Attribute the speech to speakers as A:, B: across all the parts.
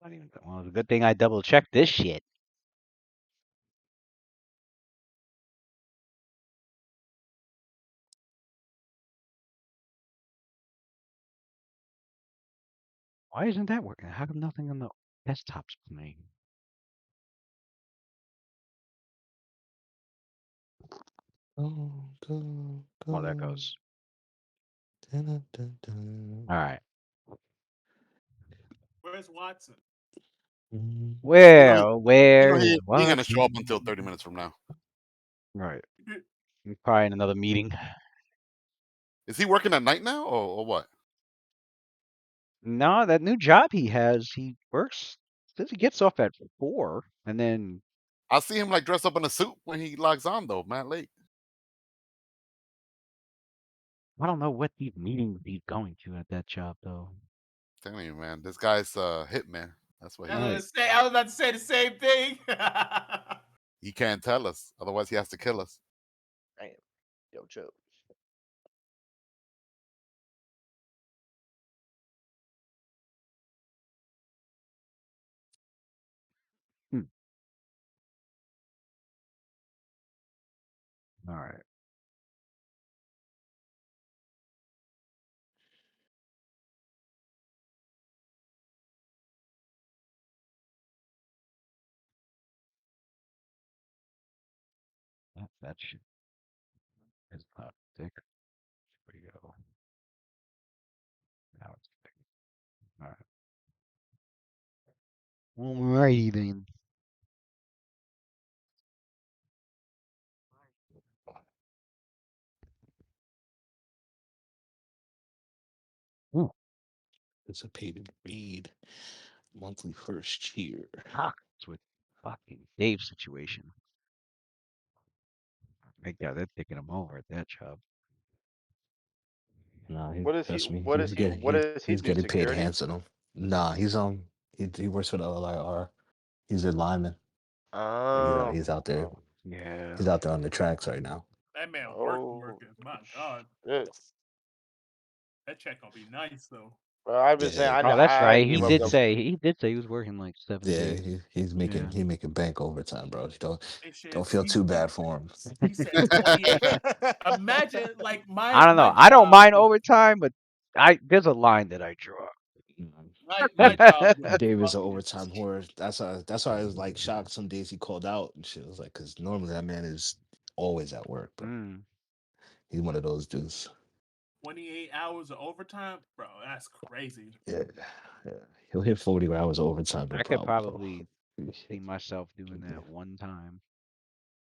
A: Not even. Well, it's a good thing I double checked this shit. Why isn't that working? How come nothing on the desktop's playing?
B: Go, go,
A: Oh, there
B: go.
A: goes.
B: Dun, dun, dun.
A: All right.
C: Where's Watson?
B: Mm.
A: Where is
D: He ain't gonna show up
A: Watson?
D: until 30 minutes from now.
A: Right. He's probably in another meeting.
D: Is he working at night now or what?
A: No, that new job he has, he works. Says he gets off at 4, and then
D: I see him like dressed up in a suit when he logs on though, man. Late.
A: I don't know what these meetings he's going to at that job though.
D: Telling you, man, this guy's hitman. That's what he
A: Right.
D: is.
C: I was about to say the same thing.
D: He can't tell us, otherwise he has to kill us.
E: Damn. Yo, Joe.
A: Hmm. All right. That shit is not thick. Where you go? Now it's thick. All right. Alrighty then. Ooh,
B: It's a pay to read monthly first year.
A: it's with fucking Dave's situation. Yeah, they're taking him over at that job.
B: Nah,
E: What is he?
B: trust me,
E: What is he? What does he
B: he's
E: do?
B: getting paid
E: Security?
B: handsome. Nah, he works for the LIR. He's a lineman.
E: Oh.
B: He's out there.
E: Oh.
A: Yeah.
B: He's out there on the tracks right now.
C: That man
E: Oh.
C: working. My God,
E: Shit.
C: that check gonna be nice though.
E: Well, I've been saying
B: Yeah,
A: Oh, that's
E: I
A: right. He
E: give up
A: did
E: the.
A: say he was working like 7
B: yeah,
A: days.
B: he's
A: Yeah.
B: making bank overtime, bro.
C: They
B: Don't
C: said
B: feel too bad for him.
C: he said 28. Imagine like
A: I don't know.
C: my
A: I don't
C: job.
A: mind overtime, but there's a line that I draw.
C: My job was
B: Dave is an
C: fucking
B: overtime whore. That's why I was like shocked some days he called out and shit. I was like, because normally that man is always at work, but
A: Mm.
B: he's one of those dudes.
C: 28 hours of overtime, bro. That's crazy.
B: Yeah, yeah. He'll hit 40 hours of overtime, no
A: I could
B: problem, bro.
A: probably see myself doing that one time.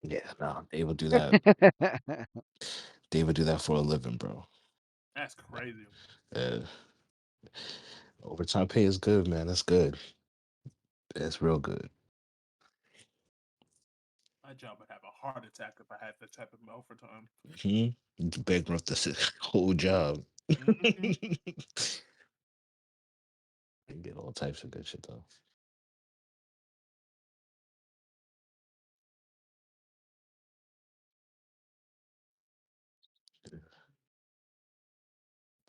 B: Yeah, nah, Dave will do that. Dave will do that for a living, bro.
C: That's crazy.
B: Uh, overtime pay is good, man. That's good. It's real good.
C: My job would have a heart attack if I had that type of overtime.
B: You bankrupt the whole job.
C: Mhm.
B: And get all types of good shit though.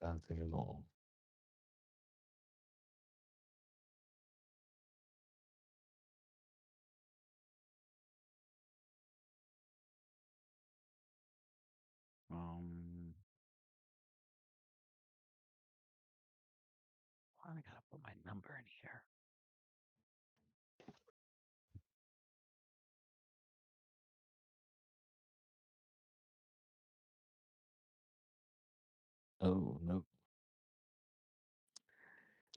B: Dancing along.
A: um, why I gotta put my number in here?
B: Oh no.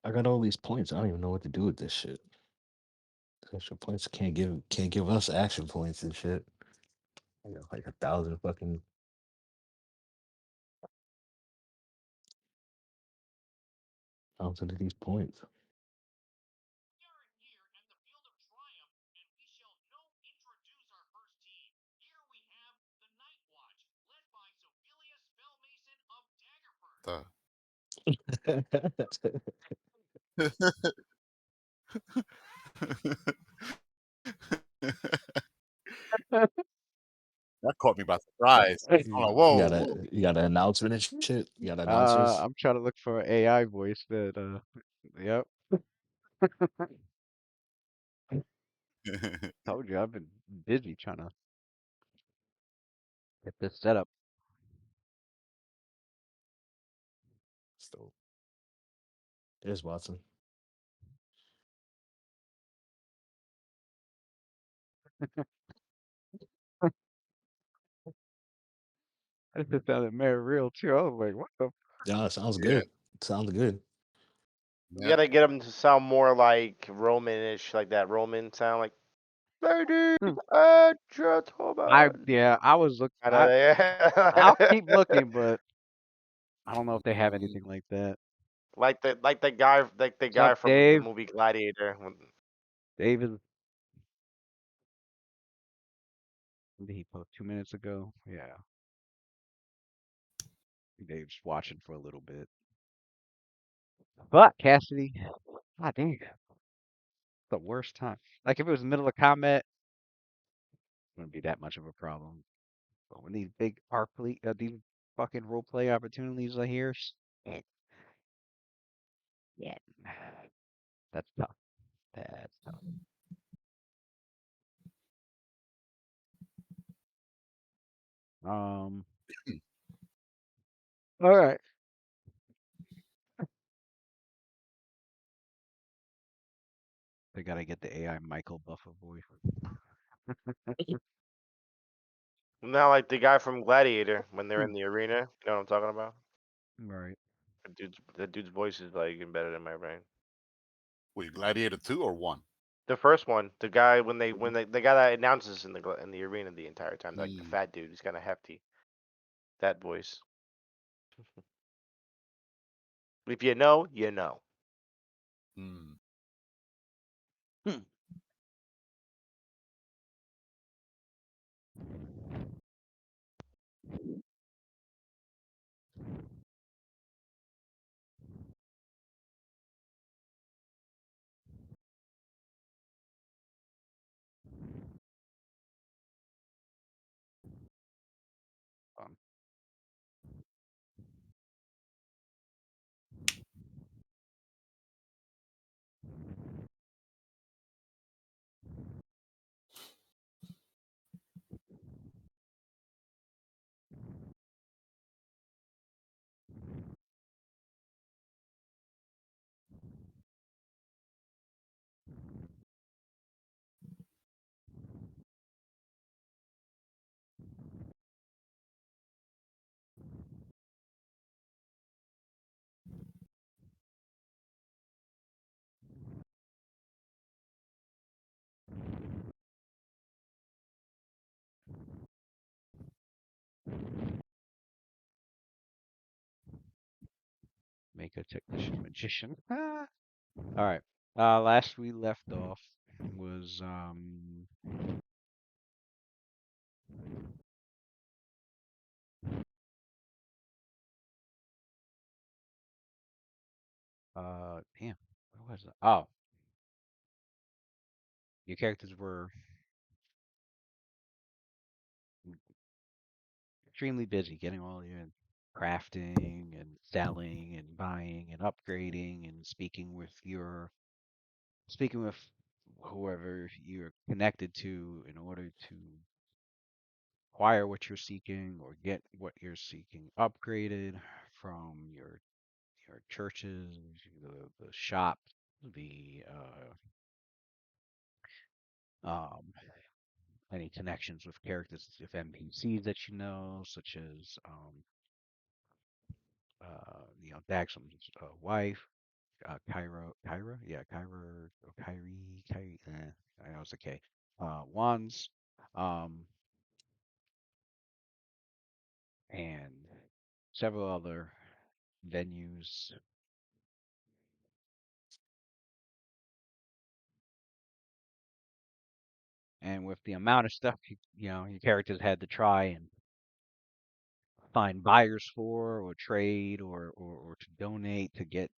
B: I got all these points. I don't even know what to do with this shit. Extra points can't give us action points and shit. I got like 1,000 fucking thousand of these points.
D: The- that caught me by surprise. I'm like,
B: You
D: whoa.
B: got a you got an announcement and shit. You got announcers.
A: I'm trying to look for an AI voice that yep. Told you I've been busy trying to get this set up.
B: Still, there's Watson.
A: I just sounded mad real too. I was like, what the?
B: Yeah, it sounds
D: Yeah.
B: good. Sounds good.
E: You
D: Yeah.
E: gotta get him to sound more like Romanish, like that Roman sound, like ladies
A: Hmm.
E: and gentlemen.
A: Yeah, I was look. I'll keep looking, but I don't know if they have
D: Mm,
A: anything like that.
E: like the guy
A: What's up,
E: from the
A: Dave?
E: movie Gladiator.
A: David, what did he post 2 minutes ago? Yeah, Dave's watching for a little bit. But Cassidy, God dang, the worst time. Like if it was the middle of combat, it wouldn't be that much of a problem. But when these big these fucking role play opportunities are here, shit, yeah, that's tough. That's tough. All right. They gotta get the AI Michael Buffer voice.
E: Not like the guy from Gladiator when they're
A: Hmm.
E: in the arena. You know what I'm talking about?
A: Right.
E: The dude's voice is like embedded in my brain.
D: Wait, Gladiator 2 or 1?
E: The first one, the guy the guy that announces in the arena the entire time, like the
D: Mm,
E: fat dude, he's kind of hefty. That voice. If you know, you know.
D: mm.
A: Hmm. Um, make a technician magician. Ah. All right. Last we left off was damn, what was it? Oh, your characters were extremely busy getting all your crafting and selling and buying and upgrading and speaking with whoever you're connected to in order to acquire what you're seeking or get what you're seeking upgraded from your churches, the shop, the any connections with characters of NPCs that you know, such as Daxam's wife, Kyra, or Kyrie, I know it's okay. Wands, um, and several other venues. And with the amount of stuff your characters had to try and find buyers for, or trade, or to donate to get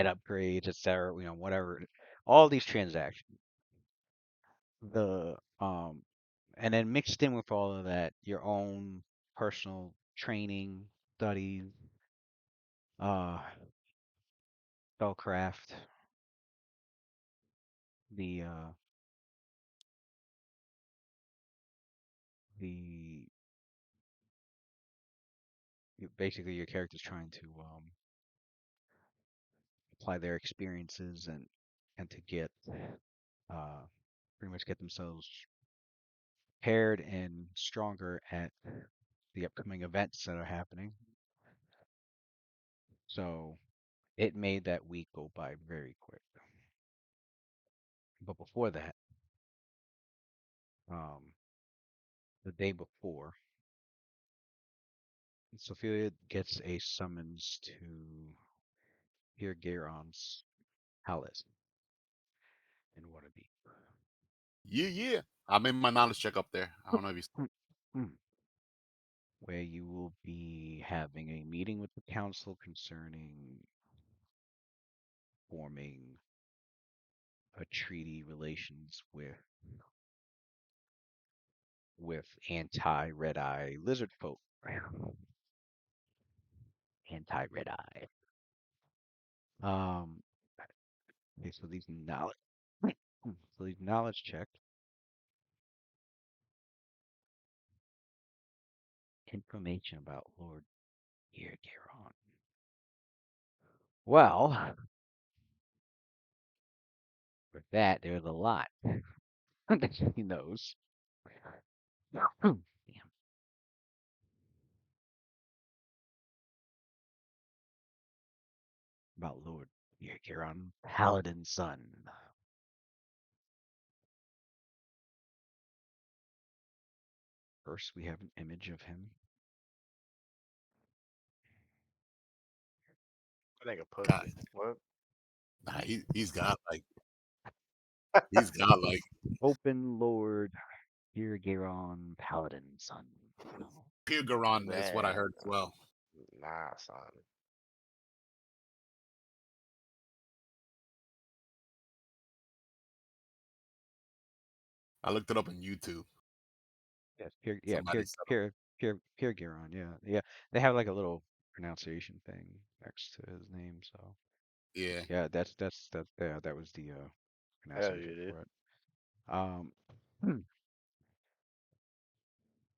A: upgrades, etc. Whatever. All these transactions. The and then mixed in with all of that, your own personal training, studies, uh, spellcraft, the the basically your character's trying to apply their experiences and to get uh pretty much get themselves prepared and stronger at the upcoming events that are happening. So it made that week go by very quick. But before that, um, the day before, Sophia gets a summons to hear Garon's palace in Waterdeep.
D: Yeah. I made my knowledge check up there. I don't know if you.
A: Hmm. Where you will be having a meeting with the council concerning forming a treaty relations with anti-red eye lizard folk. Anti-red eye. Okay, so these knowledge so these knowledge checked information about Lord Garon. Well, with that, there's a lot that he knows. Damn. About Lord Garon, Paladin's son. First, we have an image of him.
E: I think a
D: God,
E: pussy. What?
D: nah, he's got like
A: Open Lord Garon, Paladin's son. No.
D: Pirgaron is what I
E: Man,
D: heard as well.
E: nah, son.
D: I looked it up on YouTube.
A: Yes,
D: Somebody said,
A: Pierre Garon. Yeah, yeah. They have like a little pronunciation thing next to his name, so
D: yeah,
A: yeah, yeah, that was the
E: Hell
A: pronunciation
E: you did.
A: for it. Hmm.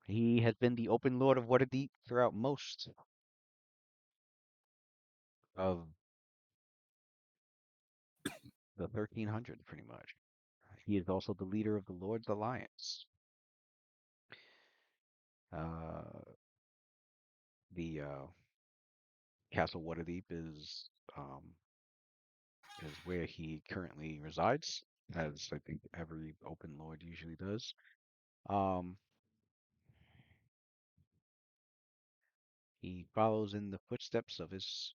A: He has been the open lord of Waterdeep throughout most of the 1300s, pretty much. He is also the leader of the Lord's Alliance. Uh, the Castle Waterdeep is where he currently resides, as I think every open lord usually does. Um, he follows in the footsteps of his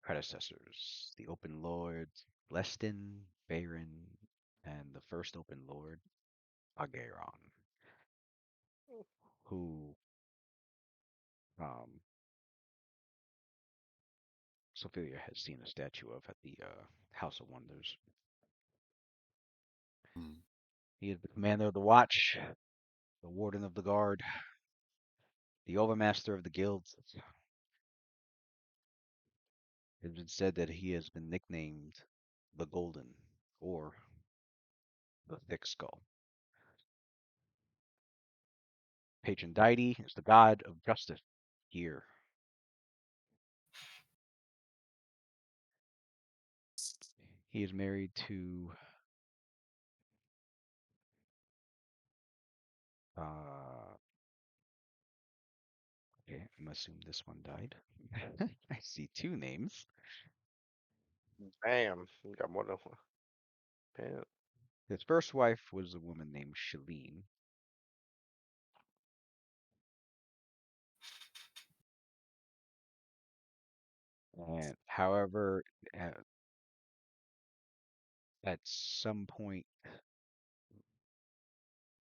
A: predecessors, the open lords Leston, Baron, and the first open lord, Agaron, who um, Sophia has seen a statue of at the House of Wonders.
D: mm,
A: He is the commander of the Watch, the warden of the guard, the overmaster of the guilds. It's been said that he has been nicknamed the Golden or the Thick Skull. Patron deity is the god of justice here. He is married to okay, I'm gonna assume this one died. I see two names.
E: Damn, you got more than one. Pimp.
A: His first wife was a woman named Shalene. And however, at, at some point,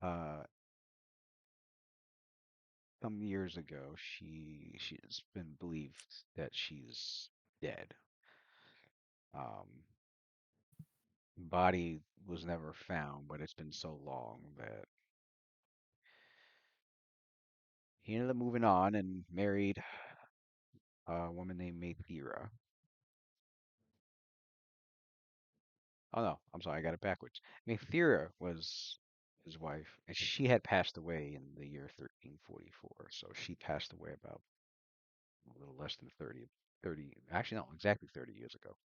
A: uh, some years ago, she's been believed that she's dead. Um, body was never found, but it's been so long that he ended up moving on and married a woman named Maethera. Oh no, I'm sorry, I got it backwards. Maethera was his wife, and she had passed away in the year 1344. So she passed away about a little less than 30, actually, no, exactly 30 years ago.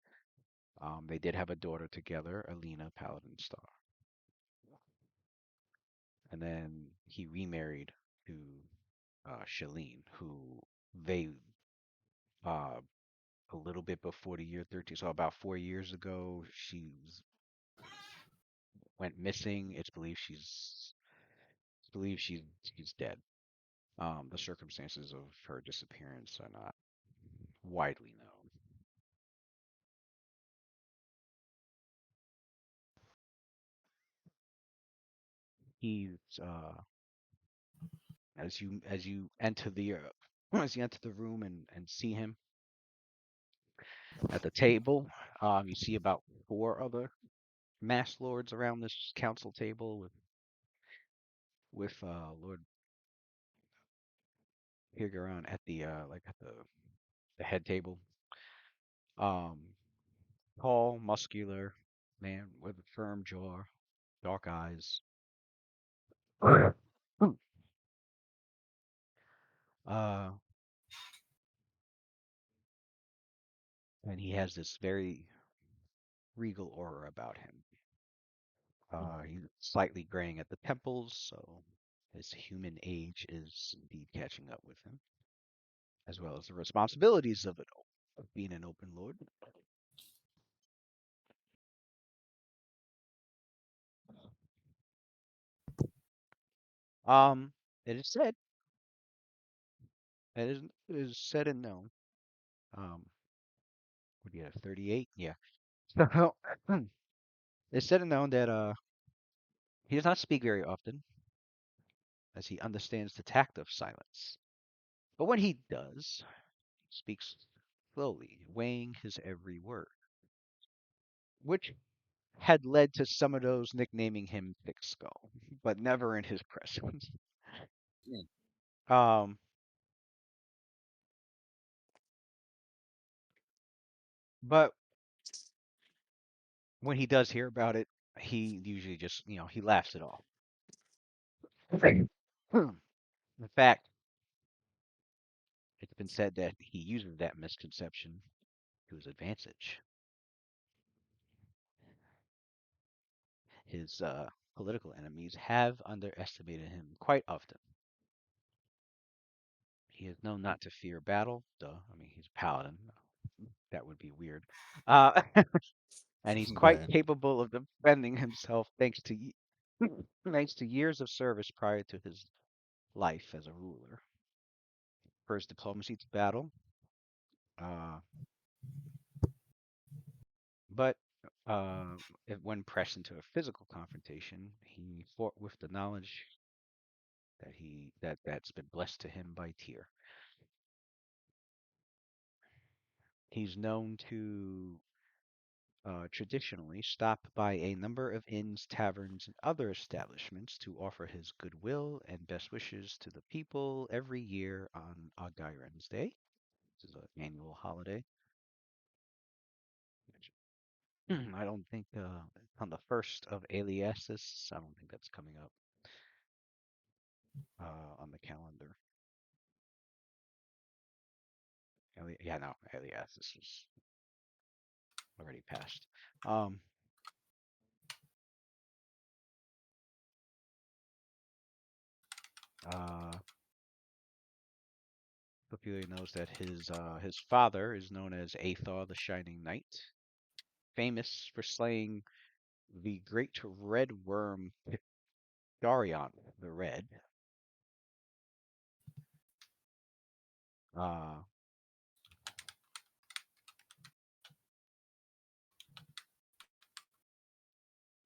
A: They did have a daughter together, Alina Paladin Star. And then he remarried to Shalene, who they uh, a little bit before the year 13, so about 4 years ago, went missing. It's believed she's dead. The circumstances of her disappearance are not widely known. He's as you enter the as you enter the room and see him at the table, you see about four other mass lords around this council table with Lord Hirgaron at the the head table. Um, Tall, muscular man with a firm jaw, dark eyes. Uh, and he has this very regal aura about him. He's slightly graying at the temples, so his human age is indeed catching up with him, as well as the responsibilities of being an open lord. Um, it is said, it is said and known. Um, what do you have? 38? Yeah. So, it's said and known that he does not speak very often, as he understands the tact of silence. But when he does, he speaks slowly, weighing his every word, which had led to some of those nicknaming him Thick Skull, but never in his presence. Um, but when he does hear about it, he usually just, he laughs it off. In fact, it's been said that he uses that misconception to his advantage. His political enemies have underestimated him quite often. He is known not to fear battle. Duh. I mean, he's a paladin. That would be weird. And he's quite
B: Right.
A: capable of defending himself thanks to years of service prior to his life as a ruler. For his diplomacy to battle, uh, but when pressed into a physical confrontation, he fought with the knowledge that's been blessed to him by Tyr. He's known to traditionally stop by a number of inns, taverns, and other establishments to offer his goodwill and best wishes to the people every year on Ogairen's Day. This is an annual holiday. I don't think on the 1st of Eliasis, I don't think that's coming up on the calendar. Yeah, no, Eliasis is already passed. Ophelia knows that his father is known as Aethar the Shining Knight, famous for slaying the great red worm Darion the Red. Uh,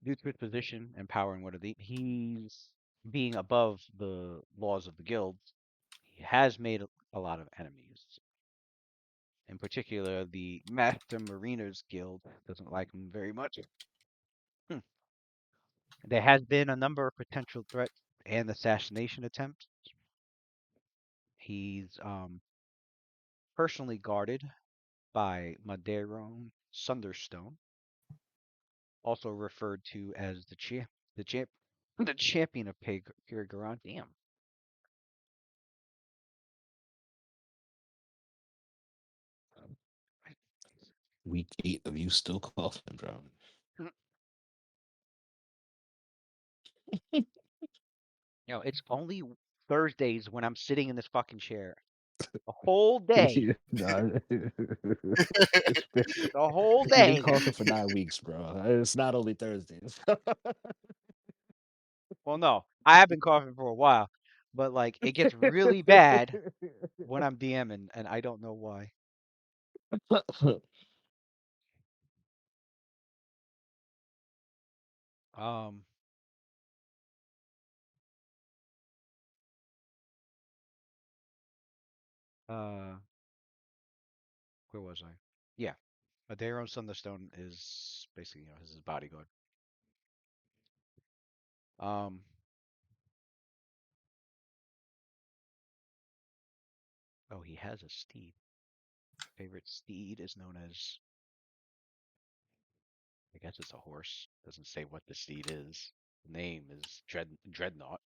A: Due to his position and power in Waterdeep, he's being above the laws of the guild. He has made a lot of enemies. In particular, the Master Mariners Guild doesn't like him very much. There has been a number of potential threats and assassination attempts. He's personally guarded by Maderon Sunderstone, also referred to as the champ, The champion of Pure Garon. Damn.
B: Week 8 of you still coughing, bro.
A: It's only Thursdays when I'm sitting in this fucking chair. The whole day.
B: Nah,
A: The whole
B: you've been
A: day.
B: coughing for 9 weeks, bro. It's not only Thursdays.
A: Well, no, I have been coughing for a while, but like it gets really bad when I'm DMing, and I don't know why. Um, uh, where was I? Yeah, Adairon Thunderstone is basically, his bodyguard. Um, oh, he has a steed. Favorite steed is known as, I guess it's a horse. Doesn't say what the steed is. The name is Dreadnought.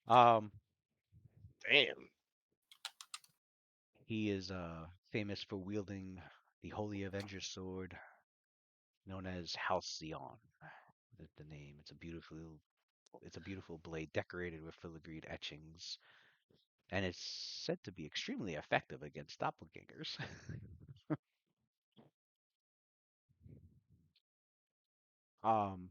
A: Um,
E: Damn.
A: he is famous for wielding the Holy Avenger sword, known as Halcyon. The name. It's a beautiful blade decorated with filigreed etchings, and it's said to be extremely effective against doppelgangers. um,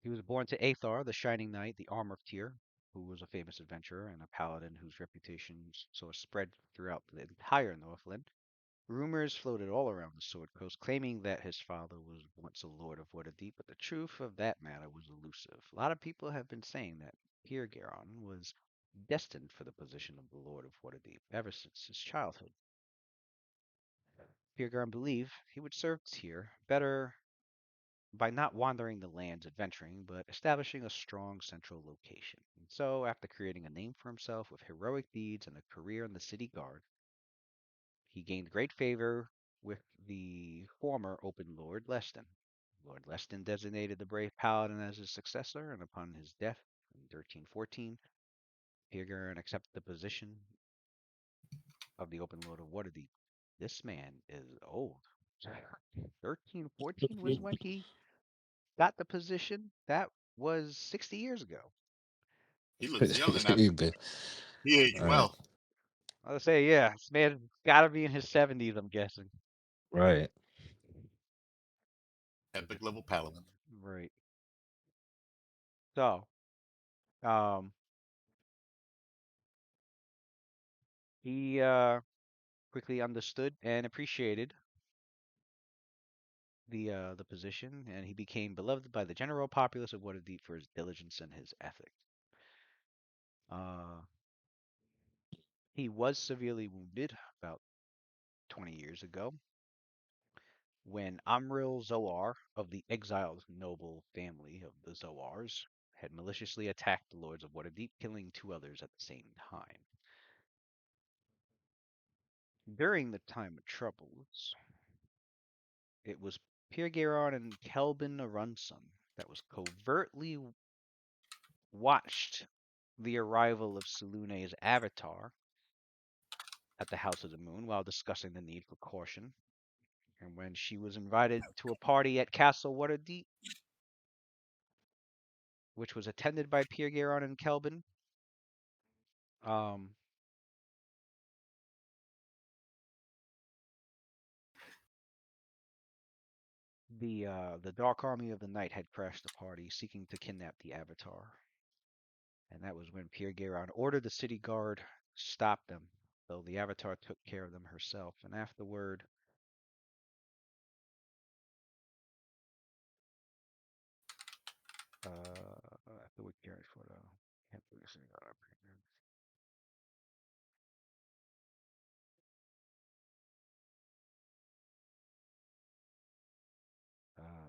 A: he was born to Aethar, the Shining Knight, the Armor of Tyr, who was a famous adventurer and a paladin whose reputation sort of spread throughout the entire Northland. Rumors floated all around the Sword Coast, claiming that his father was once a lord of Waterdeep, but the truth of that matter was elusive. A lot of people have been saying that Peer Garon was destined for the position of the Lord of Waterdeep ever since his childhood. Peer Garon believed he would serve Tyr better by not wandering the lands adventuring, but establishing a strong central location. And so, after creating a name for himself with heroic deeds and a career in the city guard, he gained great favor with the former Open Lord Leston. Lord Leston designated the brave paladin as his successor, and upon his death in 1314, Peer accepted the position of the Open Lord of Waterdeep. This man is old. 1314 was when he got the position. That was 60 years ago.
C: He looks young in that
B: He
C: picture.
B: been-
C: He aged
B: right,
C: well.
A: I would say, yeah, this man got to be in his 70s, I'm guessing.
B: right.
C: Epic level paladin.
A: Right. So, um, he quickly understood and appreciated the position, and he became beloved by the general populace of Waterdeep for his diligence and his ethics. Uh, he was severely wounded about 20 years ago when Amril Zoar of the exiled noble family of the Zoars had maliciously attacked the lords of Waterdeep, killing 2 others at the same time. During the time of troubles, it was Pirgeron and Kelbin Arunsun that was covertly watched the arrival of Sulune's avatar at the House of the Moon while discussing the need for caution. And when she was invited to a party at Castle Waterdeep, which was attended by Pirgeron and Kelbin, um, the Dark Army of the Night had crashed the party, seeking to kidnap the Avatar. And that was when Pirgeron ordered the city guard to stop them, though the Avatar took care of them herself. And afterward, afterward cared for the city guard.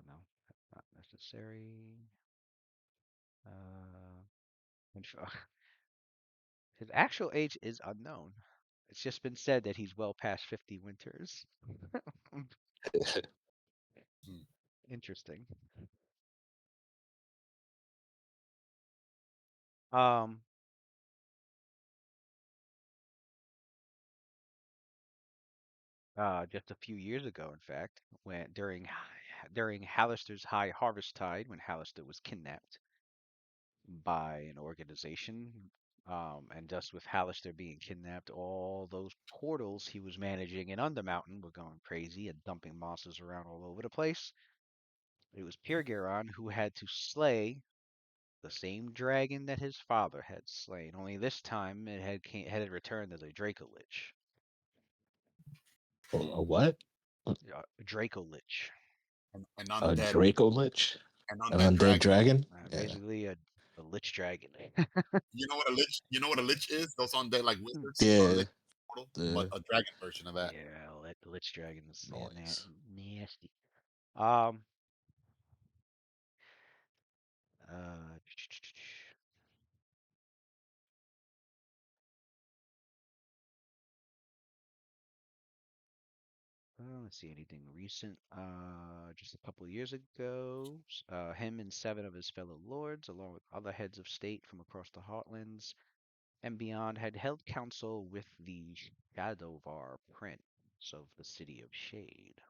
A: No, that's not necessary. Uh, his actual age is unknown. It's just been said that he's well past 50 winters. Interesting. Um, just a few years ago, in fact, when during Hallister's High Harvest Tide, when Hallister was kidnapped by an organization, and just with Hallister being kidnapped, all those portals he was managing in Undermountain were going crazy and dumping monsters around all over the place. It was Pirgeron who had to slay the same dragon that his father had slain, only this time it had returned as a Draco Lich.
B: A what?
A: Draco Lich.
D: An
B: A
D: undead,
B: Draco Lich?
D: an
B: An
D: undead
B: undead
D: dragon.
B: dragon? Yeah.
A: Basically a Lich Dragon.
D: You know what a lich? You know what a lich is? Those undead like wizards or a
B: Yeah.
D: lich portal, but
B: The
D: a dragon version of that.
A: Yeah, Lich Dragons. Yeah,
B: noise.
A: nasty. Um, uh, let's see anything recent. Just a couple years ago, him and 7 of his fellow lords, along with other heads of state from across the Heartlands and beyond, had held council with the Shadowvar Prince of the City of Shade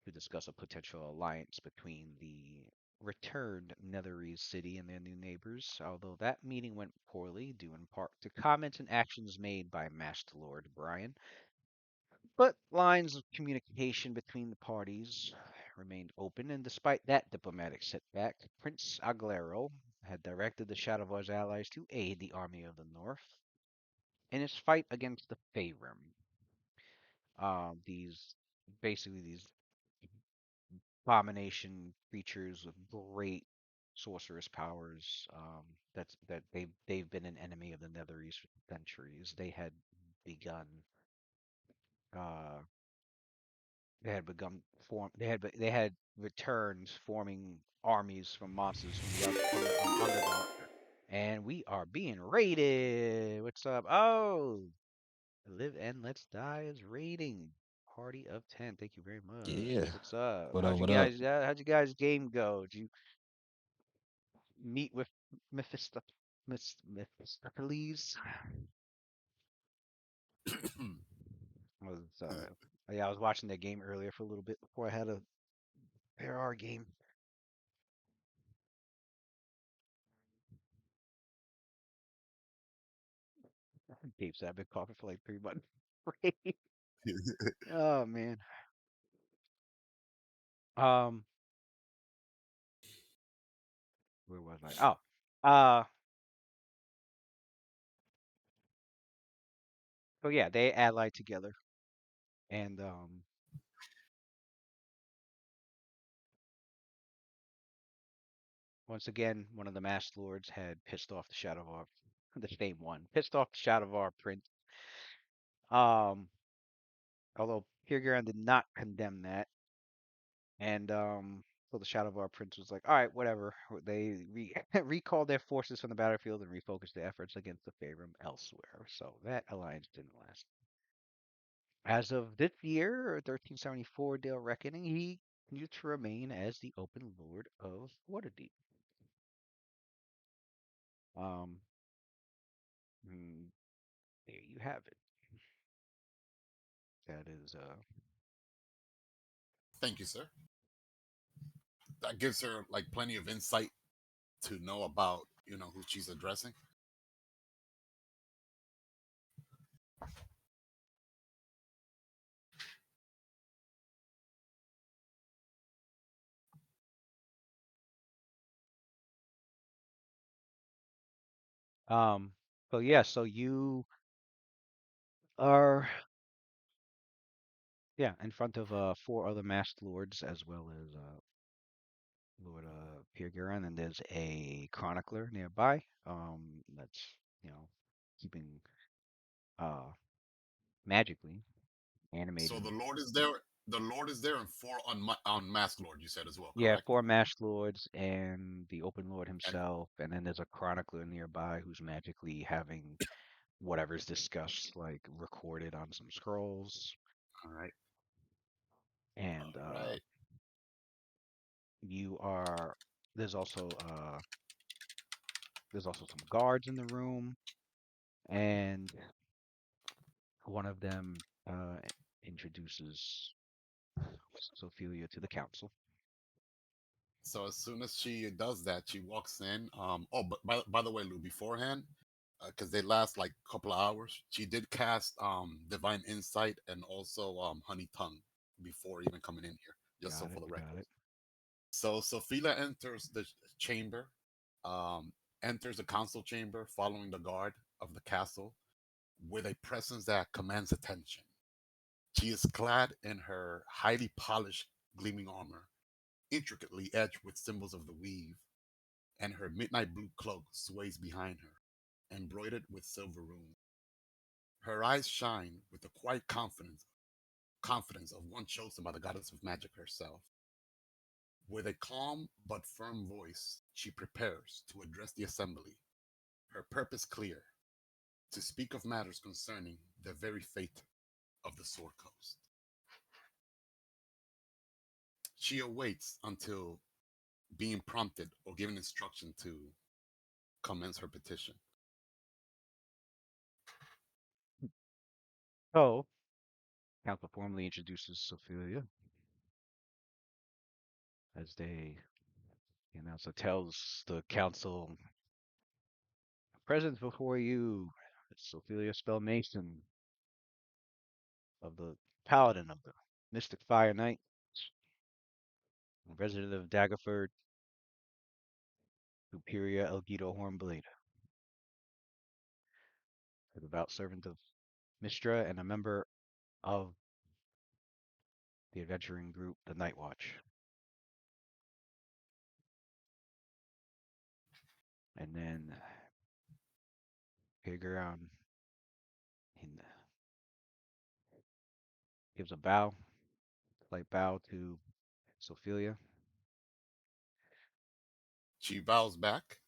A: to discuss a potential alliance between the returned Netherese city and their new neighbors, although that meeting went poorly, due in part to comments and actions made by Master Lord Brian. But lines of communication between the parties remained open, and despite that diplomatic setback, Prince Aglero had directed the Shadowvar's allies to aid the Army of the North in its fight against the Faerun. These basically these abomination creatures with great sorceress powers. They've been an enemy of the Netherese for centuries. Begun uh they had returned forming armies from monsters from Underdark. And we are being raided. What's up? Oh, Live and Let's Die is raiding. Party of 10. Thank you very
B: Yeah.
A: much. What's up?
B: What up? What up?
A: How'd you guys game go? Did you meet with Mephistopheles? Was yeah, I was watching that game earlier for a little bit before I had a pair our game. Gabe said I've been coughing for like 3 months straight. Oh man. Um, where was I? Oh, so yeah, they allied together, and once again, one of the Masked Lords had pissed off the Shadowvar, the same one, pissed off the Shadowvar Prince. Um, although Pirgaran did not condemn that, and so the Shadowvar Prince was like, "All right, whatever." Recalled their forces from the battlefield and refocused their efforts against the Faerun elsewhere. So that alliance didn't last. As of this year, 1374 Dale Reckoning, he continued to remain as the Open Lord of Waterdeep. Um, mm, there you have it. That is
D: Thank you, sir. That gives her like plenty of insight to know about who she's addressing.
A: um so yeah, so you are in front of 4 other masked lords as well as Lord Pirgaran, and there's a chronicler nearby. That's keeping uh magically
D: So
A: animating.
D: the Lord is there. The Lord is there, and four on Mask Lord. You said as well,
A: Yeah,
D: correct?
A: 4 masked lords and the Open Lord
D: And
A: himself, and then there's a chronicler nearby who's magically having whatever's discussed like recorded on some scrolls.
D: all right,
A: And
D: all right.
A: you are there's also There's also some guards in the room, and one of them introduces Ophelia to the council.
D: So as soon as she does that, she walks in. Oh, but by the way, Lou, beforehand, because they last like a couple of hours, she did cast Divine Insight and also Honey Tongue before even coming in here, just so
A: Got
D: for
A: it.
D: the
A: Got
D: record.
A: it.
D: So Sophia enters the chamber, um, enters the council chamber, following the guard of the castle, with a presence that commands attention. She is clad in her highly polished, gleaming armor, intricately edged with symbols of the weave, and her midnight blue cloak sways behind her, embroidered with silver runes. Her eyes shine with the quiet confidence of one chosen by the goddess of magic herself. With a calm but firm voice, she prepares to address the assembly, her purpose clear, to speak of matters concerning the very fate of the Sword Coast. She awaits until being prompted or given instruction to commence her petition.
A: So, council formally introduces Ophelia as they announce it, tells the council, present before you, it's Ophelia Spellmason of the Paladin of the Mystic Fire Knight, resident of Daggerford, Superior Elgido Hornblade, a devout servant of Mistra and a member of the adventuring group, the Night Watch. And then Higuran gives a bow, slight bow to Ophelia.
D: She bows back,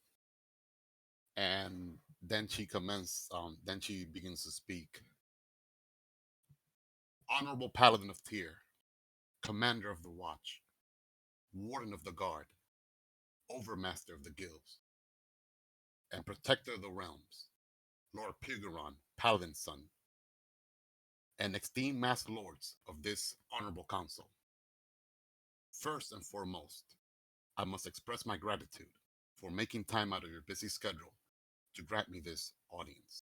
D: and then then she begins to speak. Honorable Paladin of Tyr, Commander of the Watch, Warden of the Guard, Overmaster of the Guilds, and Protector of the Realms, Lord Pigaron, Paladin's son, and esteemed Masked Lords of this honorable council. First and foremost, I must express my gratitude for making time out of your busy schedule to grant me this audience.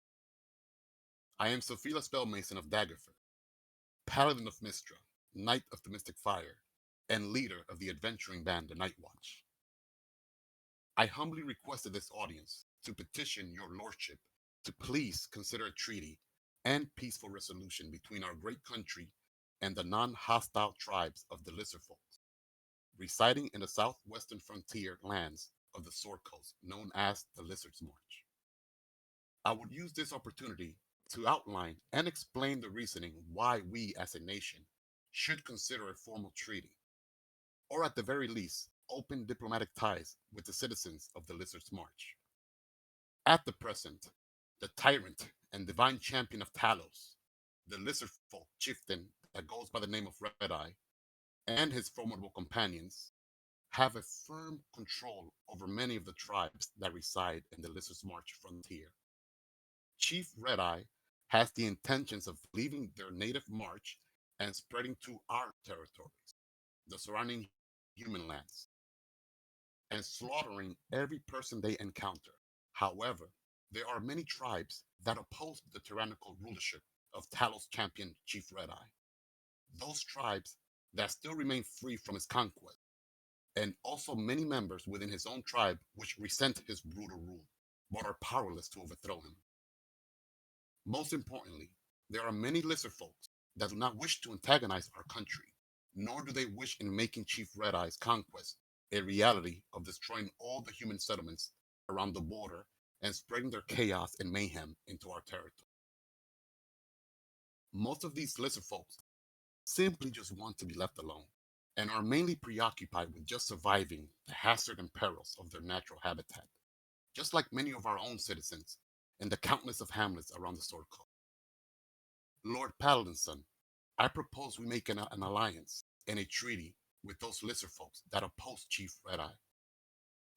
D: I am Sophia Spellmason of Daggerford, Paladin of Mistra, Knight of the Mystic Fire, and leader of the adventuring band the Night Watch. I humbly requested this audience to petition your lordship to please consider a treaty and peaceful resolution between our great country and the non-hostile tribes of the Lisser folks, residing in the southwestern frontier lands of the Sword Coast, known as the Lizard's March. I would use this opportunity to outline and explain the reasoning why we as a nation should consider a formal treaty, or at the very least, open diplomatic ties with the citizens of the Lizard's March. At the present, the tyrant and divine champion of Talos, the Lizard folk chieftain that goes by the name of Red Eye, and his formidable companions have a firm control over many of the tribes that reside in the Lizard's March frontier. Chief Red Eye has the intentions of leaving their native march and spreading to our territories, the surrounding human lands, and slaughtering every person they encounter. However, there are many tribes that oppose the tyrannical rulership of Talos champion Chief Red Eye. Those tribes that still remain free from his conquest, and also many members within his own tribe which resent his brutal rule, but are powerless to overthrow him. Most importantly, there are many lesser folks that do not wish to antagonize our country, nor do they wish in making Chief Red Eye's conquest a reality of destroying all the human settlements around the border and spreading their chaos and mayhem into our territory. Most of these lesser folks simply just want to be left alone and are mainly preoccupied with just surviving the hazard and perils of their natural habitat, just like many of our own citizens in the countless of hamlets around the Sword Coast. Lord Paladinson, I propose we make an alliance and a treaty with those Lisser folks that oppose Chief Red Eye.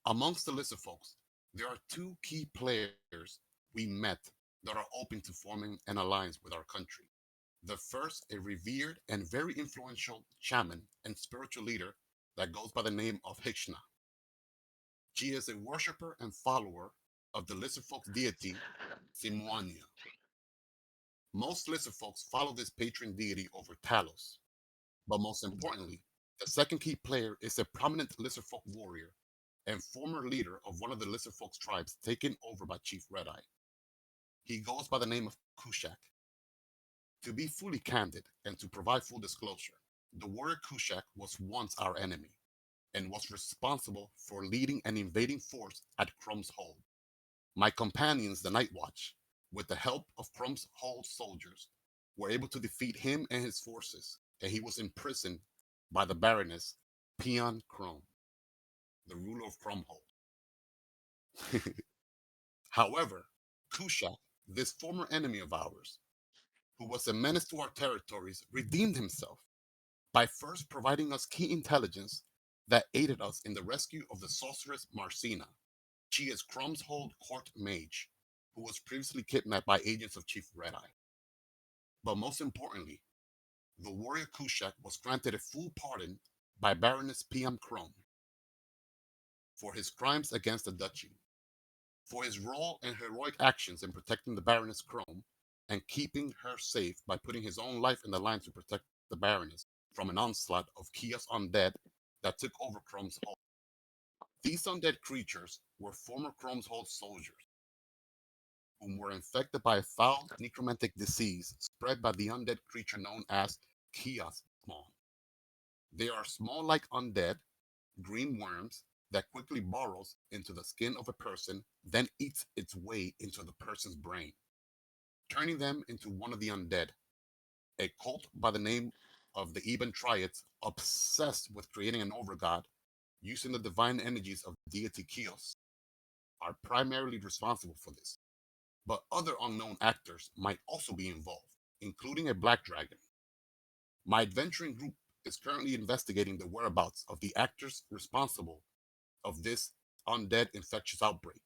D: Amongst the Lisser folks, There are two key players we met that are open to forming an alliance with our country. The first, a revered and very influential shaman and spiritual leader that goes by the name of Hikshna. She is a worshipper and follower of the Lizard Folk's deity, Simuania. Most Lizard Folks follow this patron deity over Talos. But most importantly, the second key player is a prominent Lizard Folk warrior and former leader of one of the Lizard Folk's tribes taken over by Chief Red Eye. He goes by the name of Kushak. To be fully candid and to provide full disclosure, the warrior Kushak was once our enemy and was responsible for leading an invading force at Crumb's Hold. My companions, the Night Watch, with the help of Crumb's Hold soldiers, were able to defeat him and his forces, and he was imprisoned by the Baroness Peon Chrome, the ruler of Crumhold. However, Kushak, this former enemy of ours, who was a menace to our territories, redeemed himself by first providing us key intelligence that aided us in the rescue of the sorceress Marcina. She is Crumb's Hold court mage, who was previously kidnapped by agents of Chief Red Eye. But most importantly, the warrior Kushak was granted a full pardon by Baroness P.M. Chrome for his crimes against the duchy, for his role and heroic actions in protecting the Baroness Chrome and keeping her safe by putting his own life in the line to protect the Baroness from an onslaught of Chaos undead that took over Chrome's Hold. These undead creatures were former Chrome's Hold soldiers, whom were infected by a foul necromantic disease spread by the undead creature known as Chaos Spawn. They are small like undead, green worms that quickly burrows into the skin of a person, then eats its way into the person's brain, turning them into one of the undead. A cult by the name of the Eben Triads, obsessed with creating an overgod using the divine energies of deity Chios, are primarily responsible for this. But other unknown actors might also be involved, including a black dragon. My adventuring group is currently investigating the whereabouts of the actors responsible of this undead infectious outbreak,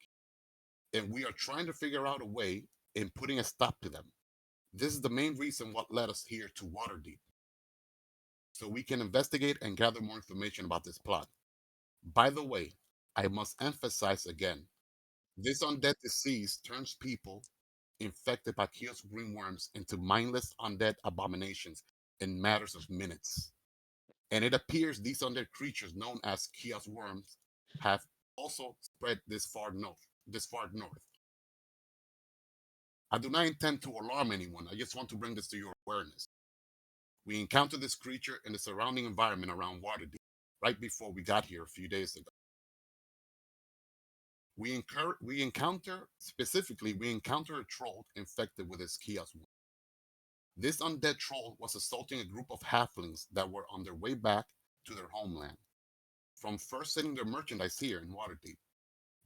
D: and we are trying to figure out a way in putting a stop to them. This is the main reason what led us here to Waterdeep, so we can investigate and gather more information about this plot. By the way, I must emphasize again, this undead disease turns people infected by Chaos green worms into mindless undead abominations in matters of minutes. And it appears these undead creatures known as Chaos worms have also spread this far north. I do not intend to alarm anyone. I just want to bring this to your awareness. We encountered this creature in the surrounding environment around Waterdeep right before we got here a few days ago. We encounter a troll infected with this Chaos worm. This undead troll was assaulting a group of halflings that were on their way back to their homeland from first setting their merchandise here in Waterdeep.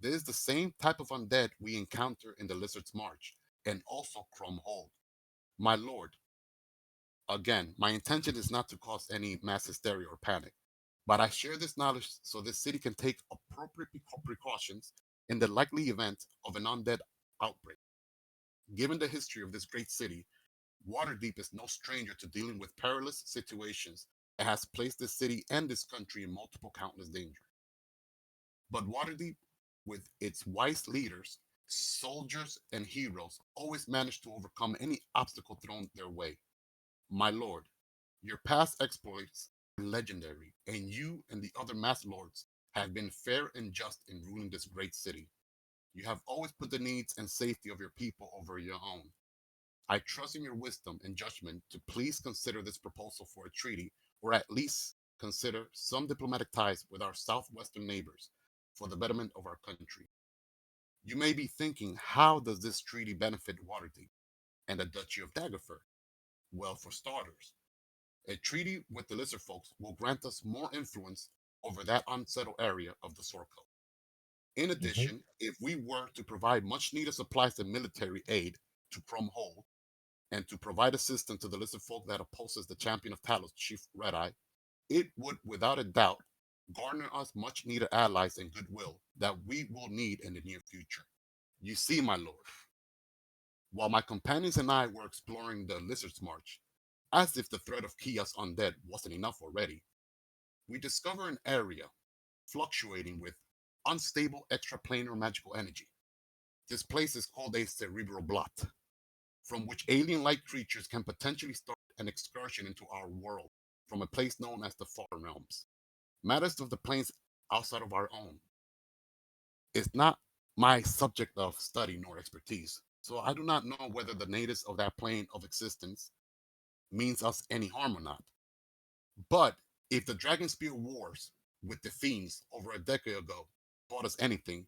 D: This is the same type of undead we encounter in the Lizard's March and also Crum Hold. My lord, again, my intention is not to cause any mass hysteria or panic, but I share this knowledge so this city can take appropriate precautions in the likely event of an undead outbreak. Given the history of this great city, Waterdeep is no stranger to dealing with perilous situations and has placed this city and this country in multiple countless danger. But Waterdeep, with its wise leaders, soldiers, and heroes, always manage to overcome any obstacle thrown their way. My lord, your past exploits are legendary, and you and the other mass lords have been fair and just in ruling this great city. You have always put the needs and safety of your people over your own. I trust in your wisdom and judgment to please consider this proposal for a treaty, or at least consider some diplomatic ties with our southwestern neighbors for the betterment of our country. You may be thinking, how does this treaty benefit Waterdeep and the Duchy of Daggerford? Well, for starters, a treaty with the Lizard Folks will grant us more influence over that unsettled area of the Sorco. In addition, if we were to provide much needed supplies and military aid to Crum Hold, and to provide assistance to the Lizard Folk that opposes the champion of Talos, Chief Red Eye, it would, without a doubt, garner us much needed allies and goodwill that we will need in the near future. You see, my lord, while my companions and I were exploring the Lizard's March, as if the threat of Chaos Undead wasn't enough already, we discover an area fluctuating with unstable extraplanar magical energy. This place is called a cerebral blot, from which alien-like creatures can potentially start an excursion into our world from a place known as the Far Realms. Matters of the planes outside of our own is not my subject of study nor expertise, so I do not know whether the natives of that plane of existence means us any harm or not. But if the Dragon Spear Wars with the Fiends over a decade ago taught us anything,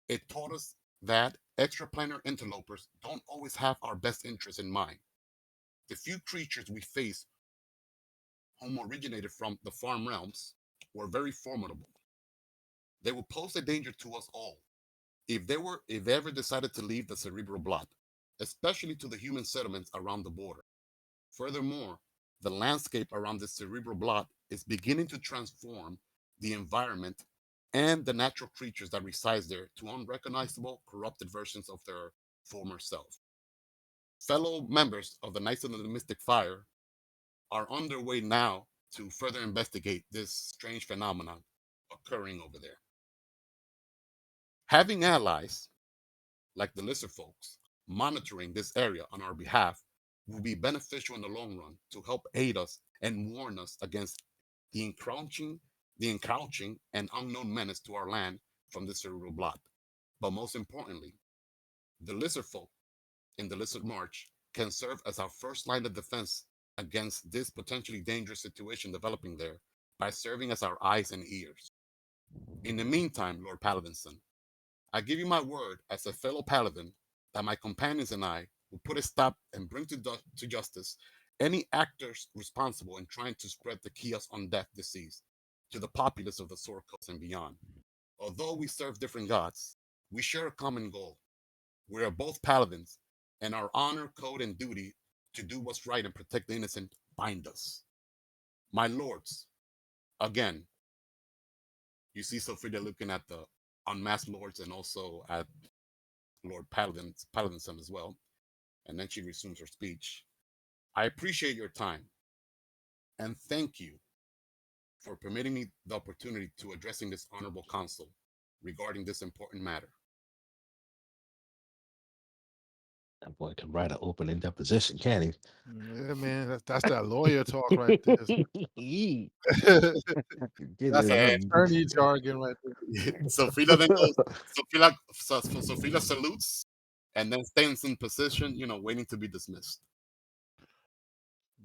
D: it taught us that extraplanar interlopers don't always have our best interests in mind. The few creatures we face whom originated from the Farm Realms were very formidable. They would pose a danger to us all if they ever decided to leave the cerebral blot, especially to the human settlements around the border. Furthermore, the landscape around the cerebral blot is beginning to transform the environment and the natural creatures that reside there to unrecognizable, corrupted versions of their former self. Fellow members of the Knights of the Mystic Fire are underway now to further investigate this strange phenomenon occurring over there. Having allies, like the Lizard folks, monitoring this area on our behalf will be beneficial in the long run to help aid us and warn us against the encroaching and unknown menace to our land from the cerebral blot. But most importantly, the Lizard folk in the Lizard March can serve as our first line of defense against this potentially dangerous situation developing there by serving as our eyes and ears. In the meantime, Lord Paladinson, I give you my word as a fellow paladin that my companions and I will put a stop and bring to justice any actors responsible in trying to spread the Chaos Undeath disease to the populace of the Sword Coast and beyond. Although we serve different gods, we share a common goal. We are both paladins, and our honor, code, and duty to do what's right and protect the innocent bind us. My lords, again, you see Sophia looking at the unmasked lords and also at Lord Paladinson as well. And then she resumes her speech. I appreciate your time and thank you for permitting me the opportunity to addressing this honorable council regarding this important matter.
B: That boy can write an opening deposition, can't he?
F: Yeah, man, that's that lawyer talk right there.
B: Get
F: That's
B: it
F: that
B: up.
F: attorney jargon right there.
D: Sophia then goes, Sophia salutes and then stands in position, waiting to be dismissed.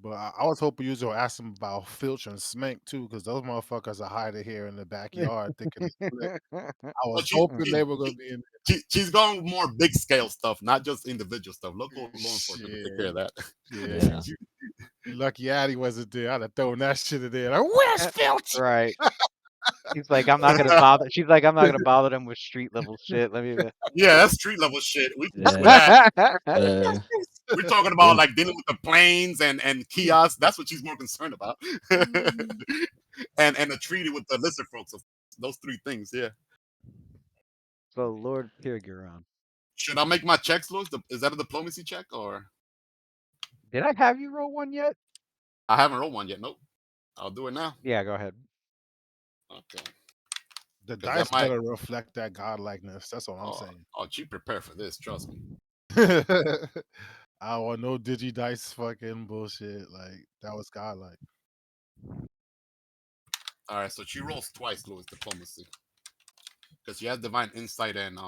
F: But I was hoping you was gonna ask him about Filch and Smank too, because those motherfuckers are hiding here in the backyard thinking it's slick. I was hoping they were gonna be in
D: She's going more big scale stuff, not just individual stuff. Local law enforcement can take care of that.
F: Yeah. Lucky Addy wasn't there. I'd have thrown that shit in there. Like, where's Filch?
A: Right. He's like, I'm not gonna bother. She's like, I'm not gonna bother them with street level shit. Let me.
D: Yeah, that's street level shit. We with that. We're talking about like dealing with the planes and kiosks. That's what she's more concerned about. and a treaty with the lizard folks. Those three things, yeah.
A: So Lord Pirguron.
D: Should I make my checks, Louis? Is that a diplomacy check or?
A: Did I have you roll one yet?
D: I haven't rolled one yet. Nope. I'll do it now.
A: Yeah, go ahead.
D: Okay.
F: The dice better reflect that godlikeness. That's all I'm saying.
D: Oh, you prepare for this, trust me.
F: I want no digi dice fucking bullshit. Like that was godlike.
D: All right, so she rolls twice, Louis, diplomacy, because she has divine insight and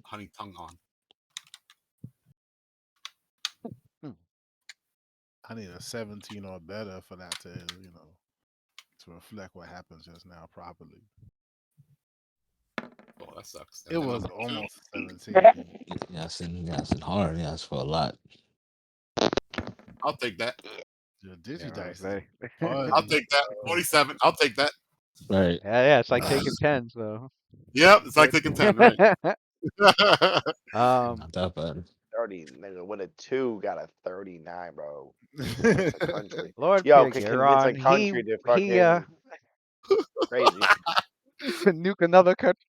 D: honey tongue on.
F: I need a 17 or better for that to to reflect what happens just now properly.
D: Oh, that sucks.
F: It was almost 17.
B: Yes, and hard. Yes, for a lot.
D: I'll take that.
F: The dice.
D: I'll take that. 47. I'll take that.
B: Right.
A: Yeah, it's like taking 10. So.
D: Yep, it's like taking 10. Right.
B: Not that bad.
E: 30, nigga, with a 2 got a 39, bro. It's a country.
A: Lord
E: Yo, can
A: Pirguron,
E: convince a country to fucking Crazy.
A: To nuke another country.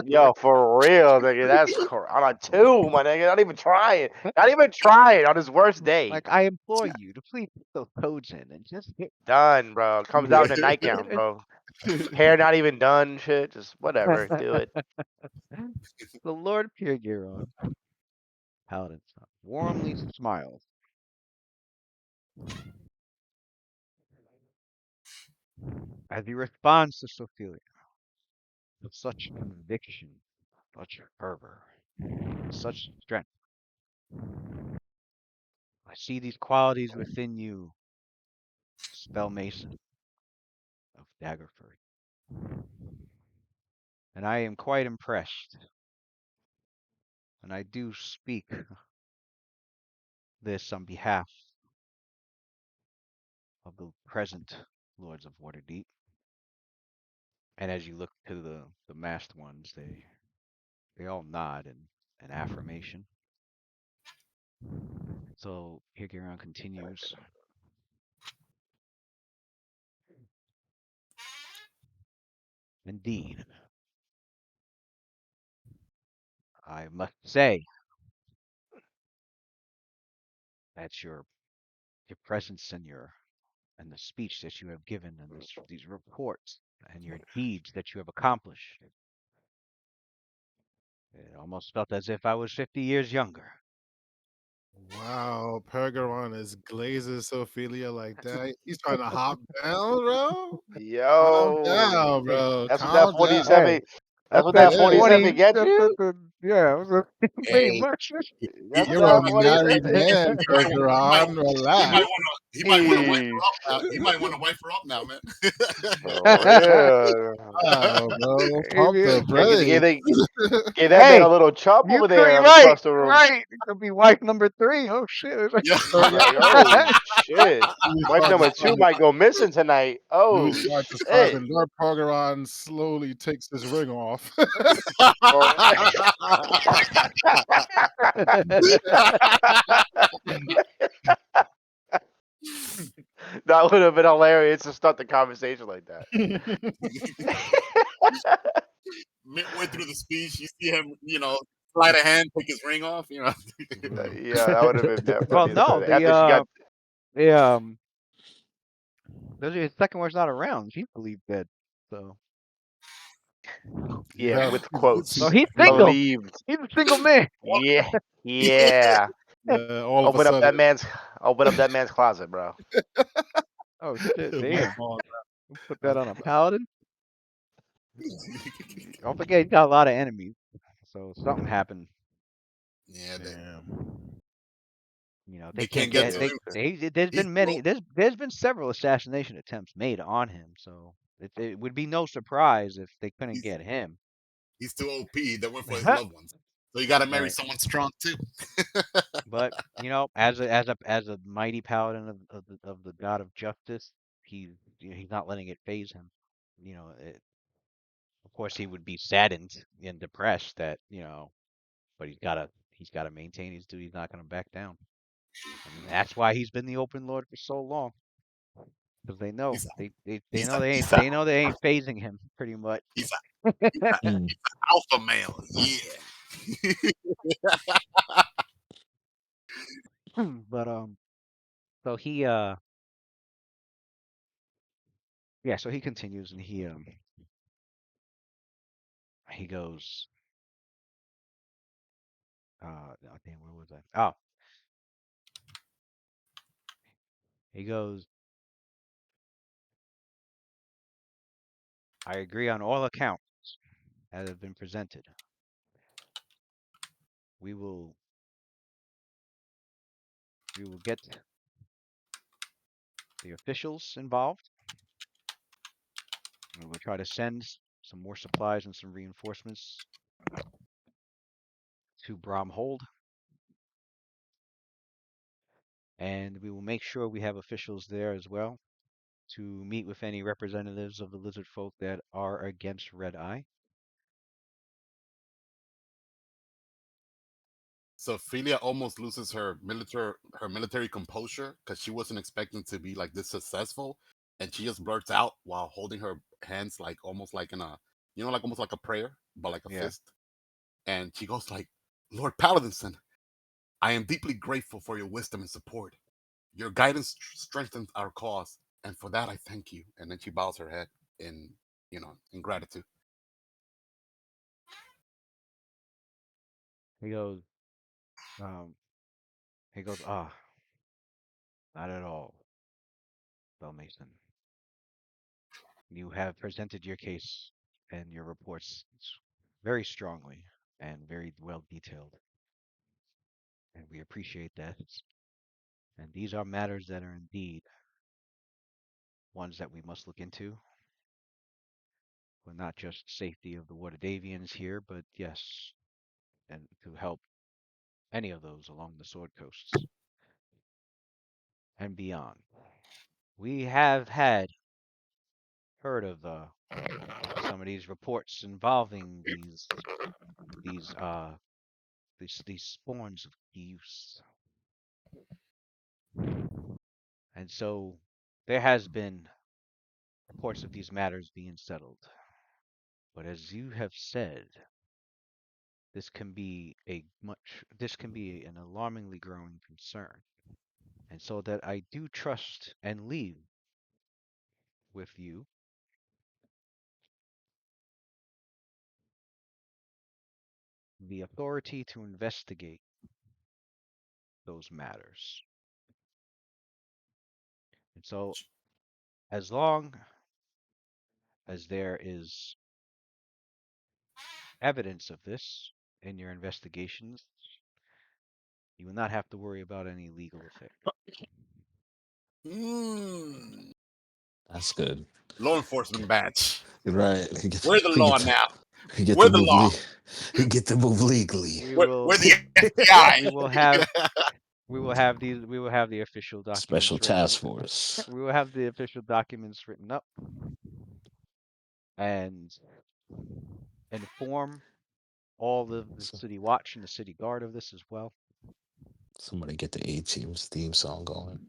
E: Yo, for real, nigga. That's on a 2, my nigga. Not even trying. Not even trying on his worst day.
A: Like, I implore you to please put those codes in and just hit.
E: Done, bro. Comes out in a nightgown, bro. Hair not even done, shit. Just whatever. Do it.
A: The Lord Pirgiron, Paladin son, warmly smiles. As he responds to Sophia with such conviction, such fervor, such strength. I see these qualities within you, Spell Mason of Daggerford. And I am quite impressed. And I do speak this on behalf of the present Lords of Waterdeep. And as you look to the masked ones, they all nod in affirmation. So Pirgiron continues. Indeed, I must say that your presence and the speech that you have given and these reports and your deeds that you have accomplished, it almost felt as if I was 50 years younger.
F: Wow, Pergeron is glazing Ophelia like that. He's trying to hop down, bro. Calm
E: Yo.
F: down, bro.
E: That's what that
F: Calm down.
E: 47.
A: Hey,
E: That's what
A: that
E: that
F: Yeah.
E: 47 gets
A: that's
E: you.
A: yeah, it was pretty
D: Hey,
A: much.
E: That's what
F: You're a
E: that
F: married
E: 47.
F: man, Pergeron.
D: he
F: Relax.
D: might want to wipe her up now. He might want to wipe her up now, man.
E: For real.
F: Wow, bro. Pump
A: Maybe-
F: the
E: Give
F: brakes.
E: that
A: Hey,
E: man a little chub
A: you
E: over
A: could
E: there
A: be
E: on the
A: right,
E: cluster room.
A: right. It could be wife number 3. Oh shit.
D: Yeah.
E: Like, oh shit.
F: You
E: Wife
F: start
E: number
F: to
E: 2
F: slide-
E: might go missing tonight. Oh
F: you start to slide the
E: shit.
F: door. Pergeron slowly takes his ring off.
E: That would have been hilarious to start the conversation like that.
D: Midway through the speech, you see him, slide a hand, take his ring off.
E: Yeah, that would have been that
A: Well,
E: funny.
A: no,
E: After she got
A: the his second word's not around. She's believed dead. So
E: yeah, with
A: so
E: quotes.
A: he's single.
E: Believed.
A: He's a single man.
E: Yeah. Yeah.
F: All of a
E: Open up
F: sudden,
E: that man's closet, bro.
A: Oh shit,
F: my
A: damn.
F: fault.
A: Put that on a paladin. Don't forget he's got a lot of enemies. So something happened.
D: Yeah,
F: Damn.
A: You know,
D: They
A: they
D: can't
A: can't
D: get
A: get
D: to him.
A: there's
D: He's
A: been many there's been several assassination attempts made on him, so it would be no surprise if they couldn't
D: He's,
A: get him.
D: he's too OP. They went for his loved ones. So you got to marry
A: Right.
D: someone strong too.
A: But you know, as a mighty paladin of the god of justice, he's not letting it phase him. You know, of course he would be saddened and depressed that but he's gotta maintain his duty. He's not gonna back down, and that's why he's been the open lord for so long. Because they know
D: He's
A: they know they
D: he's
A: ain't they know they ain't phasing him pretty much.
D: he's
B: Mm.
D: alpha male. Yeah.
A: But so so he continues and he goes oh, damn, where was I? Oh, he goes, I agree on all accounts that have been presented. We will get the officials involved. And we'll try to send some more supplies and some reinforcements to Bromhold. And we will make sure we have officials there as well to meet with any representatives of the lizard folk that are against Red Eye.
D: So Ophelia almost loses her military composure because she wasn't expecting to be like this successful. and she just blurts out while holding her hands like almost like in a, like almost like a prayer, but like a
A: Yeah.
D: fist. And she goes like, "Lord Paladinson, I am deeply grateful for your wisdom and support. Your guidance strengthens our cause, and for that I thank you." And then she bows her head in, in gratitude.
A: He goes, um, ah, not at all, Belmason. You have presented your case and your reports very strongly and very well detailed, and we appreciate that. And these are matters that are indeed ones that we must look into, for not just safety of the Waterdhavians here, but yes, and to help any of those along the Sword Coasts and beyond. We have heard of some of these reports involving these these spawns of use, and so there has been reports of these matters being settled. But as you have said, this can be an alarmingly growing concern. And so that I do trust and leave with you the authority to investigate those matters. And so as long as there is evidence of this in your investigations, you will not have to worry about any legal affairs.
D: Mm,
B: That's good.
D: law enforcement badge.
B: Right.
D: We're the law now.
B: He get
D: We're
B: to
D: the
B: move
D: law.
B: he get to move legally.
A: We
D: We're,
A: will
D: we're the FBI.
A: we will have the official
B: Special
A: documents written
B: task
A: up.
B: force.
A: We will have the official documents written up and inform all the
B: So-
A: city watch and the city guard of this as well.
B: Somebody get the A-Team's theme song going.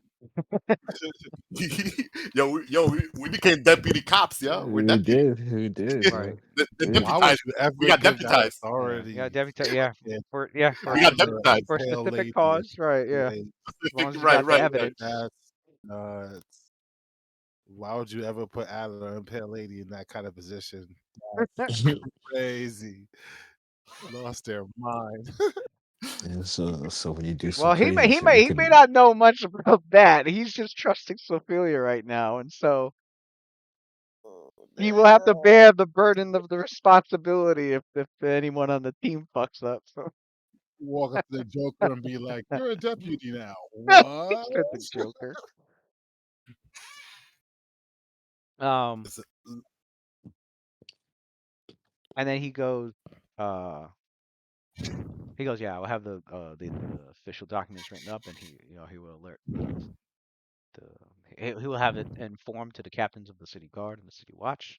D: We became deputy cops, yo. We're
B: We
D: deputy.
B: did. We did.
A: Right.
D: The
B: Yeah.
F: Why would
D: deputized.
F: you ever
D: We got
F: give that
D: deputized.
F: authority?
A: Yeah, deputy. Yeah,
F: Yeah,
A: for
D: We got
F: Adler
D: deputized.
F: and
A: for a
F: Pale
A: specific
F: Lady?
A: cause, right? Yeah,
F: Like,
A: as long as you
D: Right,
A: got the
D: right.
A: evidence.
F: that's nuts. Why would you ever put Adler and Pale Lady in that kind of position? That's crazy. Lost their mind.
B: Yeah, so when you do some
A: Well, he
B: crazy shit, you
A: he may
B: can
A: not know much about that. He's just trusting Sophia right now, and so he will have to bear the burden of the responsibility if anyone on the team fucks up. So
F: Walk up to the Joker and be like, "You're a deputy now."
A: he's
F: What?
A: the Joker. Um,
D: It's a-
A: and then he goes, yeah, I'll have the official documents written up, and he will alert he will have it informed to the captains of the city guard and the city watch,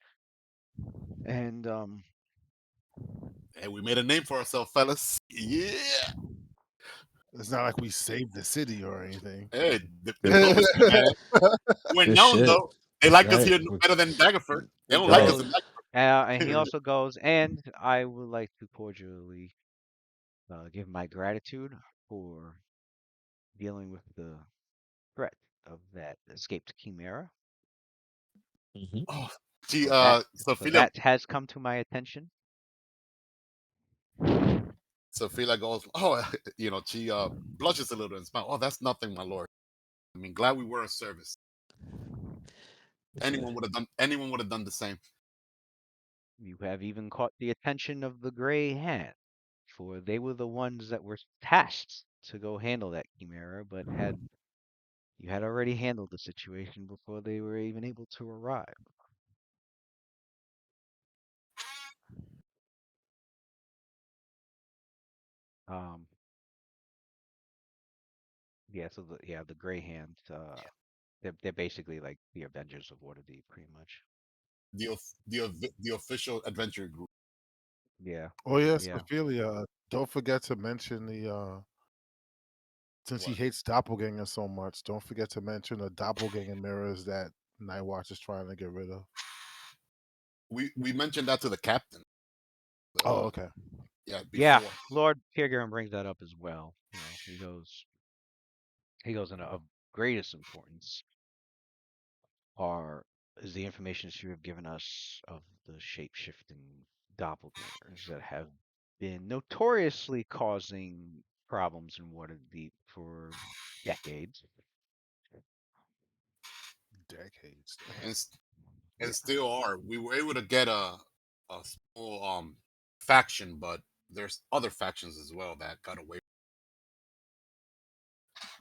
A: and
D: Hey, we made a name for ourselves, fellas. Yeah.
F: It's not like we saved the city or anything.
D: Hey, diplomacy, man. We're
B: Good
D: known
B: shit.
D: though. They like us
B: Right.
D: here no better than Daggerford. They
A: he
D: don't like us
A: goes,
D: in Daggerford.
A: and he also goes, and I would like to cordially give my gratitude for dealing with the threat of that escaped chimera.
B: Mhm.
D: Oh, gee,
A: For
D: Sophia,
A: that has come to my attention.
D: Sophia goes, oh, she blushes a little and smiles. Oh, that's nothing, my lord. I mean, glad we were of service. Anyone would have done the same.
A: You have even caught the attention of the Gray Hand, for they were the ones that were tasked to go handle that chimera, but you had already handled the situation before they were even able to arrive. Um, yeah, so the Gray Hand, they're basically like the Avengers of Waterdeep, pretty much.
D: The official adventure group.
A: Yeah,
F: Oh yes,
A: yeah.
F: Ophelia. Don't forget to mention the since he
D: What?
F: hates doppelganger so much, don't forget to mention the doppelganger mirrors that Night Watch is trying to get rid of.
D: We mentioned that to the captain.
F: Oh, okay.
D: Yeah,
A: Yeah,
D: before.
A: Lord Peregrine brings that up as well. He goes into of greatest importance is the information that you have given us of the shape-shifting doppelgangers that have been notoriously causing problems in Waterdeep for decades.
F: Decades.
D: and
A: Yeah.
D: still are. We were able to get a small faction, but there's other factions as well that got away.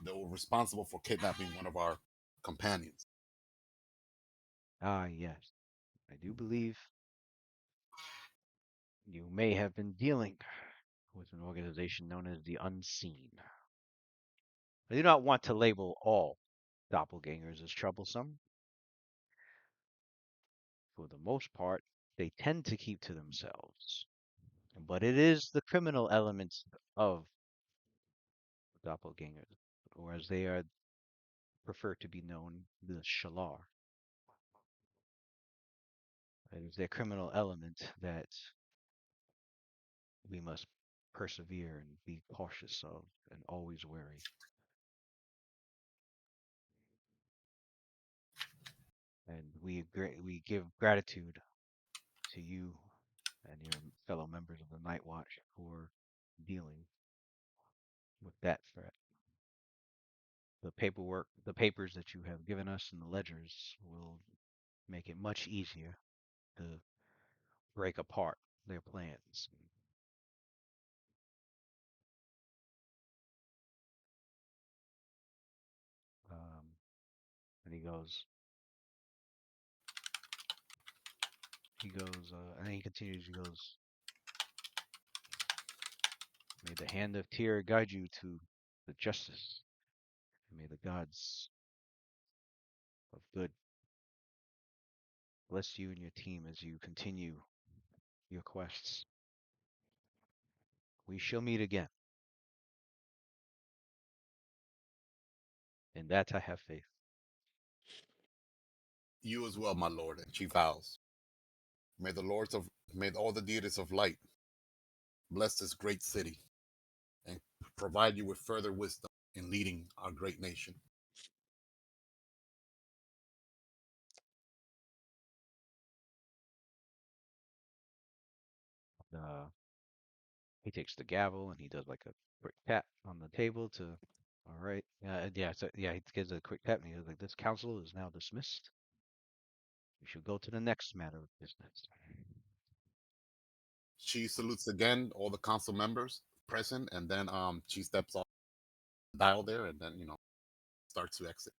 D: They were responsible for kidnapping one of our companions.
A: Ah, yes. I do believe you may have been dealing with an organization known as the Unseen. I do not want to label all doppelgangers as troublesome. For the most part, they tend to keep to themselves. But it is the criminal elements of doppelgangers, or as they are preferred to be known, the Shalar. It is their criminal element that we must persevere and be cautious of and always wary. And we give gratitude to you and your fellow members of the Night Watch for dealing with that threat. The papers that you have given us and the ledgers will make it much easier to break apart their plans. Um, and and then he continues, he goes, may the hand of Tyr guide you to the justice, and may the gods of good bless you and your team as you continue your quests. We shall meet again. In that I have faith.
D: You as well, my lord, and she vows. May all the deities of light bless this great city and provide you with further wisdom in leading our great nation.
A: Uh, he takes the gavel and he does like a quick tap on the table to, all right. He gives a quick tap and he goes like, this council is now dismissed. We shall go to the next matter of business.
D: She salutes again all the council members present, and then she steps off the dial there, and then starts to exit.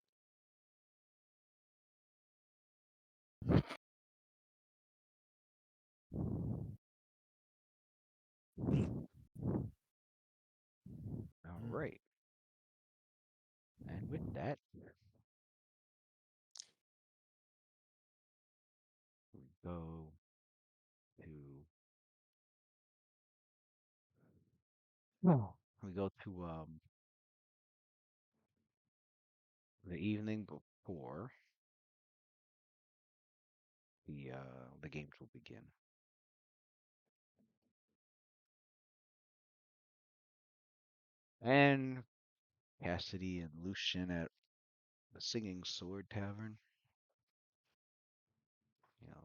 A: All right. And with that, we go to we go to the evening before the games will begin. And Cassidy and Lucian at the Singing Sword Tavern.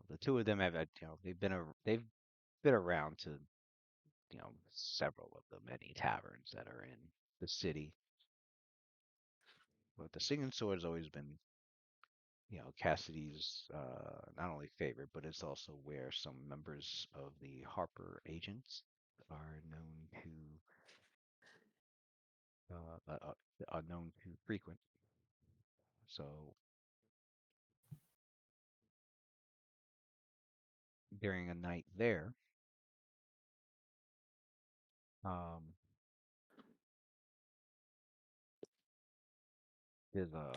A: The two of them have they've been around to several of the many taverns that are in the city. But the Singing Sword has always been Cassidy's not only favorite, but it's also where some members of the Harper agents are known to frequent. So during a night there, um, there's a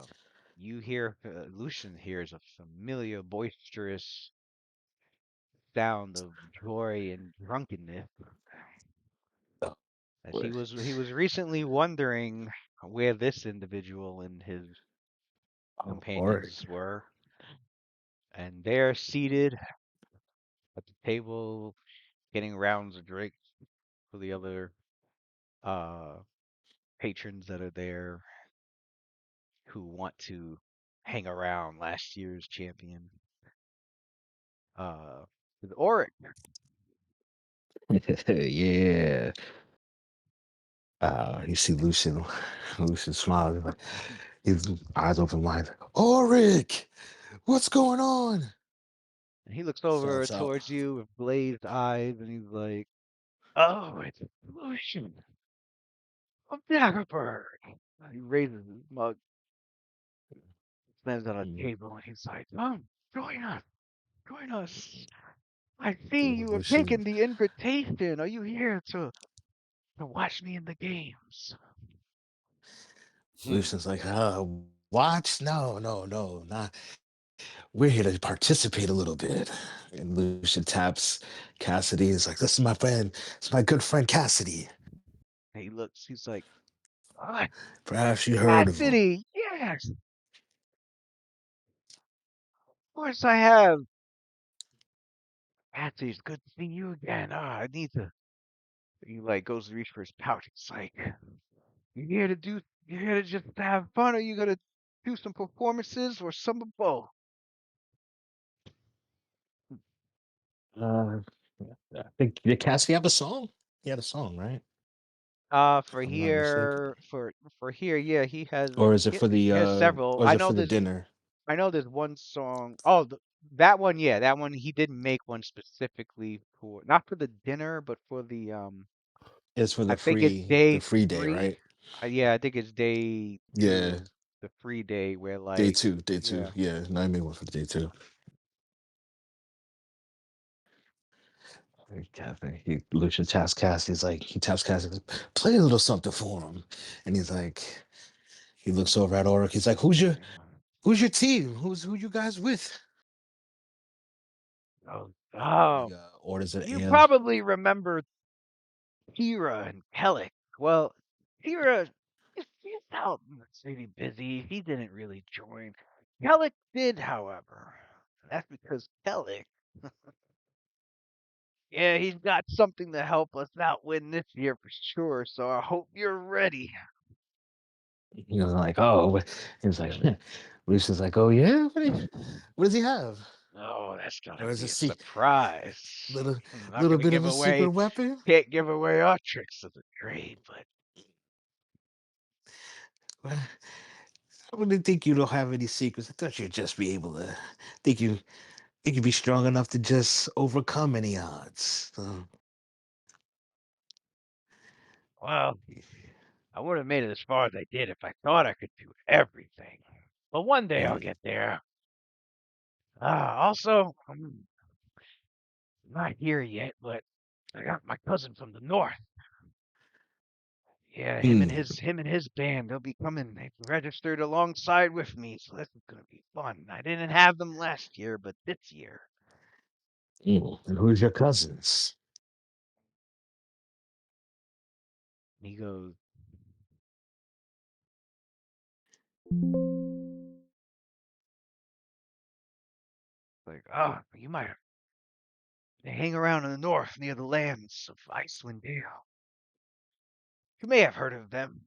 A: you hear Lucian hears a familiar, boisterous sound of joy and drunkenness,
B: Oh,
A: as
B: boy.
A: he was recently wondering where this individual and his
B: Oh, Lord.
A: companions were. and they're seated at the table, getting rounds of drinks for the other uh patrons that are there who want to hang around last year's champion, with Auric.
B: Yeah. You see Lucian, Lucian smiling like his eyes open wide. Auric, what's going on?
A: And he looks
B: So
A: over
B: it's out.
A: towards you with glazed eyes, and he's like, "Oh, it's Lucian of Daggerbird." He raises his mug, slams it on the
B: Mm,
A: table, and he's like, join us, join us. I see you have
B: Lucian,
A: taken the invitation. Are you here to watch me in the games?"
B: Lucian's like, watch? No, no, no, not. We're here to participate a little bit. And Lucian taps Cassidy. He's like, this is my friend. It's my good friend Cassidy.
A: And he looks, he's like, "Ah,
B: Perhaps you heard of him.
A: Cassidy, yes, of course I have. Cassidy, it's good to see you again. I need to. He like goes to reach for his pouch. It's like, you here to do? You here to just have fun, or you gonna do some performances, or some of both?
B: Uh, I think did Cassidy have a song? He had a song, right?
A: For
B: If I'm not mistaken.
A: for here, yeah, he has
B: Or is it for
A: he has several.
B: or is it for the dinner?
A: I know there's one song. Oh, that one, yeah, that one he didn't make one specifically for not for the dinner, but for the
B: It's for
A: I think it's
B: the
A: day
B: free day,
A: 3.
B: right?
A: Yeah, I think it's day
B: Yeah,
A: 2, the free day where
B: day
A: like,
B: two, day two.
A: yeah.
B: Yeah, no, I made one for day two. Lucian taps Cassidy. He's like, he taps Cassidy, play a little something for him. And he's like, he looks over at Oric. He's like, who's your team? Who you guys with?
A: Oh,
B: He
A: oh,
B: orders an
A: you
B: ale.
A: probably remember Kira and Kellic. Well, Kira, he's out in the city busy. He didn't really join. Kellic did, however. That's because Kellic, yeah, he's got something to help us out win this year for sure. So I hope you're ready.
B: He was like, oh, he was like, Lucian's like, oh yeah, what does he have?
A: Oh, that's gonna
B: Or is
A: be
B: it
A: a
B: see
A: surprise.
B: little
A: I'm not
B: little
A: gonna
B: bit
A: give
B: of a secret
A: away,
B: weapon?
A: can't give away our tricks of the trade, but
B: Well, I wouldn't think you don't have any secrets. I thought you'd just be able to think you'd be strong enough to just overcome any odds. So,
A: well, I would have made it as far as I did if I thought I could do everything. But one day I'll
B: mm,
A: get there. Also, I'm not here yet, but I got my cousin from the north. Yeah,
B: mm,
A: him and his band, they'll be coming. They've registered alongside with me, so this is gonna be fun. I didn't have them last year, but this year.
B: And who's your cousins?
A: He goes, like, you might have. They hang around in the north near the lands of Icewind Dale. You may have heard of them.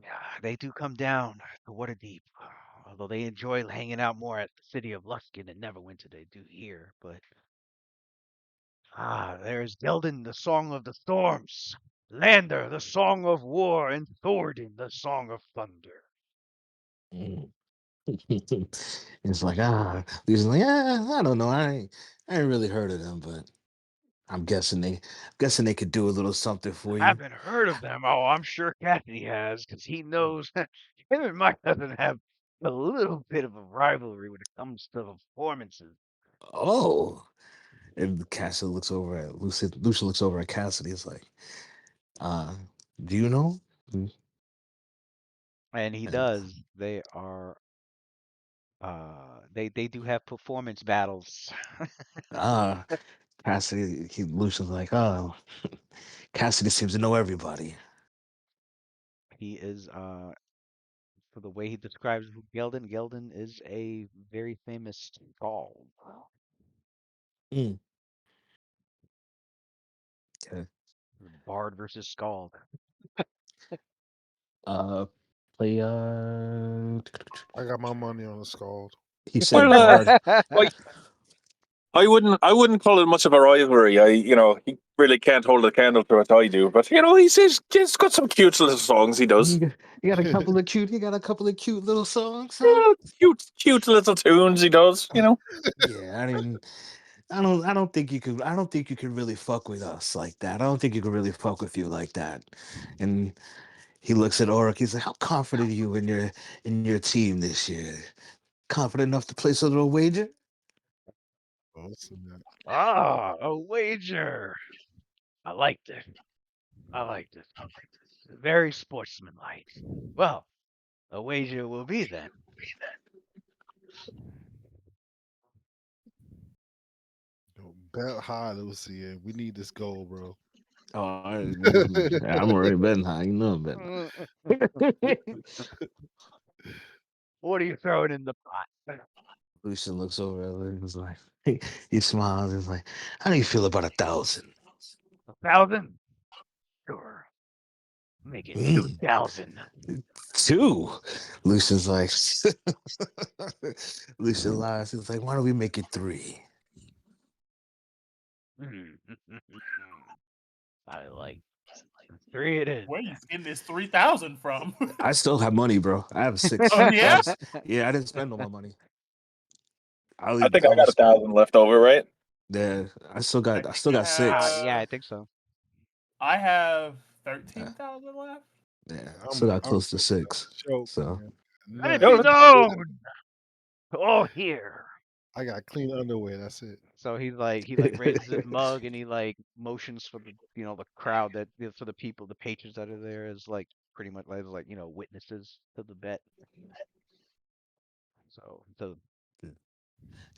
A: Yeah, they do come down to Waterdeep, although they enjoy hanging out more at the city of Luskin and Neverwinter they do here. But there's Gelden, the Song of the Storms, Lander, the Song of War, and Thordan, the Song of Thunder.
B: Mm. It's like he's like I don't know. I ain't really heard of them, but I'm guessing they could do a little something for you.
A: Haven't heard of them. Oh, I'm sure Cassidy has, because he knows him and my cousin have a little bit of a rivalry when it comes to performances.
B: Oh, and Cassidy looks over at Lucy. Lucia looks over at Cassidy. It's like, uh, do you know? Mm,
A: And he
B: And
A: does. They are they do have performance battles.
B: uh, Cassidy, Lucia's like, oh, Cassidy seems to know everybody.
A: He is for the way he describes Geldin. Geldin is a very famous skald.
B: Mm. Okay.
A: Bard versus skald.
B: Play
F: I got my money on the Scald.
B: he said
G: Well,
B: Bard.
G: I wouldn't call it much of a rivalry. He really can't hold a candle to what I do. But he's got some cute little songs. He does.
B: You got a couple of cute. You got a couple of cute little songs. Huh?
G: Cute little tunes. He does.
B: Yeah, I don't think you could. I don't think you could really fuck with us like that. I don't think you could really fuck with you like that. And he looks at Oric. He's like, "How confident are you in your team this year? Confident enough to place a little wager?"
F: Awesome.
A: Ah, a wager. I liked it. I liked it. Very sportsmanlike. Well, a wager will be then.
F: Yo, bet high, Lucy. And we need this goal, bro.
B: Oh, I'm already betting high. You know I'm betting.
A: What are you throwing in the pot?
B: Lucian looks over at him. He's like, he smiles. He's like, "How do you feel about 1,000?"
A: 1,000? Sure. Make it 2,000.
B: 2. Lucian's like, Lucian lies. He's like, "Why don't we make it 3?"
A: I like 3 it is.
C: Where you getting this 3,000 from?
B: I still have money, bro. I have 6.
C: Oh, yeah?
B: Yeah, I didn't spend all my money.
G: I think I got 1,000 left over, right?
B: Yeah, I still got
C: I
B: 6.
A: Yeah, I think so.
C: I have 13,000 left.
B: Yeah, I still got close to 6.
F: Choke,
B: So
F: man.
A: Let
F: Nothing.
A: it be known. Oh, here.
F: I got clean underwear. That's it.
A: So he raises his mug and he motions for the the crowd for the people, the patrons that are there as pretty much witnesses to the bet. So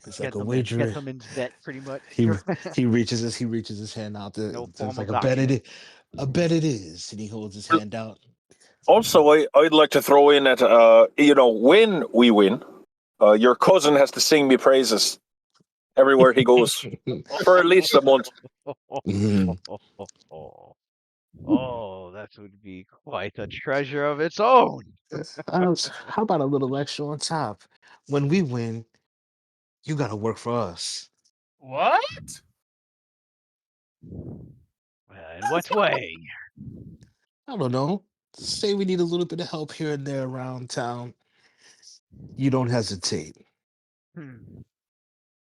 B: it's like a wager.
A: Gentleman's bet, pretty much.
B: He reaches his hand out there.
A: No
B: It's
A: formal
B: like a bet
A: document.
B: a bet it is, and he holds his hand out.
G: Also, I'd like to throw in that when we win, your cousin has to sing me praises everywhere he goes for at least a month.
B: Mhm.
A: Oh, that would be quite a treasure of its own.
B: How about a little extra on top? When we win, you got to work for us.
C: What?
A: In what way?
B: I don't know. Say we need a little bit of help here and there around town. You don't hesitate.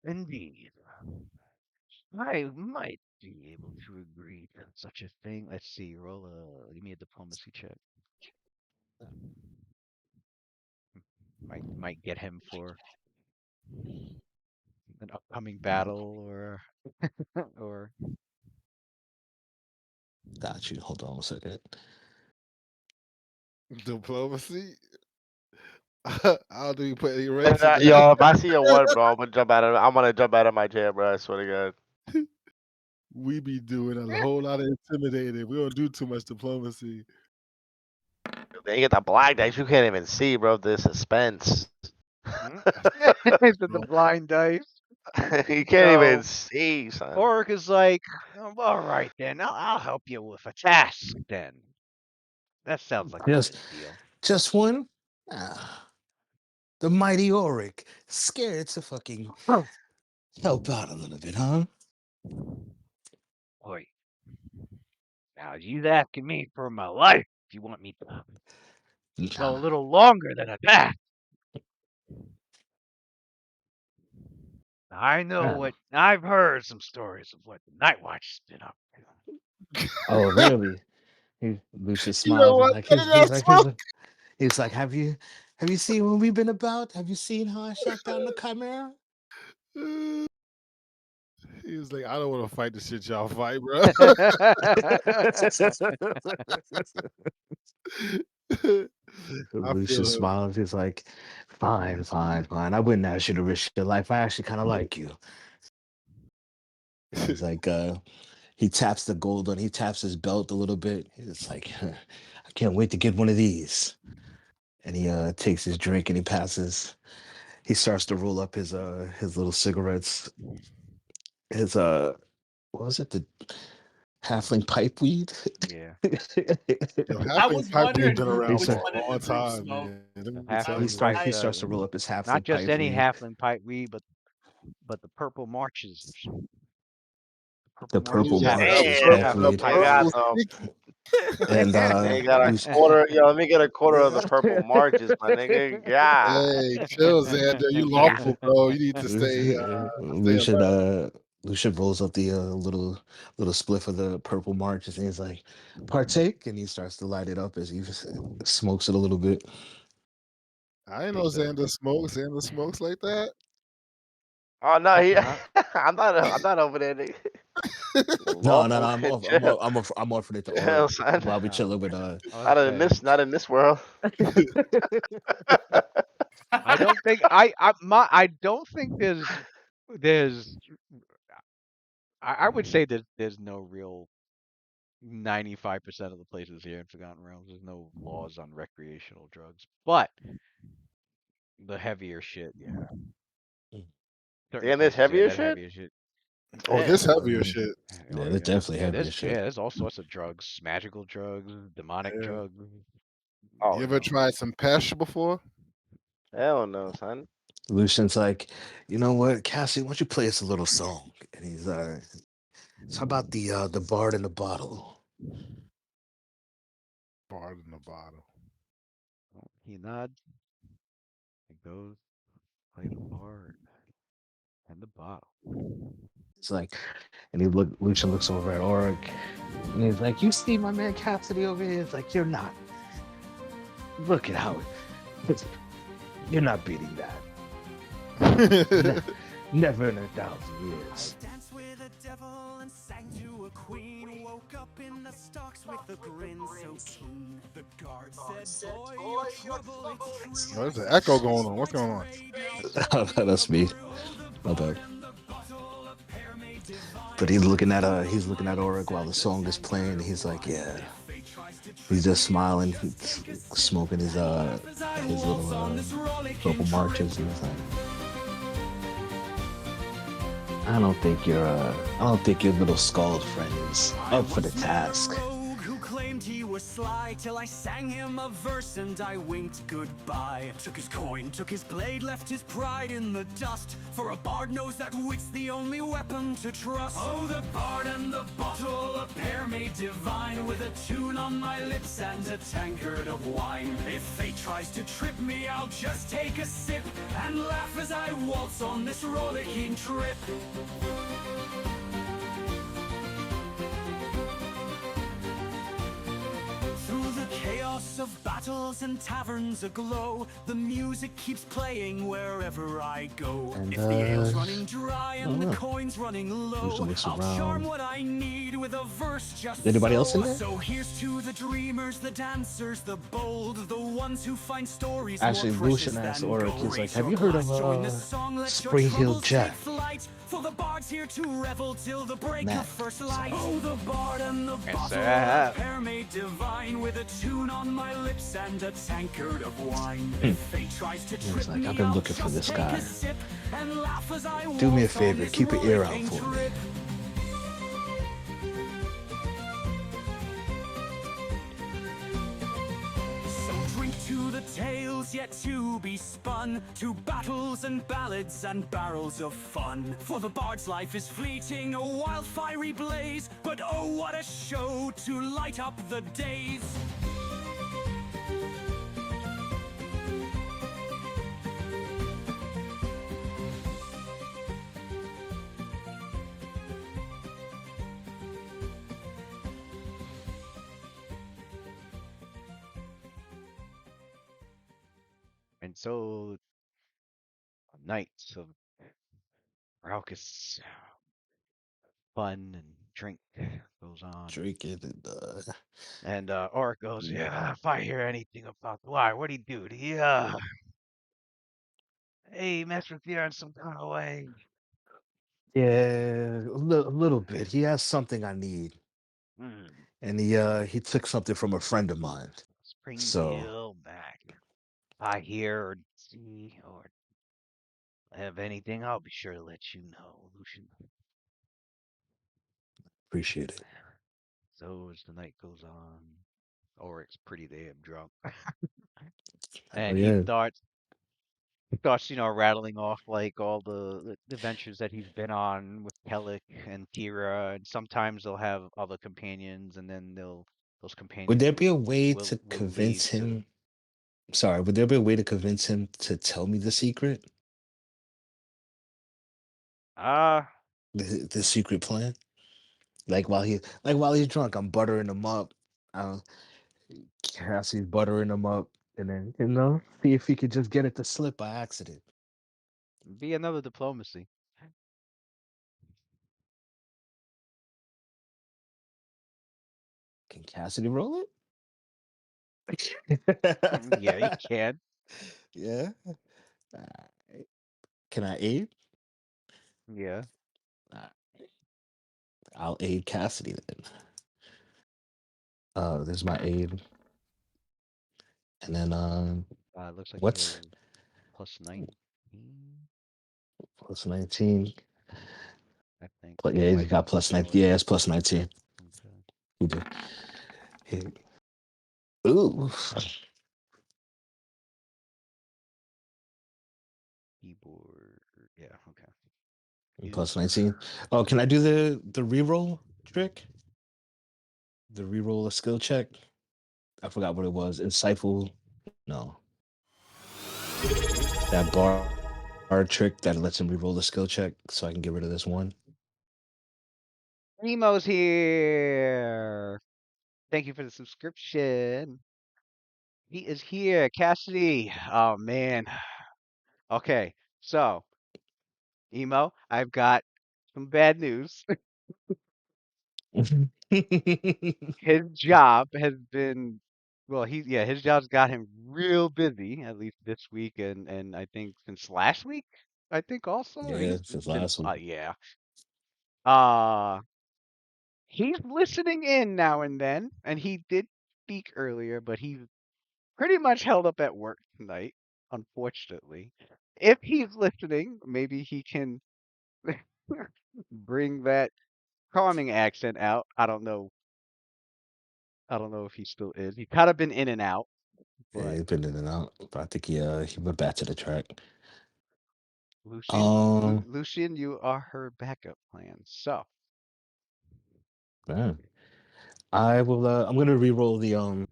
A: Indeed. I might be able to agree to such a thing. Let's see. Give me a diplomacy check. Might get him for an upcoming battle or
B: Got you. Hold on a second.
F: Diplomacy. How do you put any rates?
E: Yo, if I see a 1, bro, I'm gonna jump out of my chair, bro. I swear to God.
F: We be doing a whole lot of intimidating. We don't do too much diplomacy.
E: They get the black dice. You can't even see, bro. The suspense.
A: the blind dice.
E: You can't even see, son.
A: Oric is like, all right then, I'll help you with a task then. That sounds like a good deal.
B: Just one? The mighty Oric. Scared to fucking help out a little bit, huh?
A: Boy. Now you asking me for my life if you want me to go a little longer than a task. I know what I've heard some stories of what the Night Watch has been up to.
B: Oh, really? Lucius smiles. He's like, have you seen what we've been about? Have you seen how I shut down the Chimera?
F: He was like, I don't want to fight the shit y'all fight, bro.
B: Lucius smiles. He's like, fine. I wouldn't ask you to risk your life. I actually kind of like you. He's like, he taps the gold on. He taps his belt a little bit. He's like, I can't wait to get one of these. and he takes his drink and he passes. He starts to roll up his little cigarettes. His what was it? The halfling pipe weed.
A: Yeah.
F: Yo,
C: I
F: halfling
C: was
F: pipe weed
C: wondering
F: been
C: who,
F: around
C: which
F: for
B: He's
C: one
F: a
C: of
F: long
C: the group
F: time,
C: smoked.
F: man. Let
A: The
F: me tell
B: he
A: halfling
F: you.
B: starts
A: pipe.
B: he starts to roll up his halfling
A: Not just
B: pipe
A: any
B: weed.
A: halfling pipe weed, but the purple marches.
B: The
A: Purple
B: purple
A: marches
F: Yeah,
A: halfling
F: that
B: marches
E: Damn,
B: half
A: halfling
F: the
B: weed.
E: you
A: pipe
E: got
A: weed.
F: purple
B: And
E: they got a
B: Lucian,
E: quarter. Yo, let me get a quarter of the purple marches, my nigga. God.
F: Hey, chill, Xander. You
A: Yeah.
F: lawful, bro. You need to stay
B: Lucian
F: alive.
B: Lucian rolls up the little spliff of the purple marches and he's like, partake, and he starts to light it up as he smokes it a little bit.
F: I ain't know
A: Takes a
F: Xander smokes. Xander smokes like that.
E: Oh no,
A: Fuck
E: he.
A: not.
E: I'm not over there, nigga.
B: No.
E: Lawful
B: I'm
E: good
B: off, I'm
E: chill.
B: off, I'm off, I'm offering it to
E: You know
B: Auric
E: what I'm saying?
B: while we
A: Oh,
B: chilling with
A: I was gonna say.
E: Not in this world.
A: I don't think I don't think there's I would say that there's no real 95% of the places here in Forgotten Realms. There's no laws on recreational drugs, but the heavier shit, yeah. Certain
E: Damn, this
A: places, yeah,
E: heavier
A: that
E: shit.
A: heavier shit.
F: Oh, this
E: Damn.
F: heavier shit.
A: Oh
B: Yeah, that's
A: yeah,
B: definitely
A: yeah.
B: heavier shit.
A: There's all sorts of drugs, magical drugs, demonic
F: Yeah.
A: drugs.
E: Oh
F: You
A: You
F: ever
A: know,
F: tried some pesh before?
E: hell no, son.
B: Lucian's like, you know what, Cassie, why don't you play us a little song? And he's it's about the bard in the bottle.
F: Bard in the bottle.
A: he nods and goes play the part and the bottle.
B: It's like, and Lucian looks over at Auric, and he's like, you see my man Cassidy over here? It's like, you're not. Look at how you're not beating that. Never in 1,000 years.
H: Danced with a devil and sang to a queen. Woke up in the stocks with a grin so keen. The guard said, boy, your trouble it's true.
F: Oh, there's an echo going on. What's going on?
B: That's me. My bad. But he's looking at Auric while the song is playing. And he's like, yeah. He's just smiling, smoking his little purple marches. And he's like, I don't think your little scald friend is up for the task.
H: Who claimed he was sly till I sang him a verse and I winked goodbye. Took his coin, took his blade, left his pride in the dust. For a bard knows that wit's the only weapon to trust. Oh, the bard and the bottle, a pair made divine, with a tune on my lips and a tankard of wine. If fate tries to trip me, I'll just take a sip and laugh as I waltz on this rollicking trip. Through the chaos of battles and taverns aglow, the music keeps playing wherever I go.
B: And,
H: if the ale's running dry and the
B: oh.
H: coin's running low,
B: Usually looks
H: I'll
B: around.
H: charm what I need with a verse just
B: Anybody
H: so.
B: else in there?
H: So here's to the dreamers, the dancers, the bold, the ones who find stories
B: Actually,
H: more precious
B: Lucian asked
H: than
B: Auric,
H: gold.
B: he's like,
H: Raise
B: have
H: your
B: you heard
H: glass,
B: of
H: join the song, let your
B: Spring Hill
H: troubles
B: Jack?
H: take flight. For the bard's here to revel till the break
B: Matt.
H: of first light. Oh, the bard and the
A: Yes,
H: bottle,
A: sir.
H: a pair made divine, with a tune on my lips and a tankard of wine. If fate tries to trip
B: He's like,
H: me,
B: I've been
H: I'll
B: looking for
H: just
B: this
H: take
B: guy.
H: a sip and laugh as I
B: Do me a
H: waltz on
B: favor,
H: this
B: keep an ear out
H: rollicking
B: for me.
H: trip. So drink to the tales yet to be spun, to battles and ballads and barrels of fun. For the bard's life is fleeting, a wild fiery blaze, but oh what a show to light up the days.
A: And so, nights of raucous fun and drink goes on.
B: Drinking and
A: And Auric goes, yeah, if I hear anything about why, what'd he do? Did he hey, mess with you in some kind of way?
B: yeah, a little bit. He has something I need,
A: Hmm.
B: and he took something from a friend of mine.
A: Spring
B: So
A: Hill back. I hear or see or have anything, I'll be sure to let you know, Lucian.
B: Appreciate it.
A: So as the night goes on, Oryx pretty damn drunk,
B: Oh
A: and
B: yeah.
A: he starts, rattling off like all the adventures that he's been on with Kellic and Tira, and sometimes they'll have other companions, and then those
B: Would there
A: companions
B: be a way
A: will
B: to
A: lead
B: convince
A: to
B: him? Sorry, would there be a way to convince him to tell me the secret?
A: ah
B: The secret plan? Like while he's drunk, I'm buttering him up. Cassie's buttering him up, and then see if he could just get it to slip by accident.
A: be another diplomacy.
B: Can Cassidy roll
A: Yeah, you
B: it?
A: can.
B: Yeah. Alright. Can I aid?
A: Yeah,
B: Alright. I'll aid Cassidy then. There's my aid, and then
A: looks like he
B: what's
A: has plus 19,
B: plus 19?
A: I think.
B: But
A: It
B: yeah, he's
A: might be
B: got
A: plus
B: plus 19.
A: 20.
B: Yeah, it's plus 19.
A: Okay.
B: He do. Ooh,
A: Keyboard. Yeah, okay. Use.
B: plus 19. Oh, can I do the reroll trick? The reroll a skill check? I forgot what it was. Insightful. No. That bar trick that lets him reroll the skill check so I can get rid of this one.
A: Nemo's here. Thank you for the subscription. He is here, Cassidy. Oh man. Okay, so Emo, I've got some bad news. His job has been, well, his job's got him real busy, at least this week, and I think since last week. I think also
B: Yeah,
A: he's
B: since
A: been,
B: last week.
A: yeah. Uh, he's listening in now and then, and he did speak earlier, but he's pretty much held up at work tonight, unfortunately. If he's listening, maybe he can bring that calming accent out. I don't know. I don't know if he still is. He's kind of been in and out,
B: Yeah,
A: but
B: he's been in and out. But I think he went back to the track.
A: Lucian, you are her backup plan. So,
B: Man. I will I'm gonna re-roll the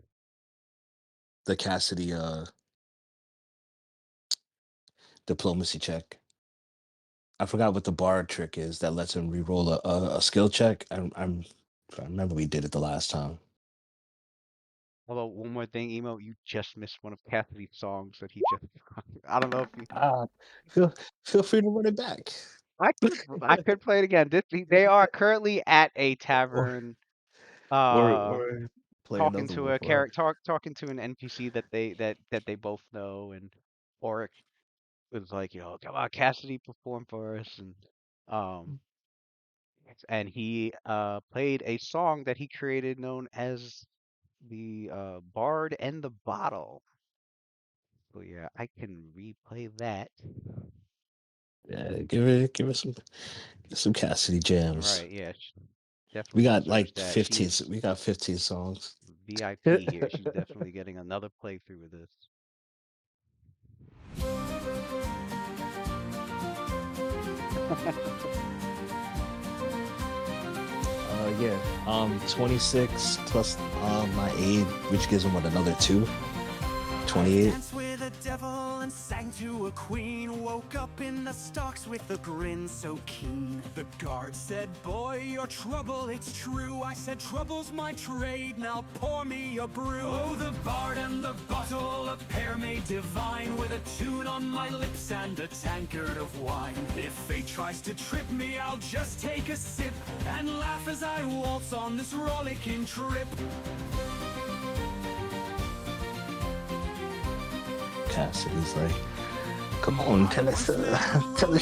B: Cassidy diplomacy check. I forgot what the bar trick is that lets him re-roll a skill check. I remember we did it the last time.
A: although one more thing, Emo, you just missed one of Cassidy's songs that he just. I don't know if you.
B: Ah, feel feel free to run it back.
A: I could play it again. They are currently at a
B: or
A: tavern, uh,
B: or play
A: talking
B: another
A: to
B: one
A: a
B: for her.
A: talking to an NPC that they both know, and Oric was like, come on, Cassidy, perform for us, um, and he played a song that he created known as the Bard and the Bottle. So yeah, I can replay that.
B: Yeah, give it some Cassidy jams.
A: Right, yeah, she
B: We
A: definitely
B: got
A: deserves
B: like
A: that.
B: 15.
A: She's
B: We got 15 songs.
A: VIP here. She's definitely getting another playthrough of this.
B: Yeah. 26 plus my aid, which gives him what, another 2? 28.
H: Danced with a devil and sang to a queen. Woke up in the stocks with a grin so keen. The guard said, boy, your trouble, it's true. I said, trouble's my trade, now pour me a brew. Oh, the bard and the bottle, a pair made divine. With a tune on my lips and a tankard of wine. If fate tries to trip me, I'll just take a sip and laugh as I waltz on this rollicking trip.
B: Cassidy's like, come on, tell us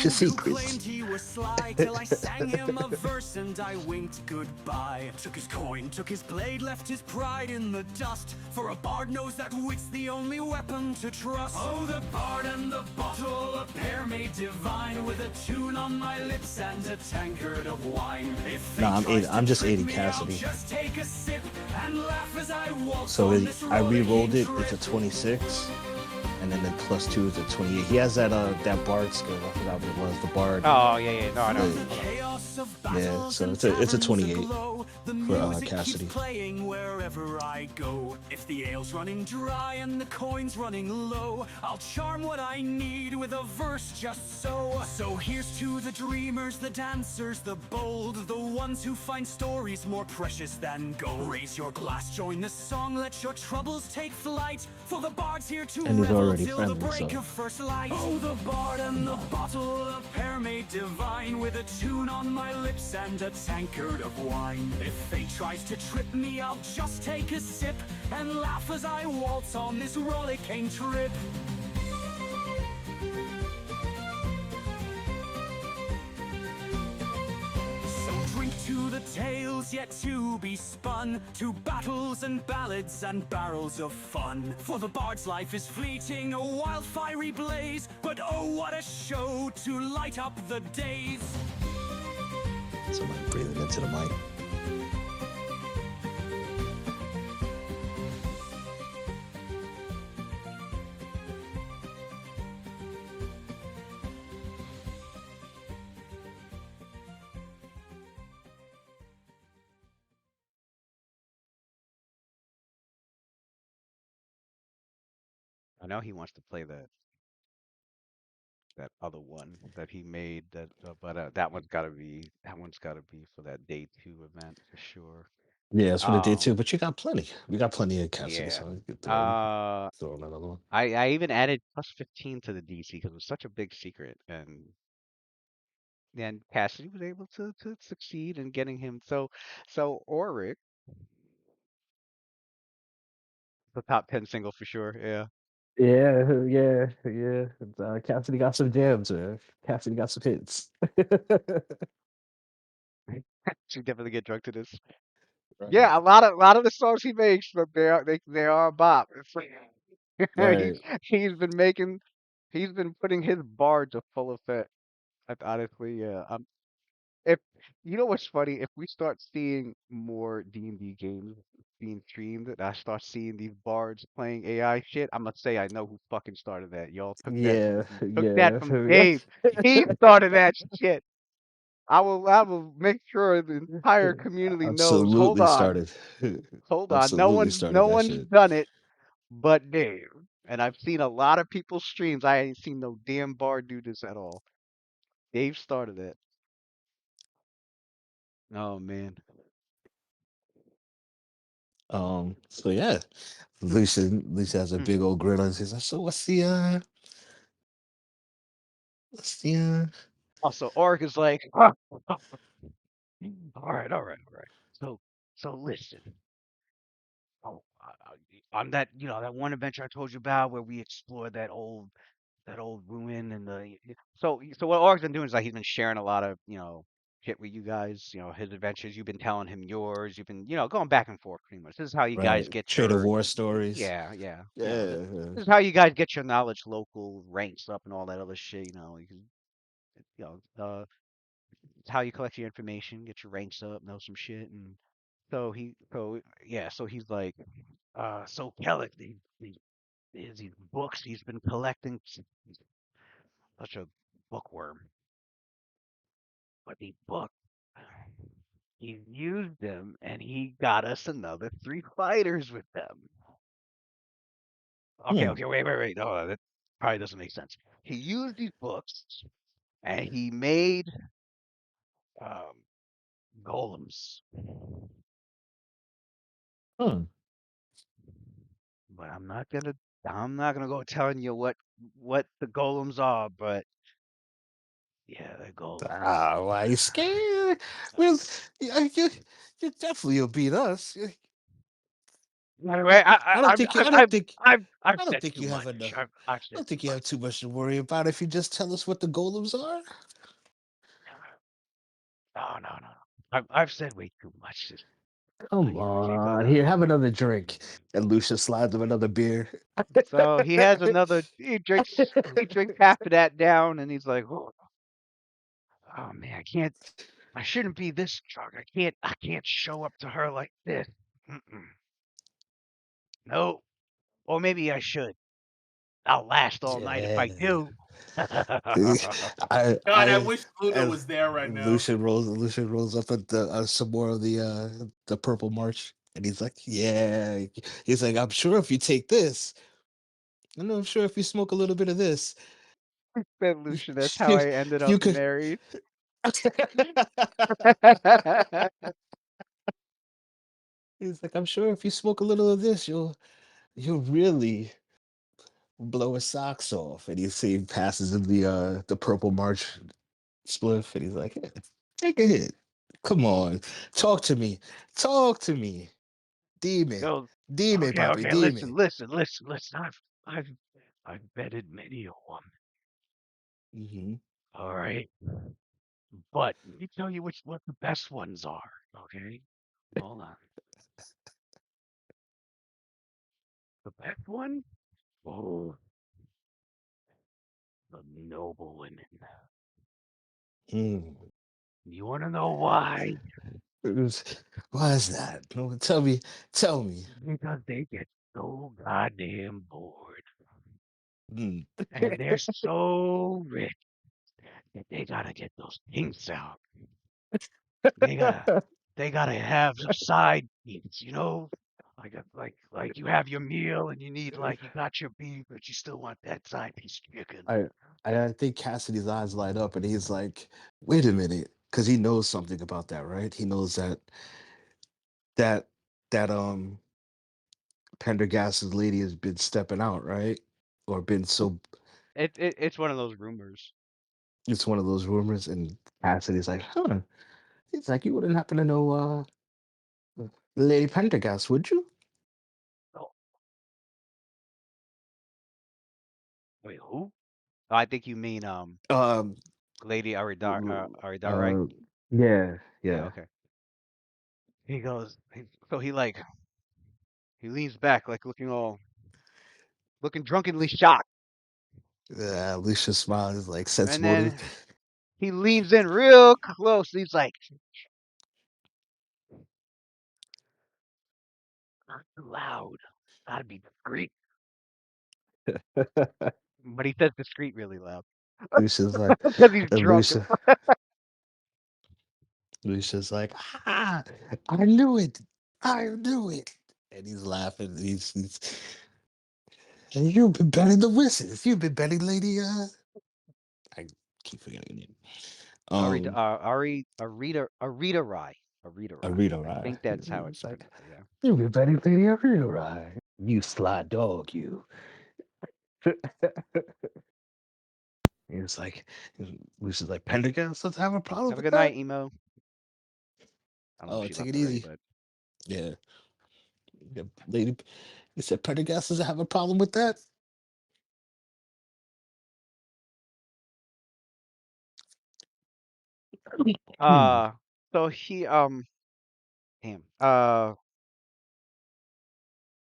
B: your secrets.
H: was sly till I sang him a verse and I winked goodbye. Took his coin, took his blade, left his pride in the dust. For a bard knows that wit's the only weapon to trust. Oh, the bard and the bottle, a pair made divine, with a tune on my lips and a tankard of wine. If
B: No, I'm just
H: trick
B: 80
H: me, I'll
B: Cassidy.
H: just take a sip and laugh as I waltz
B: So
H: on this
B: I
H: rollicking
B: re-rolled it. It's a
H: trip.
B: 26, and then the +2 is a 28. He has that bard skill. I forgot what it was. The bard.
A: Oh yeah. No, I know.
B: The-
H: Chaos of
B: Yeah,
H: battles
B: so
H: and
B: it's a
H: taverns
B: 28
H: aglow. The
B: for
H: music
B: Cassidy.
H: keeps playing wherever I go. If the ale's running dry and the coin's running low, I'll charm what I need with a verse just so. So here's to the dreamers, the dancers, the bold, the ones who find stories more precious than gold. Raise your glass, join the song, let your troubles take flight. For the bard's here to
B: And he's
H: revel
B: already
H: till the
B: friendly,
H: break
B: so.
H: of first light. Oh, the bard and the bottle, a pair made divine, with a tune on my lips and a tankard of wine. If fate tries to trip me, I'll just take a sip and laugh as I waltz on this rollicking trip. So drink to the tales yet to be spun, to battles and ballads and barrels of fun. For the bard's life is fleeting, a wild fiery blaze, but oh what a show to light up the days.
B: Somebody breathing into the mic.
A: I know he wants to play that other one that he made. But that one's got to be for that day 2 event for sure.
B: Yeah, it's for the day 2,
A: Um,
B: but you got plenty. We got plenty of Cassidy,
A: yeah.
B: so you could
A: Uh,
B: throw another one.
A: I even added +15 to the DC because it was such a big secret, and Cassidy was able to succeed in getting him. So Auric, the top 10 single for sure. Yeah,
B: Yeah. Cassidy got some jams, man. Cassidy got some hits.
A: should definitely get drunk to this.
B: Right.
A: Yeah, a lot of the songs he makes, but they are a bop. It's like
B: Right.
A: he's been putting his bar to full effect. Honestly, yeah. If you know what's funny, if we start seeing more D&D games being streamed, and I start seeing these bards playing AI shit, I'm gonna say I know who fucking started that. Y'all took that
B: Yeah,
A: from
B: yeah.
A: Dave. He started that shit. I will make sure the entire community knows. Hold
B: Absolutely
A: on.
B: started.
A: Hold on. No
B: Absolutely
A: one's
B: started
A: no
B: that
A: one's
B: shit.
A: done it but Dave. And I've seen a lot of people's streams. I ain't seen no damn bard do this at all. Dave started it. Oh man.
B: So yeah, Lucian has a
A: Hmm.
B: big old grin on his face. Like, so what's the
A: Also, Orc is like, all right. So listen. Oh, on that, that one adventure I told you about where we explored that old ruin and so what Orc's been doing is like he's been sharing a lot of shit with you guys, his adventures. You've been telling him yours. You've been going back and forth pretty much. This is how you guys
B: right
A: get
B: trade of
A: your
B: war stories?
A: yeah.
B: Yeah,
A: This is how you guys get your knowledge local ranks up and all that other shit. You can, you know, it's how you collect your information, get your ranks up, know some shit, and so he's like, so Kellic, these books he's been collecting, he's such a bookworm, but these books, he used them and he got us another 3 fighters with them. Okay,
B: Hmm.
A: wait. No, that probably doesn't make sense. He used these books and he made um, golems.
B: Hmm.
A: But I'm not gonna go telling you what the golems are, but yeah, they're golems.
B: Why you scared? Well, you definitely will beat us.
A: Anyway,
B: I don't think you. I don't think.
A: I've
B: I don't
A: said
B: think
A: too
B: you have
A: much.
B: enough.
A: I've
B: I
A: said
B: don't
A: too
B: think you have
A: much.
B: too much to worry about if you just tell us what the golems are.
A: No. I've said way too much.
B: Come on, here, have another drink. And Lucius slides him another beer.
A: So he has another. He drinks half of that down, and he's like, "Oh man, I can't. I shouldn't be this drunk. I can't show up to her like this. Mm-mm. No. Or maybe I should. I'll last all night if I
B: Yeah.
A: do."
B: I
C: God, I wish Luna
B: and
C: was there right now.
B: Lucian rolls up at some more of the Purple March, and he's like, "Yeah." He's like, "I'm sure if you take this, I know I'm sure if you smoke a little bit of this,
A: Said Lucian, that's how
B: you,
A: I ended
B: you
A: up
B: could."
A: married.
B: He's like, "I'm sure if you smoke a little of this, you'll really blow his socks off." And he passes him the Purple March spliff, and he's like, "Yeah, take a hit. Come on, talk to me, talk to me, demon,
A: Goes,
B: demon,
A: okay,
B: puppy,
A: listen.
B: demon."
A: I've betted many a woman.
B: Hmm.
A: All right, but let me tell you what the best ones are. Okay, hold on. The best one? Oh, the noble women.
B: Mm.
A: You want to know why?
B: Why is that? No, tell me.
A: Because they get so goddamn bored,
B: Mm.
A: and they're so rich that they gotta get those kinks out. They gotta they gotta have some side needs, like you have your meal and you got your beef, but you still want that side piece of chicken.
B: I I think Cassidy's eyes light up, and he's like, "Wait a minute," because he knows something about that, right? He knows that that Pendergast's lady has been stepping out, right? Or been so.
A: It's one of those rumors.
B: It's one of those rumors, and Cassidy's like, "Huh?" He's like, "You wouldn't happen to know Lady Pendergast, would you?"
A: Oh, wait, who? Oh, I think you mean
B: Um.
A: Lady Aridar, right?
B: Uh. Yeah.
A: Yeah,
B: Yeah.
A: okay. He goes, so he leans back like looking drunkenly shocked,
B: Alicia smiles like sense
A: and
B: motive.
A: then he leans in real close. He's like, not too loud. Gotta be discreet. But he says discreet really loud
B: Lucia's like,
A: because he's
B: and
A: drunk.
B: Lucia's like, "Ah, I knew it, I knew it," and he's laughing. And you've been betting the whistles. You've been betting Lady. I keep forgetting her name. Um,
A: Arita Rai. Arita Rai.
B: Arita,
A: I
B: right?
A: think that's how
B: It's
A: it's
B: like,
A: pronounced. Yeah.
B: you've been betting Lady Arita, right? You sly dog, you. It's like, Lucia's like, Pendergast doesn't have a problem
A: Have a
B: with
A: good
B: that.
A: night, Emo. I don't know if
B: Oh,
A: she
B: take
A: left
B: it
A: already,
B: easy.
A: but
B: Yeah. Yeah, Lady, you said Pendergast doesn't have a problem with that. Hmm.
A: so he damn.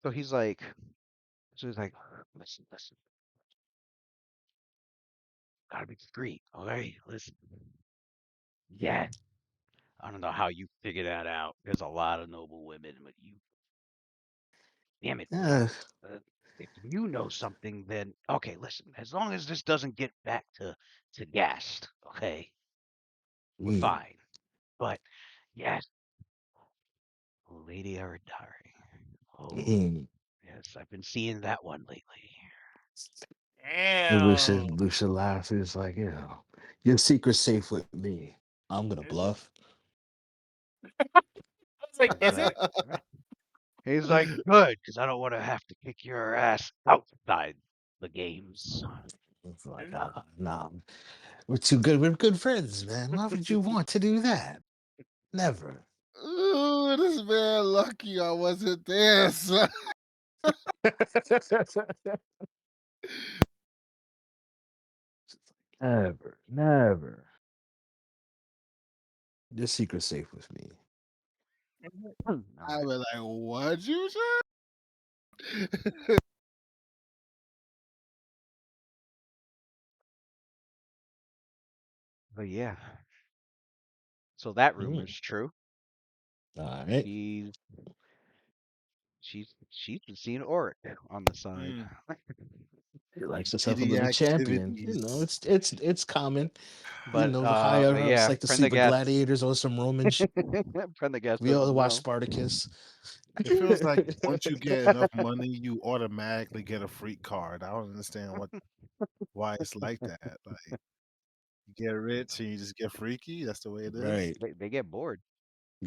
A: So he's like, listen, gotta be discreet, okay? Listen. Yeah. I don't know how you figure that out. There's a lot of noble women, but damn it.
B: Yeah.
A: If you know something, then okay, listen, as long as this doesn't get back to Gast, okay, we're
B: Mm.
A: fine. But yes, Lady Aradari. Oh,
B: Mm.
A: yes, I've been seeing that one lately.
B: And Lucia,
C: Damn.
B: Lucia laughs. It's like, your secret's safe with me. I'm gonna
C: Is it?
B: bluff.
C: I was like,
A: He's
C: is
A: like,
C: it?
A: he's like, good, because I don't want to have to kick your ass outside the games.
B: It's like,
C: Is it?
B: nah, we're too good. We're good friends, man. Why would you want to do that? Never.
F: Ooh, this man lucky I wasn't there, son.
B: Never, never. Your secret's safe with me.
A: All
F: I
A: right.
F: was like, "What you say?"
A: But yeah, so that rumor's
B: Mm.
A: true.
B: All right.
A: She's been seeing Oric on the side.
F: Mm.
B: He likes himself a
F: Kitty
B: little champion.
F: activities.
B: It's common. The
A: But
B: higher ups
A: yeah,
B: like to sleep with
A: Prendergast
B: gladiators or some Roman shit.
A: Prendergast
B: We all
A: doesn't
B: watch
A: know.
B: Spartacus.
F: It feels like once you get enough money, you automatically get a freak card. I don't understand why it's like that. Like you get rich and you just get freaky. That's the way it is.
B: Right.
A: They get bored.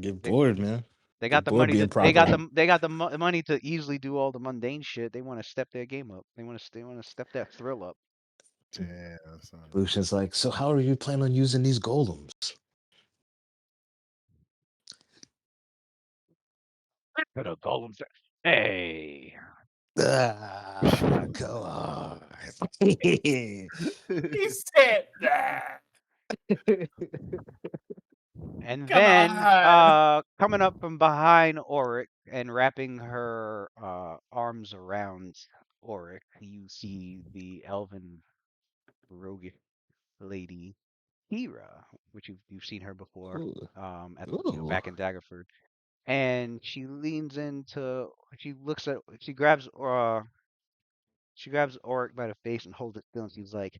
B: Get
A: They
B: bored, man.
A: they got
B: Get
A: the
B: bored
A: money to
B: being proper.
A: they got the money to easily do all the mundane shit. They want to step their game up. They want to step that thrill up.
F: Damn, son.
B: Lucian's like, so how are you planning on using these golems?
A: But a golem said, "Hey."
B: Ah, come on.
C: He said that.
A: And
C: Come
A: then,
C: on.
A: coming up from behind Oric and wrapping her arms around Oric, you see the elven rogue lady Hera, which you've seen her before,
B: Ooh.
A: at
B: Ooh.
A: back in Daggerford, and she leans into, she grabs Oric by the face and holds it still, and she's like,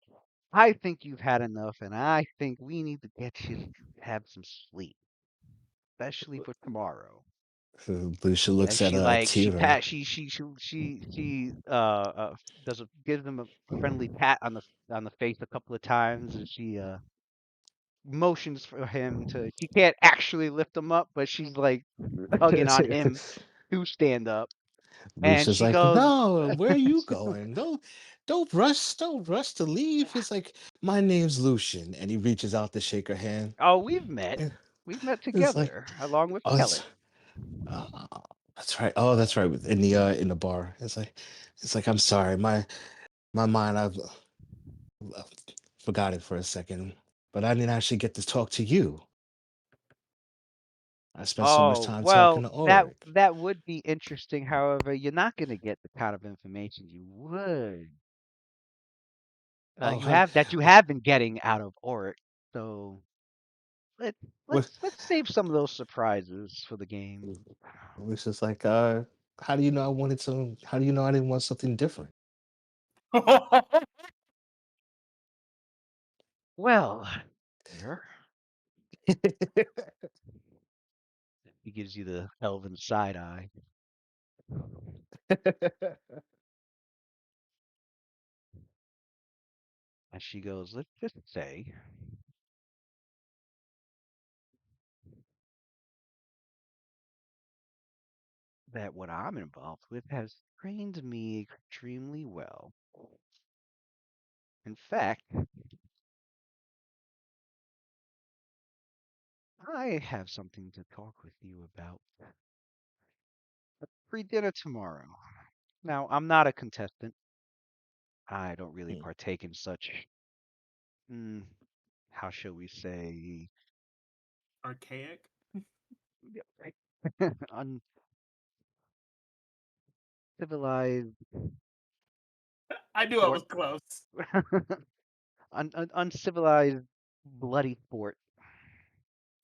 A: "I think you've had enough, and I think we need to get you to have some sleep, especially for tomorrow."
B: So Lucia
A: And
B: looks at
A: she like she
B: Tira.
A: pat she gives him a friendly pat on the face a couple of times, and she motions for him to. She can't actually lift him up, but she's like tugging on him to stand up, and
B: Lucia's
A: she
B: like,
A: goes,
B: no, where are you going? Don't rush to leave. He's like, my name's Lucian. And he reaches out to shake her hand.
A: "Oh, we've met.
B: And
A: We've met
B: it's like,
A: together along with
B: oh,
A: Kellet."
B: uh, that's right. Oh, that's right. In the bar. It's like, I'm sorry. My mind, I've forgot it for a second. But I didn't actually get to talk to you. I spent so much
A: Oh,
B: time talking
A: well,
B: to
A: that
B: Oric.
A: that would be interesting. However, you're not going to get the kind of information you would
B: Oh, how,
A: you have been getting out of Oric. So let
B: what?
A: let's save some of those surprises for the game.
B: Lucia's like, how do you know I wanted some? How do you know I didn't want something different?
A: Well, here he gives you the elven side eye, and she goes, "Let's just say that what I'm involved with has trained me extremely well. In fact, I have something to talk with you about. Free dinner tomorrow. Now, I'm not a contestant. I don't really
B: Mm,
A: partake in such, mm, how shall we say,
C: Archaic.
A: yeah, right. Uncivilized
C: I knew I was
A: sport,
C: close.
A: uncivilized bloody sport.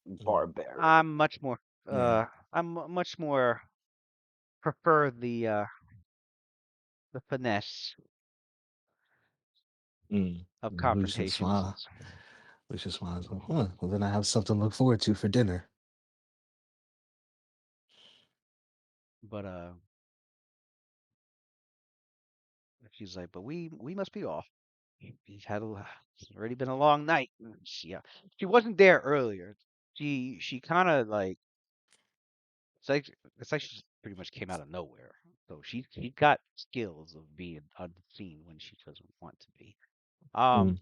B: mm.
E: Barbarian.
A: I'm much more,
B: Yeah.
A: much more prefer the finesse
B: Mm.
A: of
B: Lucian
A: confrontations.
B: smile. Lucian smiles. Huh. Well, then I have something to look forward to for dinner.
A: But she's like, but we must be off. He's had it's already been a long night. She wasn't there earlier. She kind of like it's like she just pretty much came out of nowhere. So she got skills of being unseen when she doesn't want to be.
B: Mm.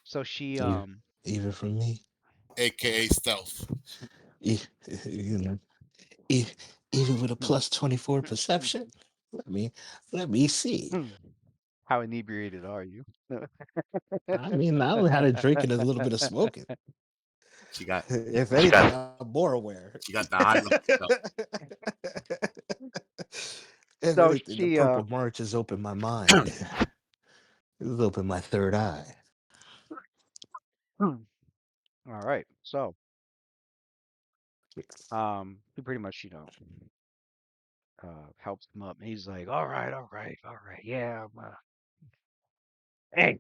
A: So she
B: Even, even from me.
D: AKA stealth.
B: E- you know, e- even with a plus 24 perception. Let me let me see.
A: how inebriated are you?
B: I mean, I only had a drink and a little bit of smoking.
D: She got
B: If
E: She
B: anything,
E: got-
B: I'm more aware.
D: she got the high level stuff.
B: If
A: So
B: anything, the
A: she
B: Purple March has opened my mind. It's opened my third eye.
A: all right. So he pretty much, helps him up. And he's like, all right, yeah. Hey,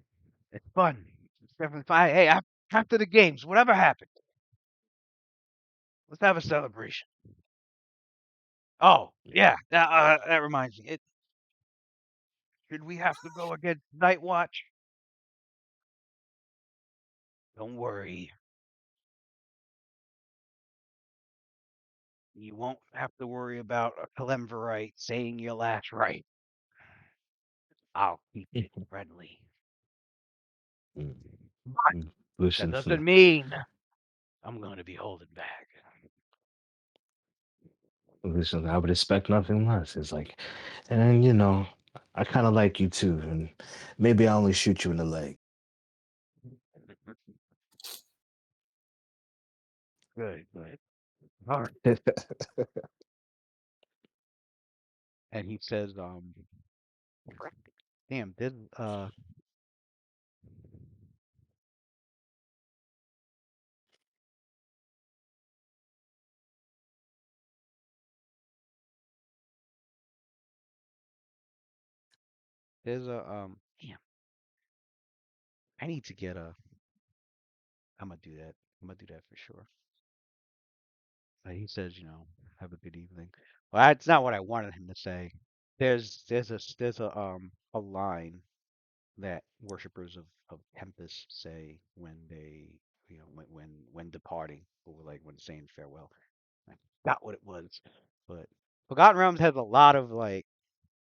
A: it's fun. It's definitely fun. Hey, after the games, whatever happened, let's have a celebration. Oh, yeah. That reminds me. Should we have to go against Night Watch? Don't worry. You won't have to worry about a Kalemverite saying your last right. I'll keep it friendly.
B: Mm.
A: But that
B: Lucian,
A: doesn't mean I'm going to be holding back.
B: Lucian, I would expect nothing less. It's like, and I kind of like you too, and maybe I only shoot you in the leg.
A: Good. All right. And he says, damn, there's a, damn, I need to get I'm gonna do that. I'm gonna do that for sure. He says, have a good evening. Well, that's not what I wanted him to say. There's a line that worshippers of Tempest say when they, when departing, or like when saying farewell. I forgot what it was, but Forgotten Realms has a lot of like.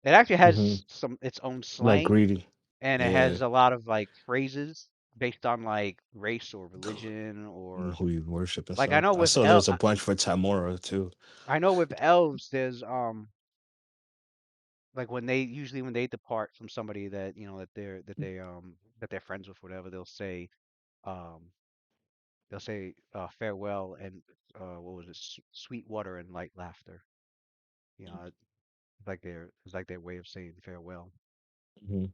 A: It actually
B: Hmm.
A: has its own
B: Like
A: slang,
B: greedy.
A: and it
B: Yeah.
A: has a lot of like phrases based on like race or religion or
B: Who you worship and
A: like I
B: stuff.
A: know
B: I
A: with
B: saw there was a bunch for Tamora too.
A: I know with elves there's like when they depart from somebody that that they're friends with, whatever, um they'll say farewell and what was it, sweet water and light laughter. It's like their way of saying farewell,
B: Hmm.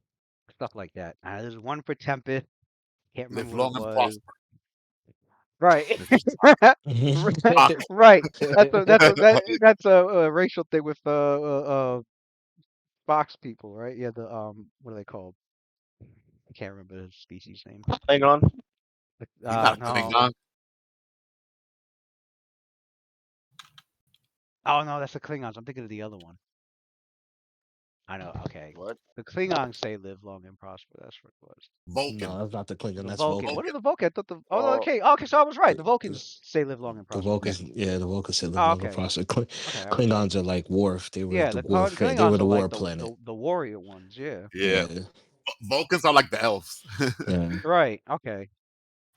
A: stuff like that. There's one for Tempest. Can't
D: Live
A: remember what it
D: long and
A: was.
D: prosper.
A: Right.
D: If you
A: Right. Right. That's a racial thing with fox people, right? Yeah, the what are they called? I can't remember the species name.
E: Hang on.
D: he's not a
A: No.
D: Klingon.
A: Oh no, that's the Klingons. I'm thinking of the other one. I know. Okay.
E: What?
A: The Klingons say live long and prosper. That's what it was.
D: Vulcan.
B: No, that's not the Klingon.
A: The
B: That's
A: Vulcan. What
B: Vulcan.
A: are
D: Vulcan.
A: the Vulcan? I thought oh no,
E: Oh,
A: okay. Okay, so I was right.
B: The,
A: The
B: the,
A: Vulcans say live long and
B: the
A: prosper.
B: Vulcans, yeah, the Vulcans said live
A: Oh,
B: long and
A: okay.
B: prosper.
A: Okay, I was right.
B: Klingons are like Worf. They were
A: Yeah,
B: the
A: the
B: warfare. They were
A: Klingons are
B: the
A: like
B: war
A: the,
B: planet.
A: the the warrior ones. Yeah.
D: Yeah.
B: Yeah,
D: Vulcans are like the elves.
B: yeah.
A: Right. Okay.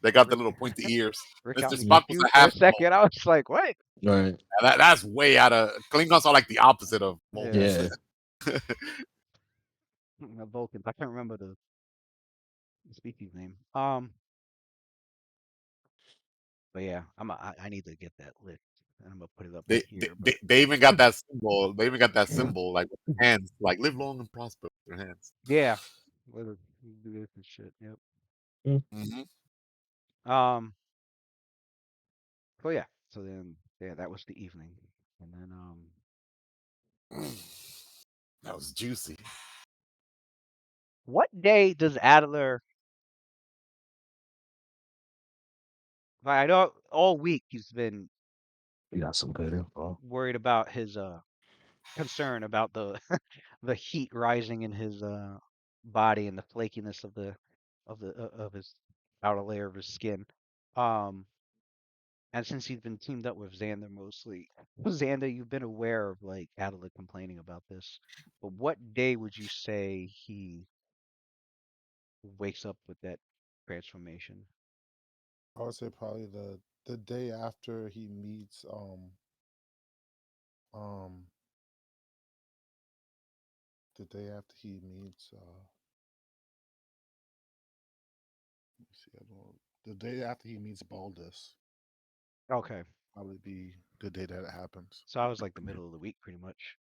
D: They got the
A: Rick,
D: little pointy ears.
A: Rick got
D: Mr.
A: me
D: Spock was
A: confused
D: a
A: for a
D: half
A: second. I
D: Vulcan.
A: was like, what?
B: Right.
D: That's way out of. Klingons are like the opposite of
A: Yeah.
B: Yeah.
D: Vulcans.
A: The Vulcans. I can't remember the species name. But yeah, I need to get that list, and I'm gonna put it up in here. But
D: They even got that symbol. They even got that symbol like with their hands, like live long and prosper with their hands.
A: yeah, whether you do this and shit. Yep.
D: Hmm.
A: Um. So yeah. So then, yeah, that was the evening, and then
D: That was juicy.
A: what day does Adler? I know all week he's been
B: You got some good info.
A: worried about his concern about the the heat rising in his body and the flakiness of his outer layer of his skin. Um, and since he's been teamed up with Xander mostly, Xander, you've been aware of like Adela complaining about this, but what day would you say he wakes up with that transformation?
F: I would say probably the day after he meets um the day after he meets let me see, I don't, the day after he meets Baldus.
A: Okay.
F: Probably be the day that it happens.
A: So I was like the middle of the week, pretty much.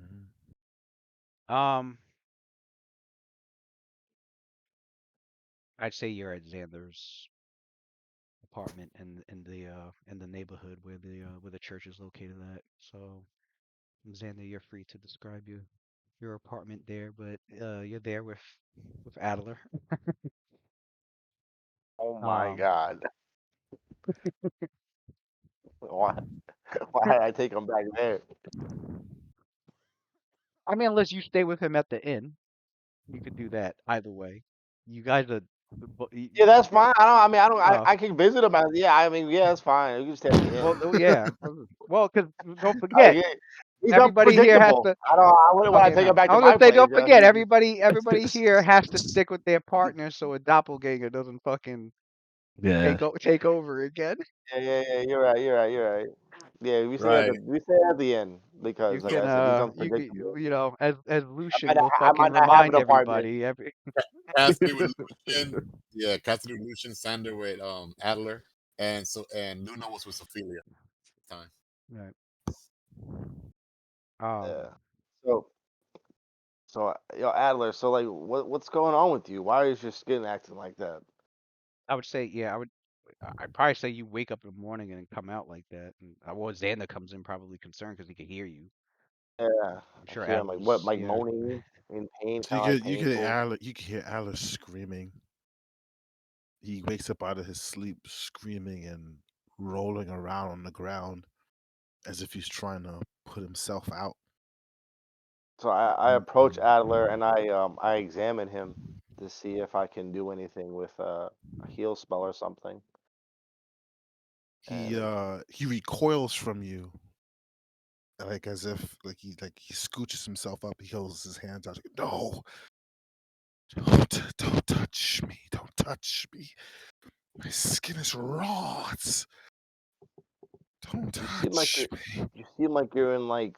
F: Mhm.
A: I'd say you're at Xander's apartment in the neighborhood where the church is located at. So Xander, you're free to describe your apartment there, but you're there with Adler.
E: Oh my
A: Um,
E: god. Why? Why did I take him back there?
A: I mean, unless you stay with him at the inn, you could do that either way. You guys are,
E: Yeah, that's fine. I don't.
A: oh,
E: I can visit him. Yeah, I mean, yeah, that's fine. You can stay at the
A: well,
E: inn.
A: oh, yeah. Well, because don't
E: Oh
A: forget,
E: yeah, he's
A: everybody here has
E: unpredictable.
A: to.
E: I wouldn't want
A: Okay,
E: to take him
A: no.
E: back
A: I
E: to
A: was gonna
E: my
A: say,
E: place.
A: don't forget, everybody here has to stick with their partner so a doppelganger doesn't fucking
B: Yeah.
A: take over again.
E: Yeah. You're right. You're right. Yeah,
B: Right.
E: we stay at the inn
A: You
E: because, like
A: can
E: I said, he's
A: you
E: unpredictable.
A: as Lucian will
E: I
A: fucking
E: might not have an
A: remind
E: apartment.
A: everybody every.
D: Cassidy with Lucian. Yeah, Cassidy with Lucian, Sander with Adler, and Luna was with Ophelia at the time.
A: Right.
E: Yeah. So, yo, Adler. So, like, what's going on with you? Why is your skin acting like that?
A: I would say, yeah, I'd probably say you wake up in the morning and come out like that. And well, Xander comes in probably concerned because he can hear you.
E: Yeah,
A: I'm
E: I
A: sure
E: hear him like what,
A: Adler's,
E: like
A: yeah.
E: moaning in pain,
F: So
E: kind of like
F: you
E: painful.
F: could hear Alice screaming. He wakes up out of his sleep screaming and rolling around on the ground as if he's trying to put himself out.
E: So I approach Adler and I examine him to see if I can do anything with a heal spell or something.
F: He recoils from you, like as if he scooches himself up. He holds his hands out. No, don't touch me! Don't touch me! My skin is raw. Don't touch me.
E: You seem like you're in like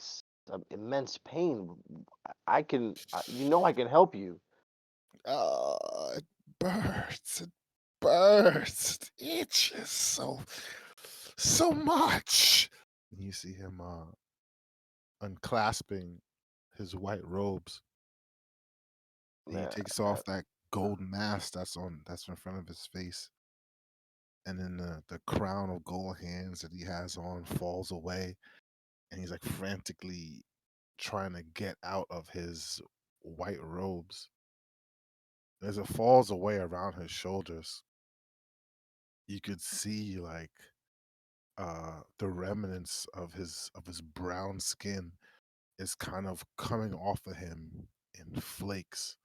E: immense pain. I can, I can help you.
F: It burns. It burns. It itches so much. And you see him unclasping his white robes. And he
E: Yeah,
F: takes off that gold mask that's in front of his face. And then the crown of gold hands that he has on falls away. And he's like frantically trying to get out of his white robes. As it falls away around his shoulders, you could see like the remnants of his brown skin is kind of coming off of him in flakes,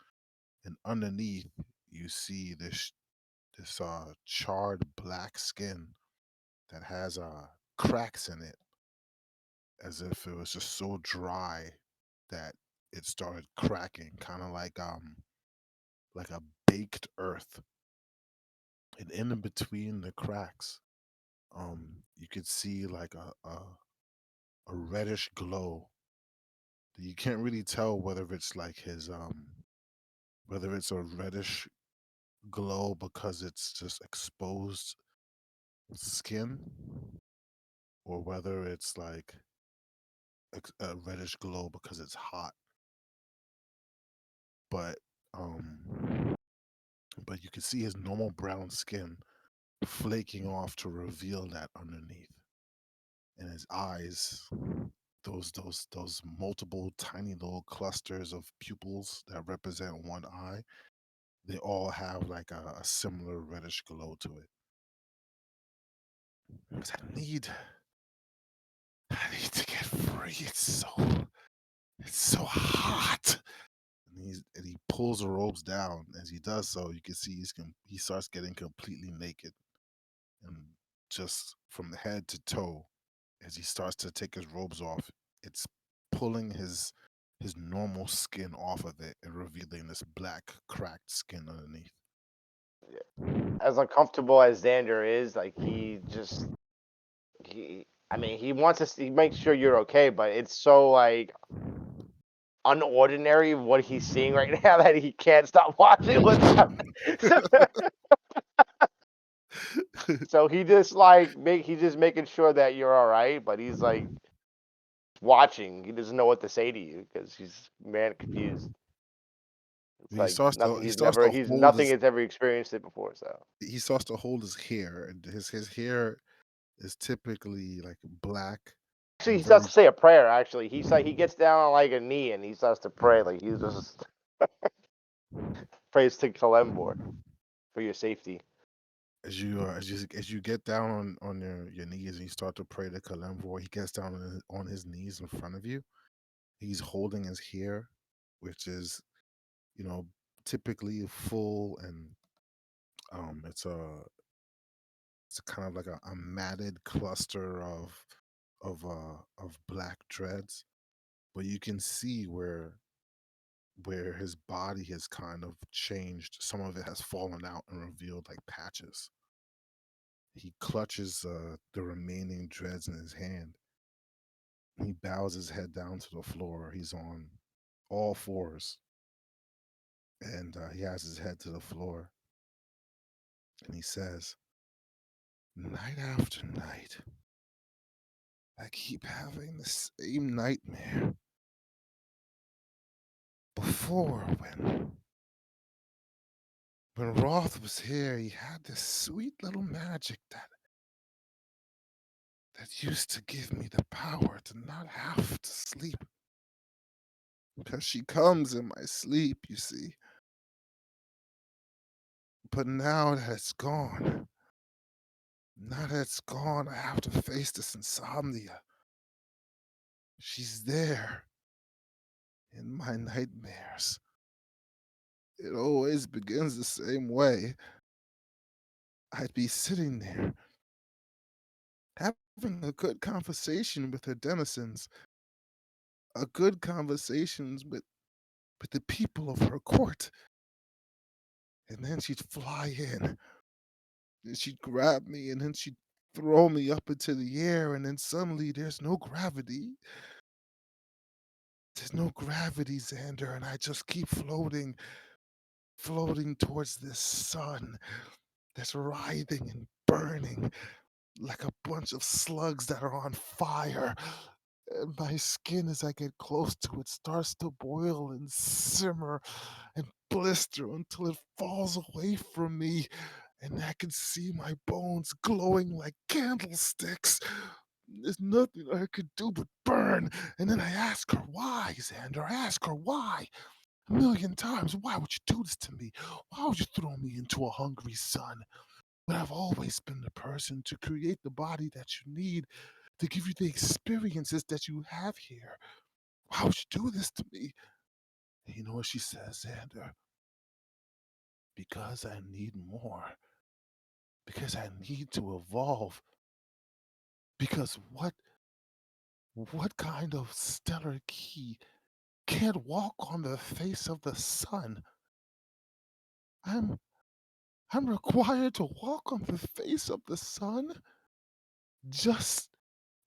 F: and underneath you see this charred black skin that has cracks in it, as if it was just so dry that it started cracking, kind of like a baked earth. And in between the cracks, you could see like a reddish glow. You can't really tell whether it's like his whether it's a reddish glow because it's just exposed skin, or whether it's like a reddish glow because it's hot. But but you can see his normal brown skin flaking off to reveal that underneath. And his eyes, those multiple tiny little clusters of pupils that represent one eye, they all have like a similar reddish glow to it. Because I need to get free. It's so hot. And he pulls the robes down. As he does so, you can see he starts getting completely naked, and just from head to toe, as he starts to take his robes off, it's pulling his normal skin off of it and revealing this black cracked skin underneath.
E: As uncomfortable as Xander is, like he wants to he makes sure you're okay, but it's so like unordinary what he's seeing right now that he can't stop watching what's happening. So he just like he's just making sure that you're all right, but he's like watching. He doesn't know what to say to you because he's confused. It's
F: He
E: like
F: starts to
E: nothing.
F: he starts to
E: He's
F: hold
E: nothing
F: his
E: has ever experienced it before. So
F: he starts to hold his hair, and his hair is typically like black
E: actually,
F: and
E: he starts
F: very.
E: to say a prayer. Actually, he gets down on like a knee and he starts to pray. Like he just prays to Kalembor for your safety.
F: As you get down on your knees and you start to pray to Kalemvor, he gets down on his knees in front of you. He's holding his hair, which is, you know, typically full, and it's kind of like a matted cluster of black dreads, but you can see where his body has kind of changed. Some of it has fallen out and revealed like patches. He clutches the remaining dreads in his hand. He bows his head down to the floor. He's on all fours, and he has his head to the floor, and he says, "Night after night, I keep having the same nightmare. Before, when Roth was here, he had this sweet little magic that used to give me the power to not have to sleep. Because she comes in my sleep, you see. But now that it's gone, I have to face this insomnia. She's there in my nightmares. It always begins the same way. I'd be sitting there, having a good conversation with her denizens, a good conversations with the people of her court. And then she'd fly in, and she'd grab me, and then she'd throw me up into the air, and then suddenly there's no gravity. There's no gravity, Xander, and I just keep floating towards this sun that's writhing and burning like a bunch of slugs that are on fire. And my skin, as I get close to it, starts to boil and simmer and blister until it falls away from me. And I can see my bones glowing like candlesticks. There's nothing I could do but burn. And then I ask her why, Xander. I ask her why. A million times. Why would you do this to me? Why would you throw me into a hungry sun? But I've always been the person to create the body that you need to give you the experiences that you have here. Why would you do this to me? And you know what she says, Xander? Because I need more. Because I need to evolve. Because what kind of stellar key can't walk on the face of the sun? I'm I'm required to walk on the face of the sun just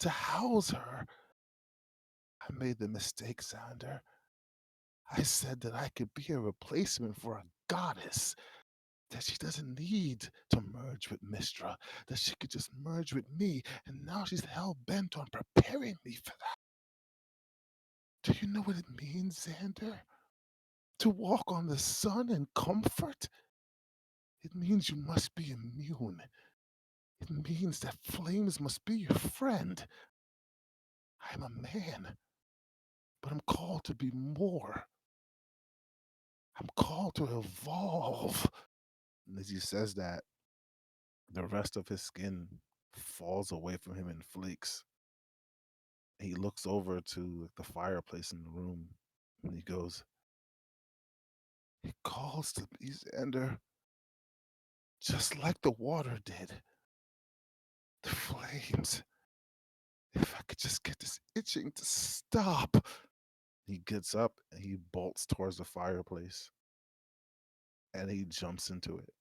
F: to house her. I made the mistake, Xander. I said that I could be a replacement for a goddess, that she doesn't need to merge with Mistra, that she could just merge with me, and now she's hell bent on preparing me for that. Do you know what it means, Xander? To walk on the sun in comfort? It means you must be immune. It means that flames must be your friend. I'm a man, but I'm called to be more. I'm called to evolve. And as he says that, the rest of his skin falls away from him in flakes. He looks over to the fireplace in the room and he goes, "It calls to me, Xander, just like the water did. The flames. If I could just get this itching to stop." He gets up and he bolts towards the fireplace and he jumps into it.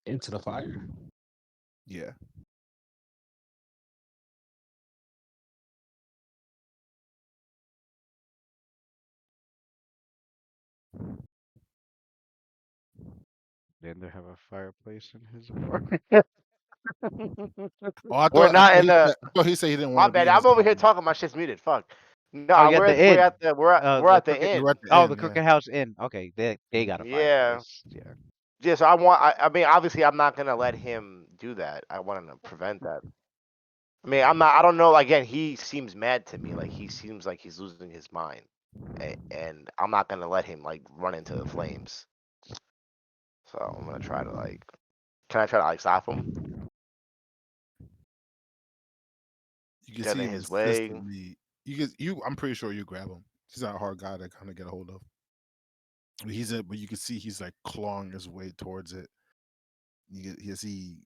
B: Into the fire.
F: Yeah.
A: Xander have a fireplace in his apartment?
F: Oh, I
E: We're
F: thought,
E: not in the.
F: I thought he said he didn't
E: My
F: want to be
E: bad.
F: in his
E: I'm over here
F: apartment.
E: talking. My shit's muted. Fuck. No,
A: Oh, you at the
E: we're
A: inn.
E: at the we're
A: The
E: at the
A: Crooked.
F: We're
E: inn.
F: at the
A: Oh,
F: end,
A: the
F: yeah.
A: Crooked House Inn. Okay, they got a
E: Yeah.
A: fireplace. Yeah.
E: Yeah, so I mean, obviously, I'm not gonna let him do that. I want to prevent that. I mean, I'm not. I don't know. Again, he seems mad to me. Like he seems like he's losing his mind, and I'm not gonna let him like run into the flames. So I'm gonna try to like. Can I try to like stop him?
F: You can
E: Get
F: see
E: in
F: him
E: his way.
F: consistently. I'm pretty sure you grab him. He's not a hard guy to kind of get a hold of. But you can see he's like clawing his way towards it. You see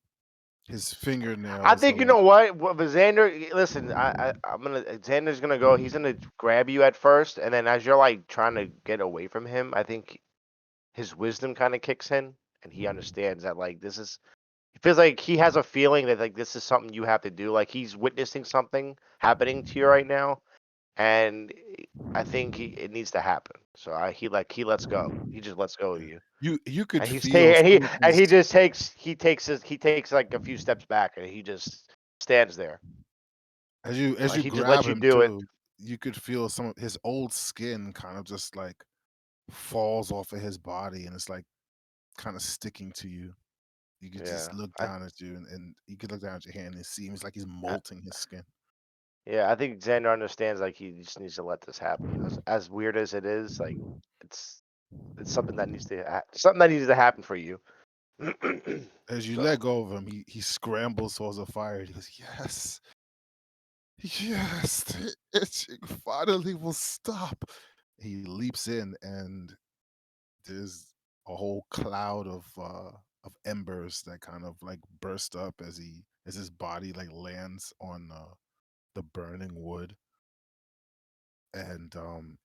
F: his fingernails.
E: I think you know what. But Xander, listen, I'm gonna. Xander's gonna go. He's gonna grab you at first, and then as you're like trying to get away from him, I think his wisdom kind of kicks in, and he understands that like this is. It feels like he has a feeling that like this is something you have to do. Like he's witnessing something happening to you right now, and I think it needs to happen. So he lets go. He just lets go of you.
F: You could
E: And he's
F: feel
E: and
F: some of
E: he
F: his-
E: just takes like a few steps back, and he just stands there.
F: as you
E: Like, he just
F: grab
E: lets you
F: him
E: do it.
F: too. You could feel some of his old skin kind of just like falls off of his body, and it's like kind of sticking to you. You could just
E: Yeah,
F: look down at you, and you could look down at your hand and see him. It's like he's molting his skin.
E: yeah. I think Xander understands like he just needs to let this happen. As weird as it is, like it's something that needs to happen for you.
F: As you
E: So,
F: let go of him, he scrambles towards the fire. He goes, "Yes, yes, the itching finally will stop." He leaps in, and there's a whole cloud of embers that kind of like burst up as his body like lands on the burning wood, and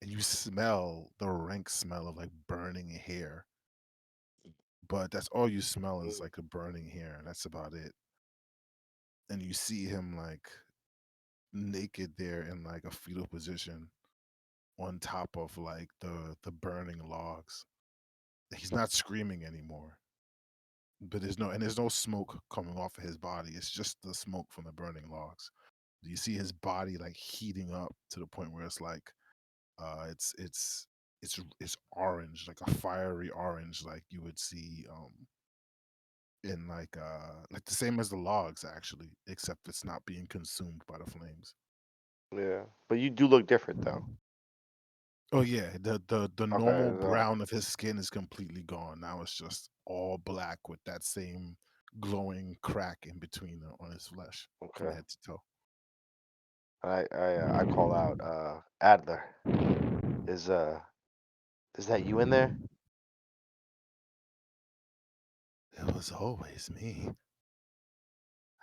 F: you smell the rank smell of like burning hair. But that's all you smell is like a burning hair, and that's about it. And you see him like naked there in like a fetal position on top of like the burning logs. He's not screaming anymore, but there's no smoke coming off of his body. It's just the smoke from the burning logs. You see his body like heating up to the point where it's like it's orange, like a fiery orange, like you would see in like the same as the logs actually, except it's not being consumed by the flames.
E: yeah, but you do look different though.
F: Oh yeah, the normal
E: so-
F: brown of his skin is completely gone. Now it's just all black with that same glowing crack in between on his flesh from
E: Okay.
F: head to toe.
E: I call out Adler. Is that you in there?
F: It was always me.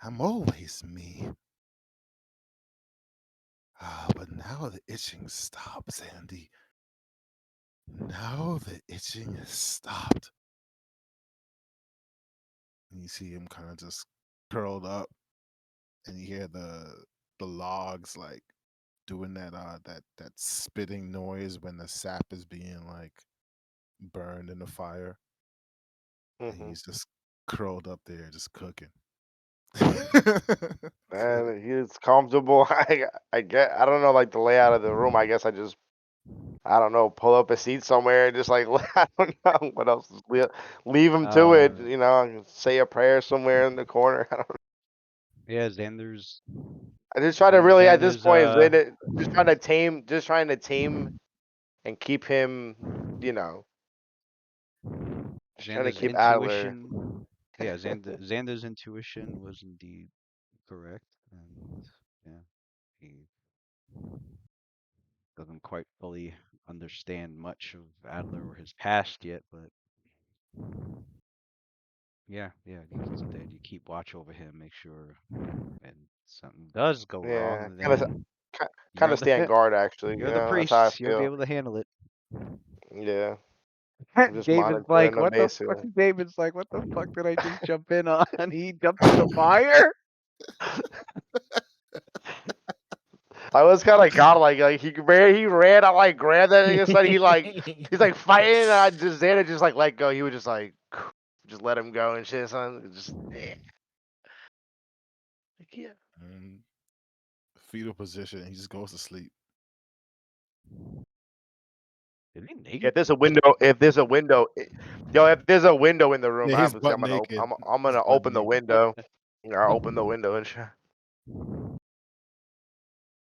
F: I'm always me. But now the itching stops, Andy. Now the itching has stopped. And you see him kind of just curled up, and you hear the logs like doing that spitting noise when the sap is being like burned in the fire. And
E: Mhm.
F: he's just curled up there, just cooking.
E: And he's comfortable. I get. I don't know like the layout of the room. I guess I don't know, pull up a seat somewhere and just like I don't know what else. Leave him to it. You know, say a prayer somewhere in the corner. I don't know.
A: Yeah, Xander's.
E: I just try to really at this
A: Xander's,
E: point just trying to tame and keep him, you know, just trying to
A: Xander's
E: keep Adler.
A: intuition. Yeah, Xander's intuition was indeed correct, and yeah, he doesn't quite fully understand much of Adler or his past yet, but yeah, instead you keep watch over him, make sure, and something does go
E: Yeah,
A: wrong,
E: kind of
A: then
E: kind
A: you're
E: of
A: the
E: stand guard actually.
A: you're
E: You
A: the
E: know, that's how I
A: priest. You'll be
E: feel.
A: able to handle it.
E: Yeah, I'm just
A: David's like,
E: monitoring them
A: what the fuck?
E: basically.
A: David's like, what the fuck did I just jump in on? He jumped in the fire.
E: I was kind of godlike. Like he ran. I like grabbed that nigga. So he's like fighting. And I just Xander just like let go. He was just like just let him go and shit, son. Just yeah. Like, yeah.
F: Fetal position. He just goes to sleep.
A: Is he naked?
E: If there's a window, if there's a window, yo, if there's a window in the room,
F: Yeah, he's
E: obviously
F: butt naked.
E: I'm
F: He's
E: gonna
F: butt
E: open the
F: naked.
E: window. I'll open the window and shit.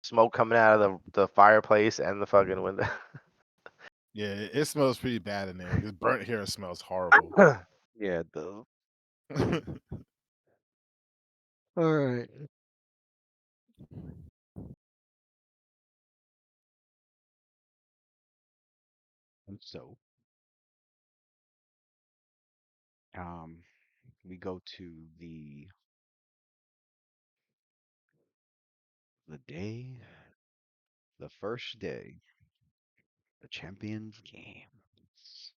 E: Smoke coming out of the fireplace and the fucking window.
F: Yeah, it smells pretty bad in there. This burnt hair smells horrible.
A: Yeah, it does. All right. And so, we go to the day, the first day, the Champions Games.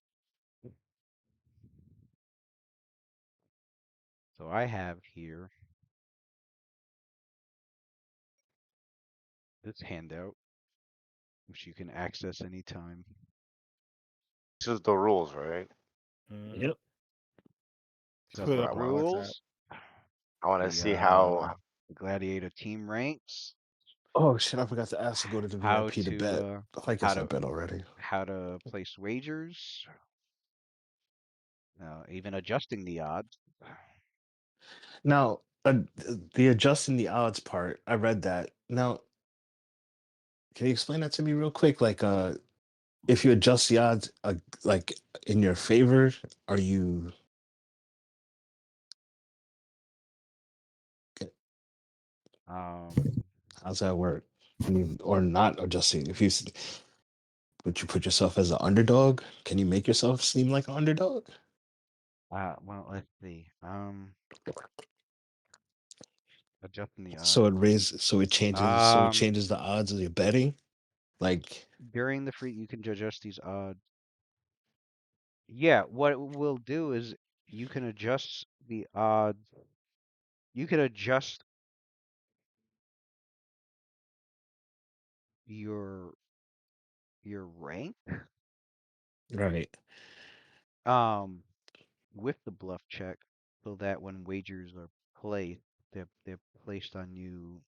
A: So I have here this handout, which you can access anytime.
E: This is the rules, right?
B: Yep.
A: So
F: Put
A: the
F: up on WhatsApp.
A: rules,
E: I want to
A: the,
E: see how.
A: Gladiator team ranks,
B: Oh shit! I forgot to ask to go to the
A: how
B: VIP to bet.
A: to
B: I guess I
A: to-
B: bet already.
A: how to place wagers, even adjusting the odds.
B: Now, the adjusting the odds part, I read that. Now, can you explain that to me real quick? Like, if you adjust the odds, like in your favor, are you? How's that work? Or not adjusting? Would you put yourself as an underdog? Can you make yourself seem like an underdog?
A: Well, let's see. Adjusting the odds.
B: So it changes the odds of your betting. Like
A: During the free, you can adjust these odds. Yeah, what it will do is you can adjust the odds. You can adjust your rank
B: right.
A: with the bluff check, so that when wagers are placed, they're placed on you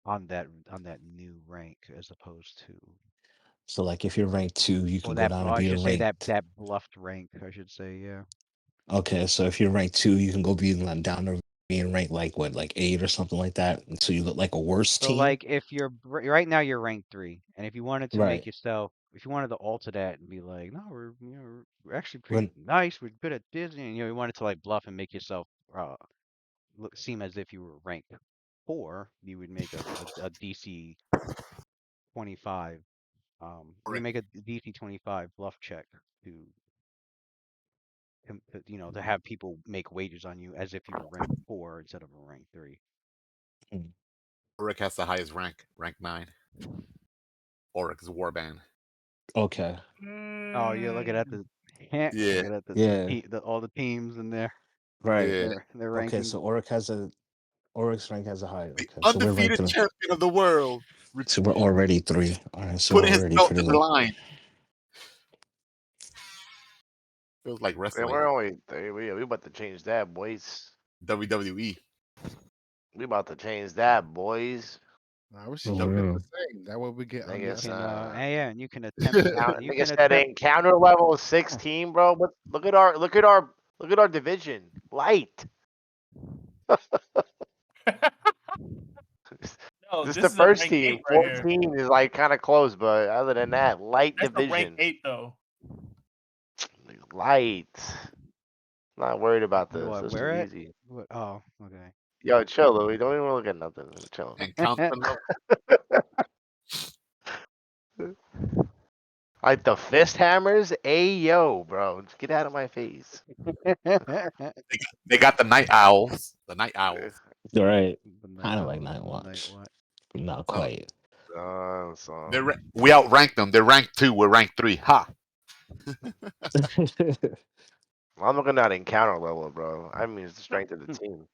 A: on that new rank, as opposed to
B: So like if you're ranked 2, you can go down and
A: I
B: be
A: should say
B: ranked.
A: that bluffed rank, I should say, yeah.
B: Okay, so if you're ranked 2, you can go be down to being ranked like what, like 8 or something like that, so you look like a worse
A: So
B: team.
A: like if you're right now you're ranked 3, and if you wanted to make
B: Right.
A: yourself, if you wanted to alter that and be like, no, we're actually pretty nice, we're good at this, and you wanted to like bluff and make yourself seem as if you were ranked 4, you would make a DC 25. You make a DC 25 bluff check to to have people make wagers on you as if you were ranked 4 instead of a rank 3.
D: Oric has the highest rank, rank 9. Oric's warband.
B: Okay.
A: Oh, you're looking at the
D: Yeah.
A: looking at all the teams in there.
B: Right.
D: Yeah.
A: Their
B: Okay,
A: rankings.
B: so Oric's rank has a high. Okay.
D: The
B: So we're ranked
D: undefeated champion of the world.
B: So we're already 3. All right, so
D: Putting
B: we're
D: his
B: already
D: belt
B: pretty
D: to the
B: low.
D: line. Feels like
E: Yeah,
D: wrestling.
E: we're only we about to change that, boys.
D: WWE.
E: We about to change that, boys.
F: I wish you
B: Oh,
F: keep it
B: yeah.
F: the same. That way we get
E: I
F: under.
E: guess,
A: and you can attempt. You
E: Nigga
A: can
E: said
A: attempt.
E: encounter level 16, bro. But look at our division. Light.
C: No,
E: This
C: this
E: the
C: is a
E: first
C: rank
E: team.
C: 8 right here.
E: 14 is like kind of close, but other than that, light
C: That's a rank
E: division.
C: 8 though.
E: Light. Not worried about this.
A: What?
E: This
A: Where
E: is
A: at?
E: easy.
A: What? Oh, okay.
E: Yo, chill, Louis. Don't even look at nothing. Chill.
D: And constant level.
E: Like the fist hammers. Ayo, bro. Just get out of my face.
D: They got the night owls. The night owls.
B: All right.
A: The
B: Kind of
A: Night
B: like
A: Owl,
B: Night
A: the
B: Watch.
A: Watch.
B: Not quite.
D: We outranked them. They're ranked 2. We're ranked 3. Ha.
E: I'm looking at encounter level, bro. I mean, it's the strength of the team.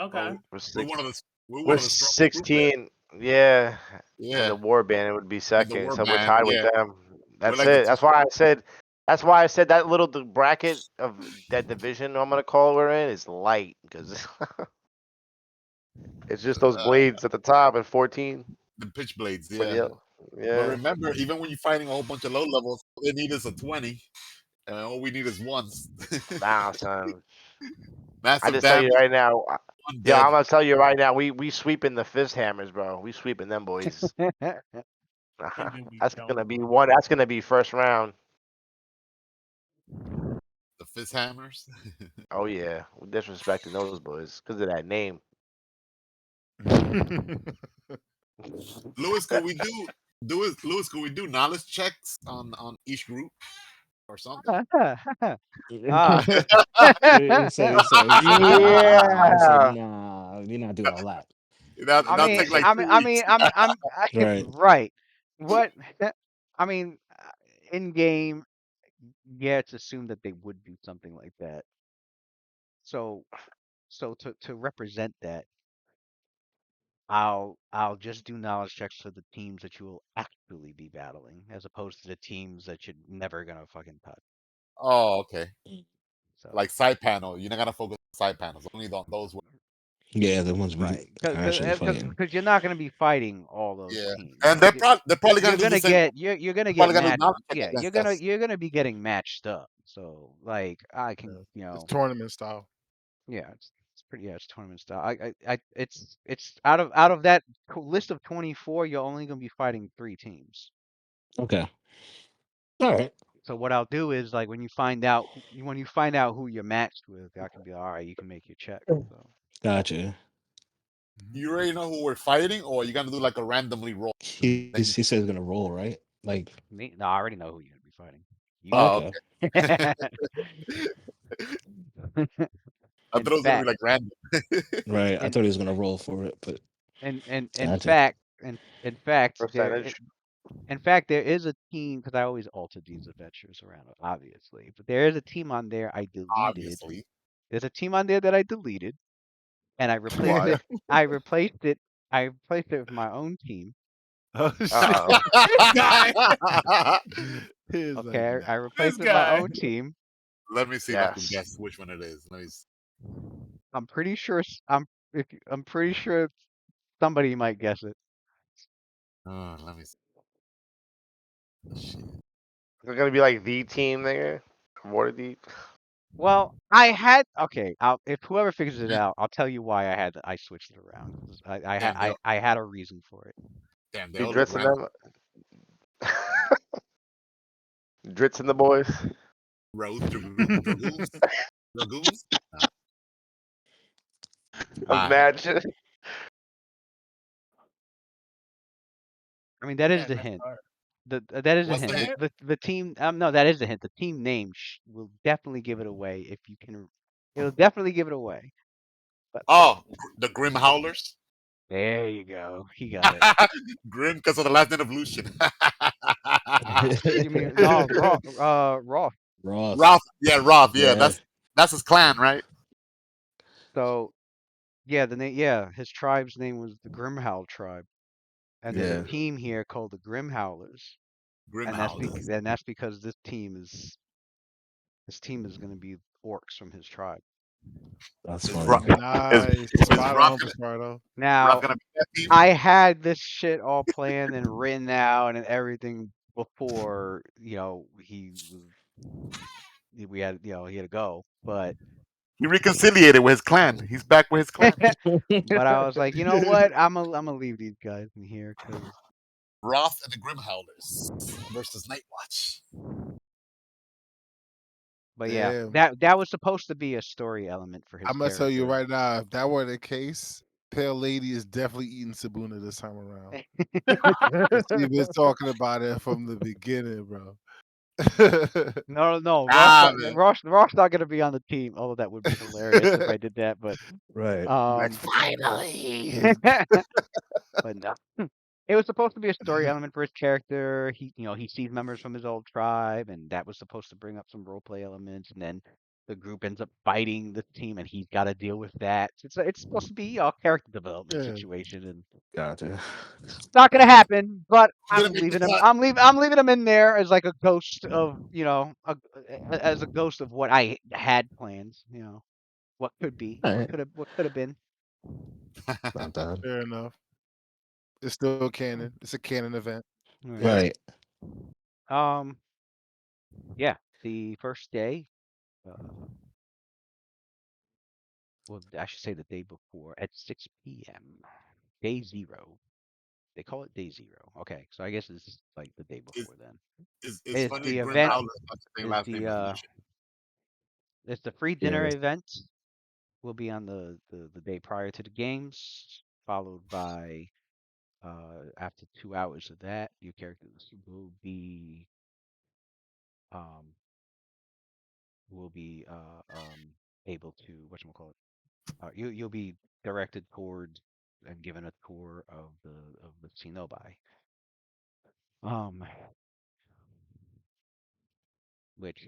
C: Okay.
E: We're
D: one of the.
E: We're 16. Yeah.
D: Yeah.
E: The war band would be second, so we're
D: warband,
E: tied with
D: yeah.
E: them. That's
D: like
E: it. That's why I said That's why I said that little bracket of that division I'm gonna call we're in is light because it's just those blades at the top at 14.
D: The pitch blades,
E: But
D: yeah.
E: yeah,
D: But remember, even when you're fighting a whole bunch of low levels, all they need is a 20, and all we need is once.
E: nah, son. I
D: Massive
E: just tell you
D: damage,
E: right now.
D: one
E: Yeah,
D: dead.
E: I'm gonna tell you right now. We sweeping the fist hammers, bro. We sweeping them boys.
C: And then we
E: That's
C: don't.
E: gonna be one. That's gonna be first round.
D: The fist hammers.
E: Oh yeah, we disrespecting those boys because of that name.
D: Lewis, could we Lewis, could we do knowledge checks on each group or something?
A: Ah.
B: He said,
E: Yeah.
B: nah, we're not doing all that.
A: I
D: That'll
A: mean,
D: take like
A: I
D: 2
A: mean, I
D: weeks.
A: mean,
B: Right.
A: right. What? I mean, in game, yeah, it's assumed that they would do something like that. So to represent that, I'll just do knowledge checks for the teams that you will actually be battling, as opposed to the teams that you're never gonna fucking touch.
D: Oh, okay.
A: So
D: Like side panel, you're not gonna focus on side panels. Only on those.
B: Yeah, the ones we
A: right,
B: actually fighting.
A: because you're not gonna be fighting all those
D: Yeah,
A: teams.
D: and they're probably
A: You're
D: gonna do
A: gonna
D: the same.
A: get you're gonna
D: Probably
A: get
D: gonna do
A: matched.
D: knowledge check
A: Yeah,
D: against us.
A: you're gonna be getting matched up. So like I can
F: It's tournament style.
A: yeah, it's pretty it's tournament style. It's out of that list of 24, you're only gonna be fighting 3 teams.
B: Okay. All right.
A: So what I'll do is like when you find out who you're matched with, I can be all right. You can make your check. So
B: Gotcha.
D: You already know who we're fighting, or you gonna do like a randomly roll?
B: He says he's gonna roll, right? Like,
A: me, no, I already know who you're gonna be fighting. You.
D: Oh,
B: okay.
D: I thought it was gonna be like random.
B: Right. I
A: in-
B: thought he was gonna roll for it, but
A: in
B: Gotcha.
A: fact,
E: Percentage.
A: in fact, there is a team because I always alter these adventures around, obviously. But there is a team on there I deleted.
D: Obviously.
A: There's a team on there that I deleted, and I replaced
E: Why?
A: it. I replaced it with my own team.
F: Oh shit!
E: Uh-oh.
C: Guy.
F: He's
A: Okay,
F: like,
A: I replaced it
C: This
A: with my
C: guy.
A: own team.
D: Let me see if I can
E: Yes.
D: guess which one it is.
A: I'm pretty sure I'm pretty sure somebody might guess it.
D: Let me see. Shit.
E: Is it gonna be like the team there? Waterdeep.
A: Well, if whoever figures it out, I'll tell you why I switched it around. 'Cause
D: Damn,
A: I had a reason for it.
D: Damn, they
E: Be
D: all look
E: Dritz and
D: random.
E: them. Dritz and the boys.
D: Rose, Dragoons. Dragoons? Nah.
E: Imagine.
A: I mean, that is
C: Yeah,
A: the
C: that's
A: hint.
C: hard.
A: That is a
D: What's the
A: hint.
D: hint?
A: The team no, that is the hint. The team name will definitely give it away if you can. It'll definitely give it away. But
D: Oh, the Grim Howlers?
A: there you go. He got it.
D: Grim because of the last name of Lucian.
A: You mean no, Roth.
B: Roth.
D: Roth. Yeah, Roth. Yeah,
B: Yeah.
D: that's his clan, right?
A: So yeah, his tribe's name was the Grimhowl tribe, and there's
B: Yeah.
A: a team here called the Grim Howlers,
D: Grim
A: and
D: Howlers.
A: that's because this team is going to be orcs from his tribe.
B: That's
D: Is
B: funny.
D: Roth,
F: nice. Spot
D: Roth
F: on,
D: gonna-
F: Bastardo.
A: Now
D: Roth gonna be that team?
A: I had this shit all planned and written out and everything before he had to go, but
D: He reconciliated with his clan. He's back with his clan.
A: but I was like, you know what, I'm gonna leave these guys in here because
D: Roth and the Grim Howlers versus Nightwatch.
A: but yeah,
F: Damn.
A: that was supposed to be a story element for his.
F: I'm gonna tell you
A: character.
F: right now, if that were the case, Pale Lady is definitely eating Sabuna this time around. We've been talking about it from the beginning, bro.
A: No,
D: Ah, man.
A: Ross not gonna be on the team. Although that would be hilarious if I did that, but
B: Right.
E: Finally.
A: but no. It was supposed to be a story element for his character. He sees members from his old tribe, and that was supposed to bring up some roleplay elements. And then the group ends up fighting the team, and he's got to deal with that. It's supposed to be a character development
F: Yeah.
A: situation, and
B: Gotcha.
A: it's not gonna happen. But
D: Didn't make the cut.
A: I'm leaving him in there as like a ghost of as a ghost of what I had plans. What could be,
B: Alright.
A: what could have been.
B: Not bad.
F: Fair enough. It's still canon. It's a canon event.
A: Right.
B: Right.
A: Yeah. The first day. Well, I should say the day before at 6 p.m. Day 0. They call it day 0. Okay, so I guess this is like the day before then.
D: It's funny.
A: the
D: Gwen
A: event
D: Fowler has the same
A: is
D: last name as
A: the
D: Lucian.
A: it's the free dinner
B: Yeah.
A: event. Will be on the day prior to the games, followed by after 2 hours of that, your characters will be able to whatchamacallit. You'll be directed toward and given a tour of the Cenobi. Which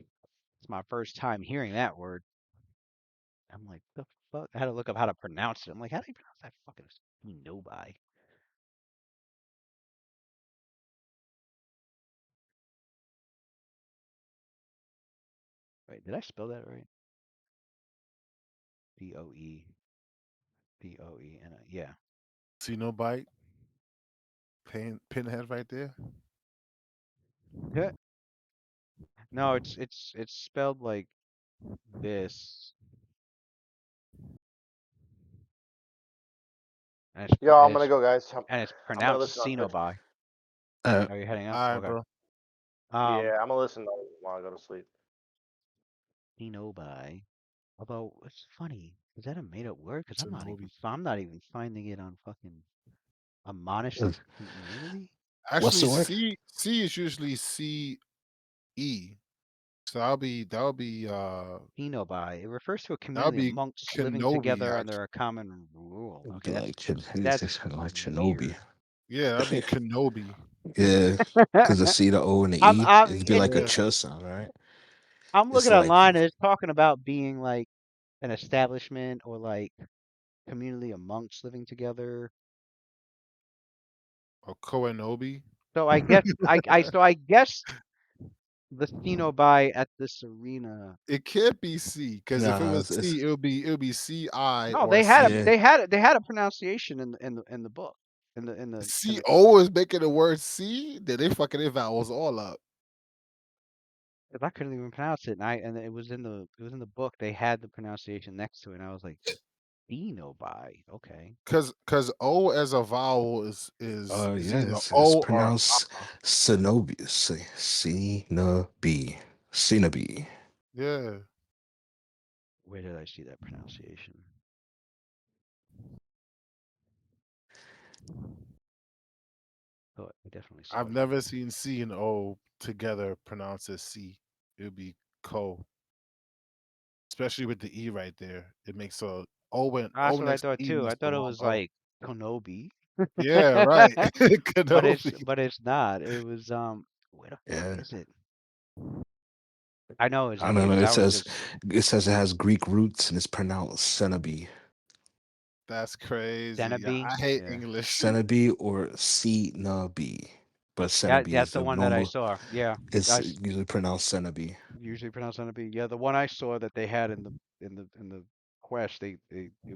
A: it's my first time hearing that word. I'm like, the fuck? I had to look up how to pronounce it. I'm like, how do you pronounce that fucking Cenobi? Wait, did I spell that right? Boe. Boe. Yeah.
F: See no bite. Pinhead right there.
A: No, it's spelled like this. And it's,
E: Yo, I'm gonna go, guys.
A: and it's
E: I'm gonna
A: pronounced
E: listen on Twitch.
A: Cenobi.
B: Uh,
A: Are you heading out?
F: All right,
A: Okay.
F: bro.
E: Yeah, I'm gonna listen while I go to sleep.
A: Cenobi. Although it's funny, is that a made up word? Because
F: Cenobi.
A: I'm not even finding it on fucking Admonished
B: uh,
A: Community.
B: What's
F: Actually,
B: the word?
F: C is usually CE. So that'll be
A: Cenobi. It refers to a
F: that'll
A: community of
F: be
A: monks living
F: Kenobi.
A: together
F: Actually.
A: under a common rule.
B: It'd
A: Okay,
B: be like
A: that's
B: like Shinobi.
A: weird.
F: Yeah, that'll be Kenobi.
B: Yeah, because the C, the O, and the E, it'd be like a
F: Yeah.
B: ch sound, right?
A: I'm
B: It's
A: looking
B: like
A: online and it's talking about being like an establishment or like community of monks living together.
F: Or Koenobi.
A: So I guess I guess the Cenobi at this arena.
F: It can't be C, because if it
B: nah,
F: was C, it would be CI
A: No,
F: or C.
A: they had a pronunciation in the book in the
F: CO is making the word C, then they fucking their vowels all up.
A: because I couldn't even pronounce it, and it was in the book. They had the pronunciation next to it, and I was like, Cenobi. Okay.
F: Cause O as a vowel is
B: yeah,
F: either
B: it's
F: O or
B: pronounced Cenobi, Cenobi, Cenobi.
F: yeah.
A: Where did I see that pronunciation? Oh, I definitely saw
F: I've
A: it.
F: never seen C and O together pronounced as C. It would be co. Especially with the E right there. It makes a O and
A: That's
F: O
A: what I
F: next to
A: thought
F: E
A: too. I
F: makes the
A: thought it
F: wrong
A: was
F: O.
A: like Konobi.
F: Yeah, right.
A: but it's
F: Kenobi.
A: not. It was where the fuck
B: Yeah,
A: is it? I know it's
B: I don't know.
A: because
B: It
A: I was
B: says
A: just
B: it has Greek roots and it's pronounced Cenobi,
F: That's crazy.
A: Cenobi.
F: I hate
A: Yeah.
F: English.
B: Cenobi or Cenobi, but Cenobi
A: That's
B: is
A: the
B: the
A: one that I
B: normal.
A: saw. Yeah.
B: It's
A: I
B: usually pronounced Cenobi.
A: usually pronounce Cenobi. Yeah, the one I saw that they had in the quest, it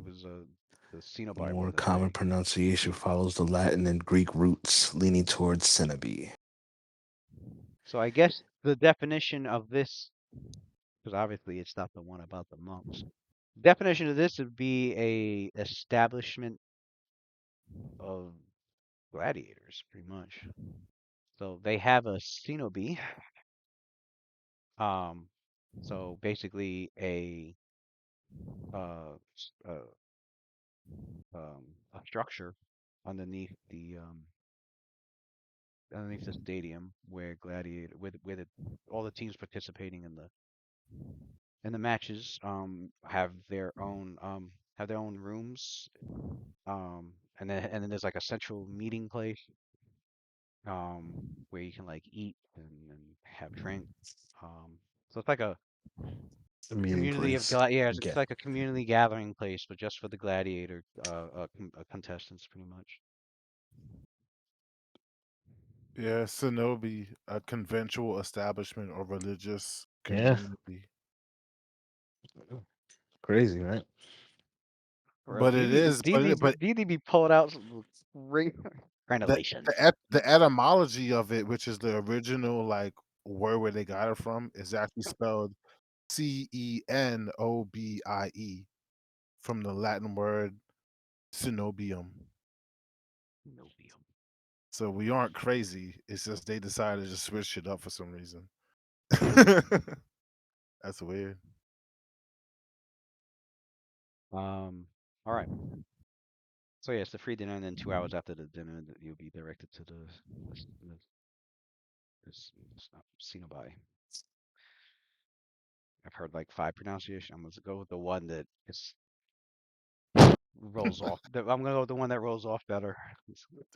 A: was the
B: The
A: Cenobi
B: more
A: one that
B: common
A: they.
B: pronunciation follows the Latin and Greek roots, leaning towards Cenobi.
A: So I guess the definition of this, because obviously it's not the one about the monks. Definition of this would be a establishment of gladiators, pretty much. So they have a cenobi. So basically uh, s- uh a structure underneath underneath the stadium where gladiator with all the teams participating in the matches have their own rooms, and then there's like a central meeting place where you can like eat and have drink. So it's like
B: A meeting
A: Community of
B: place.
A: yeah, it's
B: Get
A: like a community gathering place, but just for the gladiator contestants, pretty much.
F: Yeah, Shinobi, a conventual establishment or religious
B: Yeah.
F: community.
B: crazy, right?
F: But it is, but
A: DD be pulling out some great
F: the
A: renovations.
F: the etymology of it, which is the original like word where they got it from, is actually spelled Cenobie from the Latin word cenobium.
A: Nobium.
F: So we aren't crazy. It's just they decided to just switch it up for some reason. That's weird.
A: All right. So yeah, it's the free dinner, and then 2 hours after the dinner, you'll be directed to this Cenobi. I've heard like 5 pronunciations. I'm gonna go with the one that is rolls off. I'm gonna go with the one that rolls off better.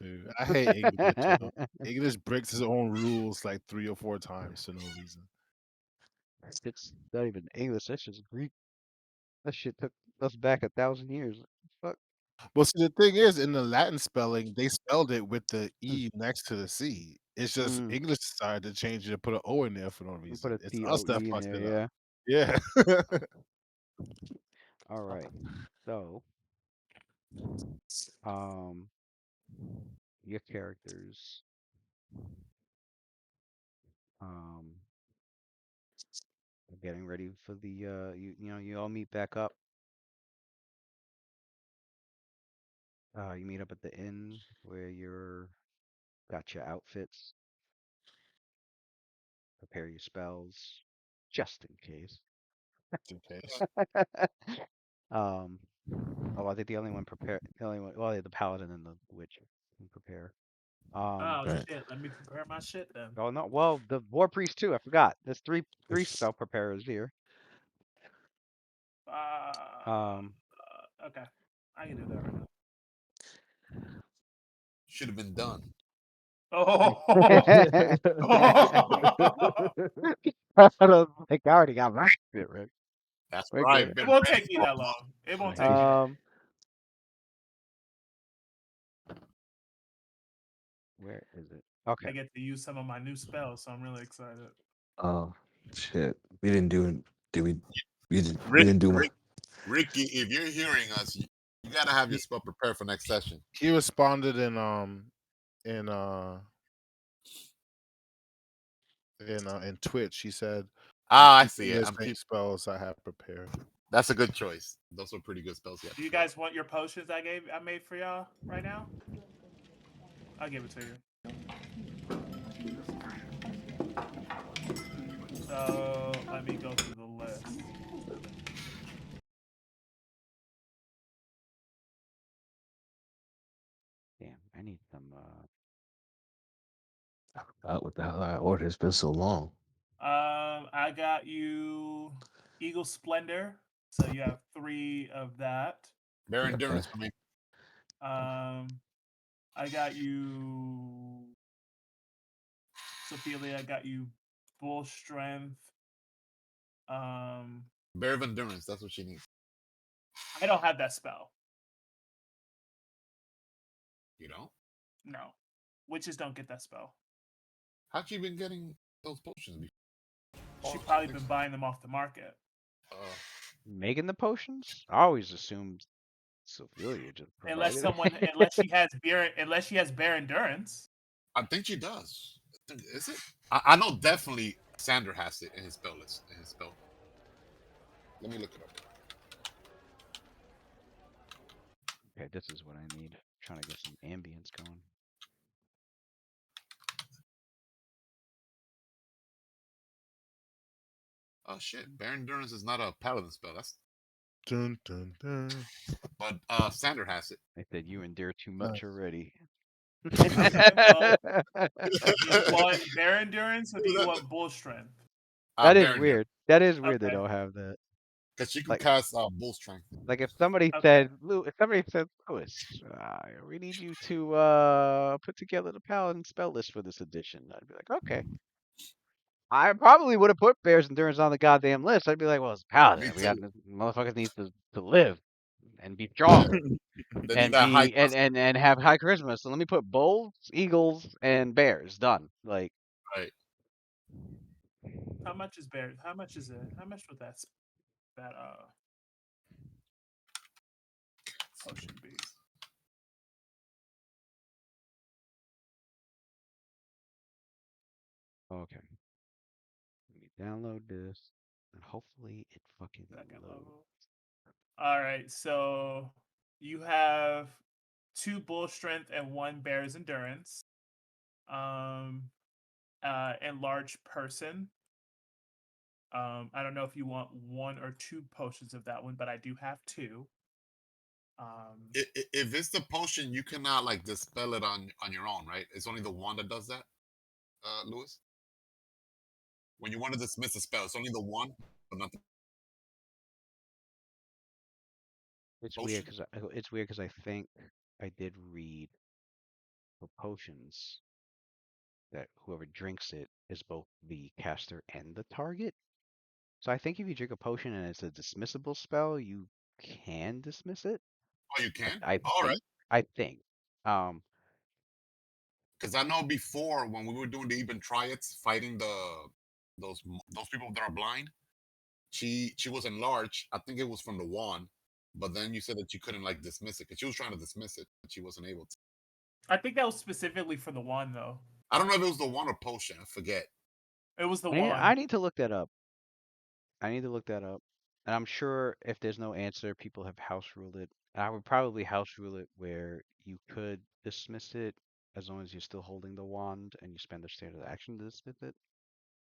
F: Dude, I hate English. Yo. English breaks its own rules like 3 or 4 times for no reason.
A: It's not even English. That's just Greek. That shit took us back 1,000 years. Fuck.
F: Well, see, the thing is, in the Latin spelling, they spelled it with the E next to the C. It's just English decided to change it and put an O in there for no
A: You
F: reason.
A: put a
F: It's us that
A: TOE in
F: fucked
A: there,
F: it up.
A: yeah.
F: Yeah.
A: All right. So, your characters, are getting ready for the you all meet back up. You meet up at the inn where you're got your outfits, prepare your spells, just in case.
F: Just in case.
A: Oh, I think the only one, well, yeah, the paladin and the witch can prepare.
C: Oh
B: Right.
C: shit! Let me prepare my shit then.
A: Oh no, well, the war priest too. I forgot. There's three spell preparers here.
C: Okay, I can do that right now.
D: Should have been done.
C: Oh,
A: I don't think I already got my shit ready.
D: That's
A: We're
D: right.
A: good.
C: it won't take me that long. It won't take me.
A: Where is it? Okay.
C: I get to use some of my new spells, so I'm really excited.
B: Oh shit. We didn't do it. Did we? We didn't do one.
D: Ricky, if you're hearing us, you gotta have your spell prepared for next session.
F: He responded in Twitch. He said,
D: I see it.
F: I'm spells I have prepared.
D: That's a good choice. Those are pretty good spells.
C: Do you guys want your potions I made for y'all right now? I'll give it to you. So let me go through the list.
A: Damn, I need some.
B: What the hell I ordered? It's been so long.
C: I got you Eagle Splendor, so you have 3 of that.
D: Bear endurance for me.
C: I got you Sophia. I got you Bull Strength.
D: Bear of endurance. That's what she needs.
C: I don't have that spell.
D: You don't?
C: No, witches don't get that spell.
D: How'd you been getting those potions before?
C: She's probably been buying them off the market.
A: Making the potions? I always assumed Sophia just
C: Unless
A: provided
C: unless she has bear endurance.
D: I think she does. Is it? I know definitely Sander has it in his spell list. In his spell. Let me look it up.
A: Okay, this is what I need. Trying to get some ambience going.
D: Oh shit! Bear endurance is not a paladin spell. That's
F: Dun, dun, dun.
D: but Sander has it.
A: I said you endure too much already.
C: Do you want bear endurance or do you want bull strength?
A: That is weird. That is weird. They
C: Okay.
A: don't have that.
D: Because she can cast bull strength.
A: Like if somebody said, Lewis, we need you to put together the paladin spell list for this edition. I'd be like, okay. I probably would have put Bear's Endurance on the goddamn list. I'd be like, well, it's a paladin.
D: Me
A: We got
D: too.
A: motherfuckers need to live and be strong
D: They need
A: and
D: that high
A: be and have high charisma. So let me put bulls, eagles, and bears. Done. Like
D: right.
C: How much is bear? How much is it? How much would that potion be?
A: okay. Let me download this and hopefully it fucking
C: Second
A: loads.
C: level. All right, so you have 2 bull strength and 1 bear's endurance. Enlarged person. I don't know if you want 1 or 2 potions of that one, but I do have 2.
D: If it's the potion, you cannot like dispel it on your own, right? It's only the one that does that, Lewis. When you want to dismiss a spell, it's only the one, but not the
A: It's
D: potion.
A: weird because I think I did read for potions that whoever drinks it is both the caster and the target. So I think if you drink a potion and it's a dismissible spell, you can dismiss it.
D: Oh, you can.
A: I
D: All right.
A: think. I think. Um,
D: Because I know before when we were doing the even triads, fighting those people that are blind, she was enlarged. I think it was from the wand, but then you said that you couldn't like dismiss it because she was trying to dismiss it, but she wasn't able to.
C: I think that was specifically for the wand, though.
D: I don't know if it was the wand or potion. I forget.
C: It was the
A: I
C: wand.
A: need to look that up. And I'm sure if there's no answer, people have house ruled it. I would probably house rule it where you could dismiss it as long as you're still holding the wand and you spend a standard action to dismiss it.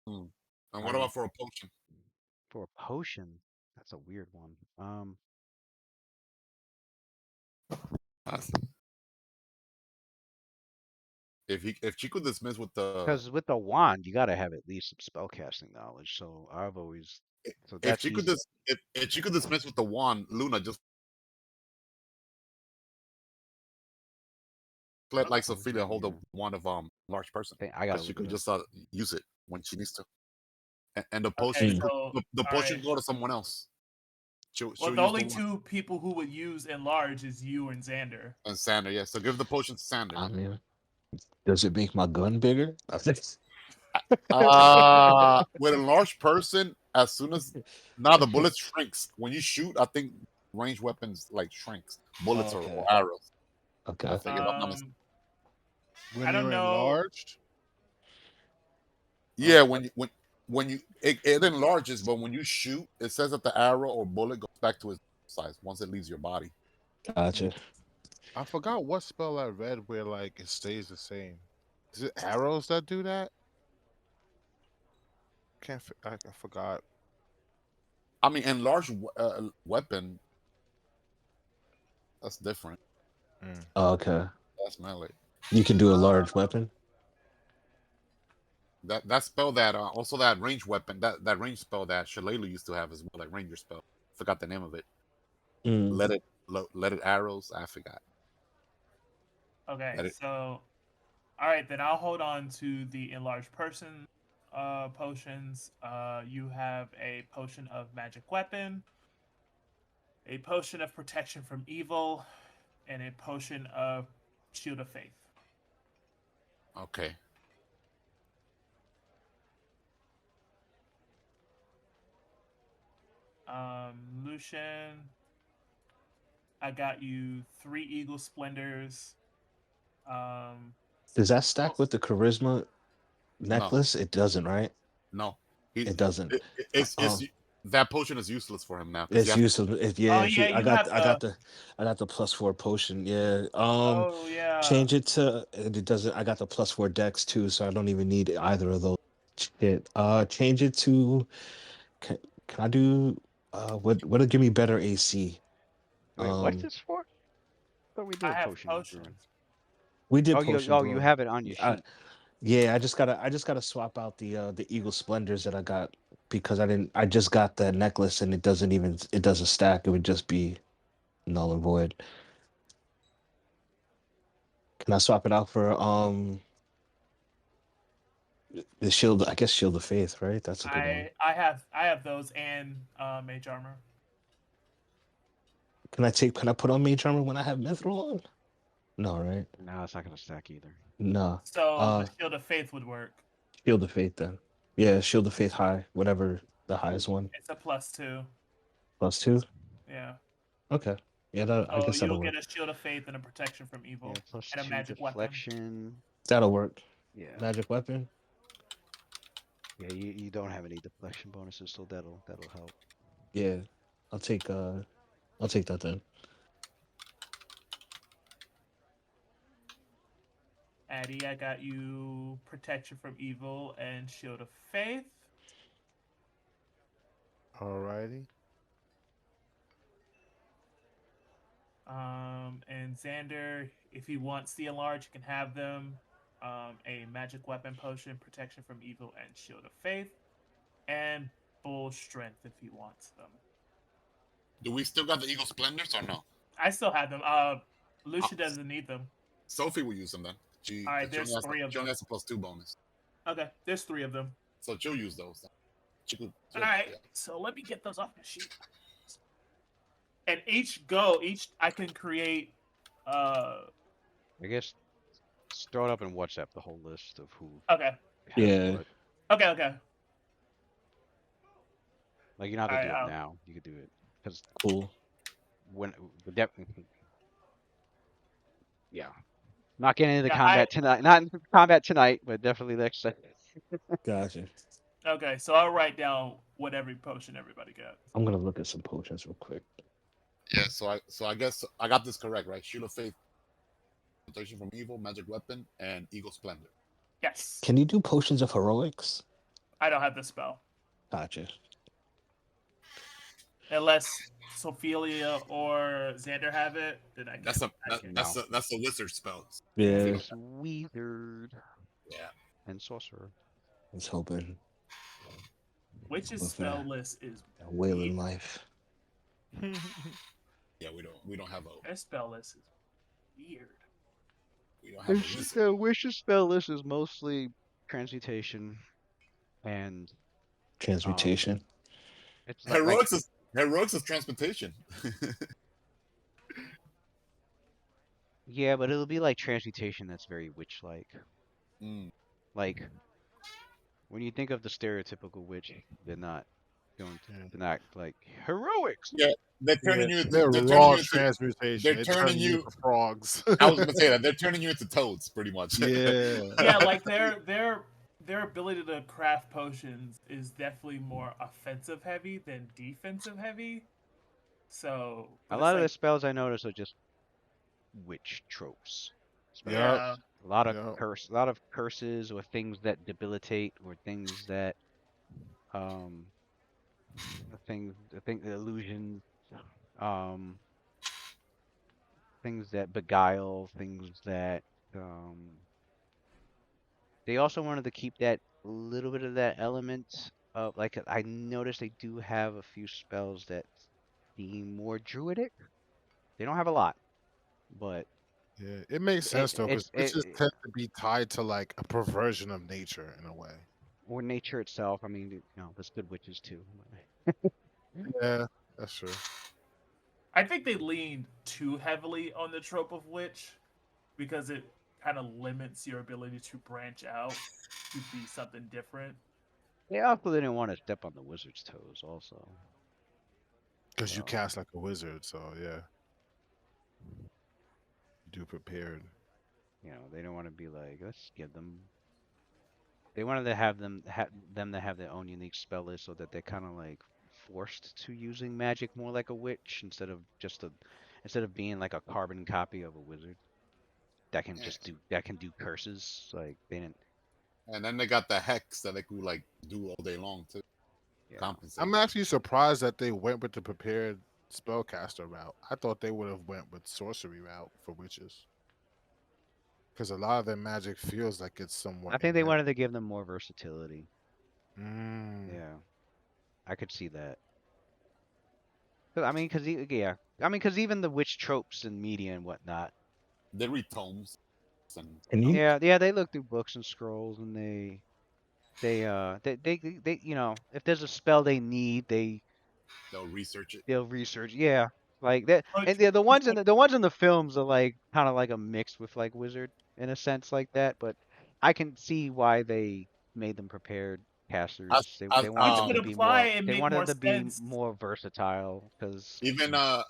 D: And
A: I
D: what
A: don't-
D: about for a potion?
A: For a potion, that's a weird one.
D: If she could dismiss with the
A: Because with the wand, you gotta have at least some spellcasting knowledge. So I've always so
D: if
A: that's
D: she could
A: easy.
D: if she could dismiss with the wand, Luna just let like Sophia hold the wand of large person.
A: I gotta
D: She
A: look
D: could
A: it up.
D: just use it when she needs to. And the
C: Okay,
D: potion,
C: so
D: the
C: all
D: potion
C: right.
D: go to someone else.
C: Well,
D: She'll
C: the
D: use
C: only
D: the one.
C: 2 people who would use enlarge is you and Xander.
D: And Sander, yeah. So give the potion to Sander.
B: I mean, does it make my gun bigger?
D: With a large person, as soon as now the bullet shrinks. When you shoot, I think range weapons like shrinks. Bullets
B: Okay.
D: or arrows.
B: Okay.
D: I think if I'm not mistaken.
F: When
C: I don't
F: you're
C: know.
F: enlarged,
D: Yeah, when you it enlarges, but when you shoot, it says that the arrow or bullet goes back to its size once it leaves your body.
B: Gotcha.
F: I forgot what spell I read where like it stays the same. Is it arrows that do that? I forgot.
D: I mean, enlarged weapon, that's different.
B: Okay.
D: That's melee.
B: You can do a large weapon.
D: That spell that also that range weapon that range spell that Shalala used to have as well, like ranger spell. Forgot the name of it.
B: Mm.
D: Let it arrows. I forgot.
C: Okay, so all right, then I'll hold on to the enlarged person potions. You have a potion of magic weapon, a potion of protection from evil, and a potion of shield of faith.
D: Okay.
C: Lucian, I got you 3 eagle splendors.
B: Does that stack with the charisma necklace? It doesn't, right?
D: No,
B: It doesn't.
D: It's that potion is useless for him now.
B: It's useless. I got the +4 potion. Yeah.
C: Oh yeah.
B: Change it to it doesn't. I got the +4 dex too, so I don't even need either of those. Shit. Change it to. Can I do? What'll give me better AC?
A: Wait, what's this for? I thought we did
C: I have
A: potion of
C: potions.
A: endurance.
B: We did
A: Oh,
B: potion.
A: you have it on your sheet.
B: Yeah, I just gotta swap out the Eagle Splendors that I got because I just got the necklace and it doesn't stack. It would just be null and void. Can I swap it out for The shield, I guess Shield of Faith, right? That's a good one.
C: I have those and mage armor.
B: Can I put on Mage Armor when I have Mithril on? No, right?
A: No, it's not gonna stack either.
B: No.
C: So the shield of faith would work.
B: Shield of Faith then. Yeah, Shield of Faith high, whatever the highest one.
C: It's a +2.
B: +2?
C: Yeah.
B: Okay. Yeah, that, I
C: So
B: guess that'll
C: you'll
B: work.
C: get a shield of faith and a protection from evil
A: Yeah, plus
C: and a
A: 2
C: magic weapon.
A: deflection.
B: That'll work.
A: Yeah.
B: Magic weapon?
A: Yeah, you don't have any deflection bonuses, so that'll help.
B: Yeah. I'll take that then.
C: Addy, I got you protection from evil and shield of faith.
F: Alrighty.
C: And Xander, if he wants the enlarge, you can have them. A magic weapon potion, protection from evil, and shield of faith, and bull strength if he wants them.
D: Do we still got the Eagle Splendors or no?
C: I still have them. Lucia doesn't need them.
D: Sophie will use them then.
C: All right, there's 3 of
D: She only
C: them.
D: has a +2 bonus.
C: Okay, there's 3 of them.
D: So she'll use those then. She'll,
C: All right, so let me get those off my sheet. And each I can create.
A: I guess just throw it up in WhatsApp, the whole list of who.
C: Okay.
A: has
B: Yeah.
A: what.
C: Okay.
A: Like you don't have to do
C: Alright,
A: it now. You could do it because
B: Cool.
A: when yeah, not getting into
C: Yeah,
A: combat tonight. Not in combat tonight, but definitely next time.
B: Gotcha.
C: Okay, so I'll write down what every potion everybody got.
B: I'm gonna look at some potions real quick.
D: Yeah, so I guess I got this correct, right? Shield of Faith, protection from evil, magic weapon, and Eagle Splendor.
C: Yes.
B: Can you do potions of heroics?
C: I don't have the spell.
B: Gotcha.
C: Unless Sophelia or Xander have it, then I can.
D: That's
C: I
D: that's
C: can.
D: a wizard spell.
B: Yeah.
A: It's wizard
D: Yeah.
A: and sorcerer.
B: I was hoping.
C: Witch's
B: With
C: spell
B: that.
C: list is
B: A whale
C: weird.
B: in life.
D: Yeah, we don't have a
C: Their spell list is weird.
D: we don't have a wizard.
A: The wish's spell list is mostly transmutation and
B: Transmutation.
A: it's like
D: Heroics is transportation.
A: yeah, but it'll be like transmutation that's very witch-like.
D: Mm.
A: Like when you think of the stereotypical witch, they're not like heroics.
D: Yeah, they're turning you.
F: They're
D: turning
F: raw
D: you into,
F: transmutation.
D: they're
F: They're
D: turning you-
F: into frogs.
D: I was gonna say that they're turning you into toads, pretty much.
F: Yeah.
C: Yeah, like their ability to craft potions is definitely more offensive heavy than defensive heavy. So
A: A
C: it's
A: lot of the
C: like-
A: spells I notice are just witch tropes.
F: Yep.
C: Yeah.
A: A lot of
F: Yep.
A: a lot of curses or things that debilitate or things that illusions, things that beguile, things that they also wanted to keep that little bit of that element of like I noticed they do have a few spells that seem more druidic. They don't have a lot, but
F: Yeah, it makes sense though, because
A: it-
F: witches tend to be tied to like a perversion of nature in a way.
A: or nature itself. I mean, there's good witches too.
F: Yeah, that's true.
C: I think they leaned too heavily on the trope of witch because it kind of limits your ability to branch out to be something different.
A: They also didn't want to step on the wizard's toes, also.
F: Because you
A: Wow.
F: cast like a wizard, so yeah. Do prepared.
A: They don't want to be like, let's give them. They wanted to have them to have their own unique spell list, so that they're kind of like forced to using magic more like a witch instead of being like a carbon copy of a wizard that can do curses. Like they didn't.
D: And then they got the hex that they could like do all day long too.
A: Yeah.
D: Compensate.
F: I'm actually surprised that they went with the prepared spellcaster route. I thought they would have went with sorcery route for witches. Because a lot of their magic feels like it's somewhat.
A: I think they wanted to give them more versatility.
F: Mm.
A: Yeah, I could see that. 'Cause, I mean, because even the witch tropes in media and whatnot.
D: They read tomes. And
B: Can you?
A: Yeah, they look through books and scrolls, and they you know, if there's a spell they need,
D: They'll research it.
A: they'll research. Yeah, like that.
C: Oh,
A: And the ones in the ones in the films are like kind of like a mix with like wizard in a sense like that. But I can see why they made them prepared casters. They wanted
C: which
A: them
C: would
A: to be
C: apply
A: more.
C: and
A: They
C: make
A: wanted
C: more
A: them to be
C: sense.
A: more versatile because
D: Even I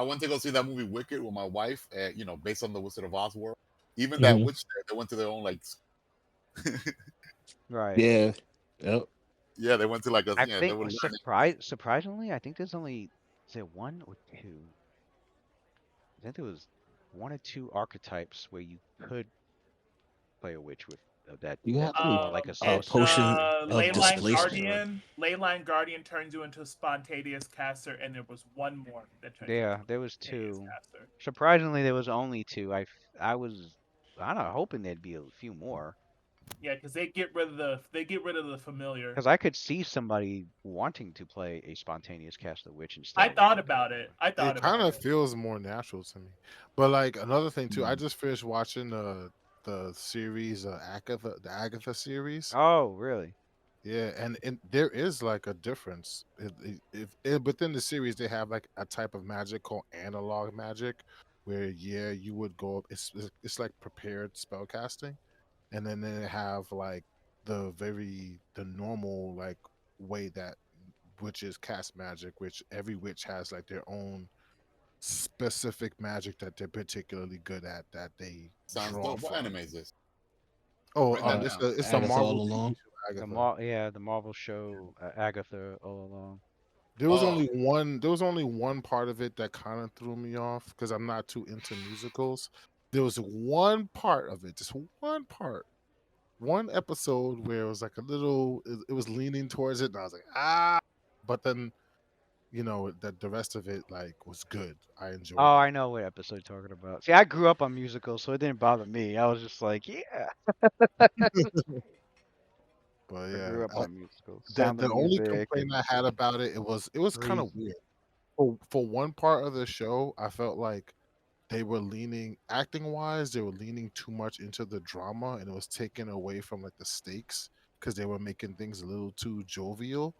D: went to go see that movie Wicked with my wife, you know, based on the Wizard of Oz world. Even that
B: Mhm.
D: witch there, they went to their own like
A: right.
B: Yeah. Yep.
D: yeah, they went to like a
A: I
D: yeah, they
A: think
D: were learning.
A: surprisingly, I think there's only is it one or two? I think there was one or two archetypes where you could play a witch with
B: You have
A: that's
B: to
A: more like a
B: add
C: It's
B: potion
A: sorcerer
B: of
A: or like a
C: Leyline
B: displacement.
A: sorcerer.
C: Guardian. Leyline Guardian turns you into a spontaneous caster, and there was one more that turns you into
A: Yeah,
C: a
A: there was
C: spontaneous
A: two.
C: caster.
A: Surprisingly, there was only two. I was I don't know, hoping there'd be a few more
C: Yeah, because they get rid of the familiar.
A: because I could see somebody wanting to play a spontaneous caster witch instead
C: I
A: of
C: thought
A: like a
C: about it. I thought
F: It kind
C: about
F: of
C: it.
F: feels more natural to me. But like another thing too, I
B: Mm.
F: just finished watching the series the Agatha series.
A: Oh, really?
F: Yeah, and there is like a difference. Within the series, they have like a type of magic called analog magic, where yeah, you would go up. It's like prepared spell casting, and then they have like the normal like way that witches cast magic, which every witch has like their own specific magic that they're particularly good at that they
D: Sounds
F: draw
D: dope. What
F: from.
D: anime is this?
F: Oh,
D: Write that
B: Uh,
D: down.
F: it's a
B: Agatha
F: Marvel
B: all
F: TV
B: along.
F: show, Agatha.
A: The Marvel show Agatha all along.
D: Oh,
F: There was only one part of it that kind of threw me off because I'm not too into musicals. There was one part of it, just one part, one episode where it was like a little, it was leaning towards it, and I was like, ah. But then, you know, that the rest of it like was good. I enjoyed
A: Oh,
F: it.
A: I know what episode you're talking about. See, I grew up on musicals, so it didn't bother me. I was just like, yeah,
F: But
A: I
F: yeah,
A: grew up on musicals.
F: the
A: Sound of
F: the only
A: Music
F: complaint I
A: and
F: had about it, it was kind of
A: Grease.
F: weird. For one part of the show, I felt like they were leaning acting wise, they were leaning too much into the drama and it was taken away from like the stakes because they were making things a little too jovial.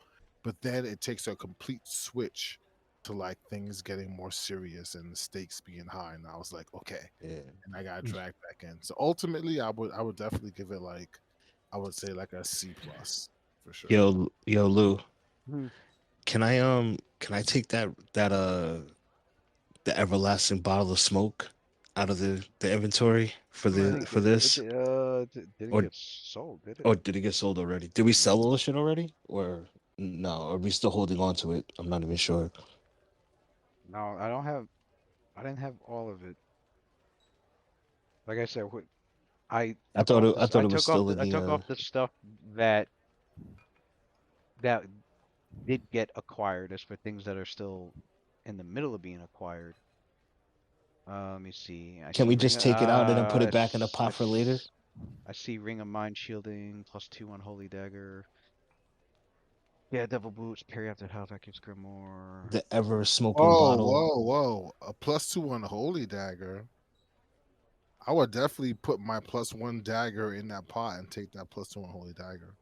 F: But then it takes a complete switch to like things getting more serious and the stakes being high. And I was like, okay.
B: Yeah.
F: And I got dragged back in. So ultimately I would definitely give it like I would say like a C plus for sure.
B: Yo, Lou,
A: Hmm.
B: can I take the everlasting bottle of smoke out of the inventory for
A: I
B: the
A: think
B: for this?
A: didn't
B: Or
A: get sold, did it?
B: or did it get sold already? Did we sell all the shit already? Or no? Are we still holding on to it? I'm not even sure.
A: No, I don't have. I didn't have all of it. Like I said, I
B: I
A: took
B: thought
A: off
B: it I
A: this.
B: thought it was still in
A: I took off the stuff that that did get acquired as for things that are still in the middle of being acquired. Let me see.
B: Can we just take it out and then put it back in the pot for later?
A: I see Ring of Mind Shielding +2 on Holy Dagger. Yeah, Devil Boots, Parry After Health, Active Grimoire.
B: The ever smoking
F: Whoa,
B: bottle.
F: whoa. A +2 on Holy Dagger. I would definitely put my +1 dagger in that pot and take that +2 on Holy Dagger.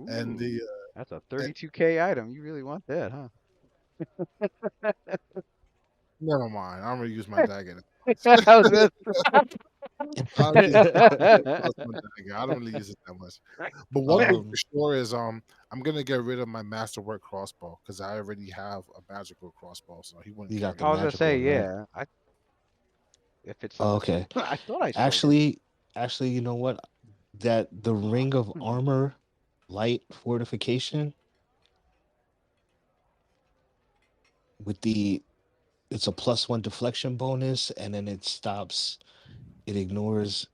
F: And
A: Ooh,
F: the
A: that's a 32K item. You really want that, huh?
F: never mind. I'm gonna use my dagger.
A: I was gonna
F: I'll use the +1 dagger. I don't really use it that much. But one thing for sure is I'm gonna get rid of my masterwork crossbow because I already have a magical crossbow, so he wouldn't
B: You got
F: carry
B: the
A: I was
F: that.
A: gonna
B: magical
A: say,
B: one, right?
A: yeah. If it's
B: Oh, okay.
A: I thought I sold it.
B: Actually, you know what? That the Ring of Armor Light Fortification with it's a +1 deflection bonus, and then it ignores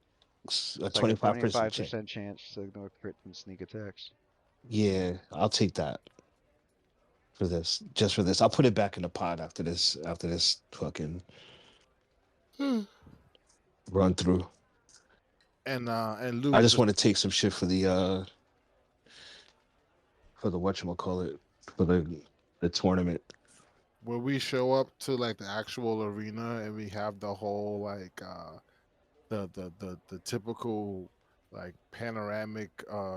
B: a
A: It's like a
B: 25% chance.
A: 25% chance to ignore crit and sneak attacks.
B: Yeah, I'll take that for this. Just for this. I'll put it back in the pot after this fucking run through.
F: And Lou,
B: I just want to take some shit for the whatchamacallit, for the tournament.
F: where we show up to like the actual arena and we have the whole like the typical like panoramic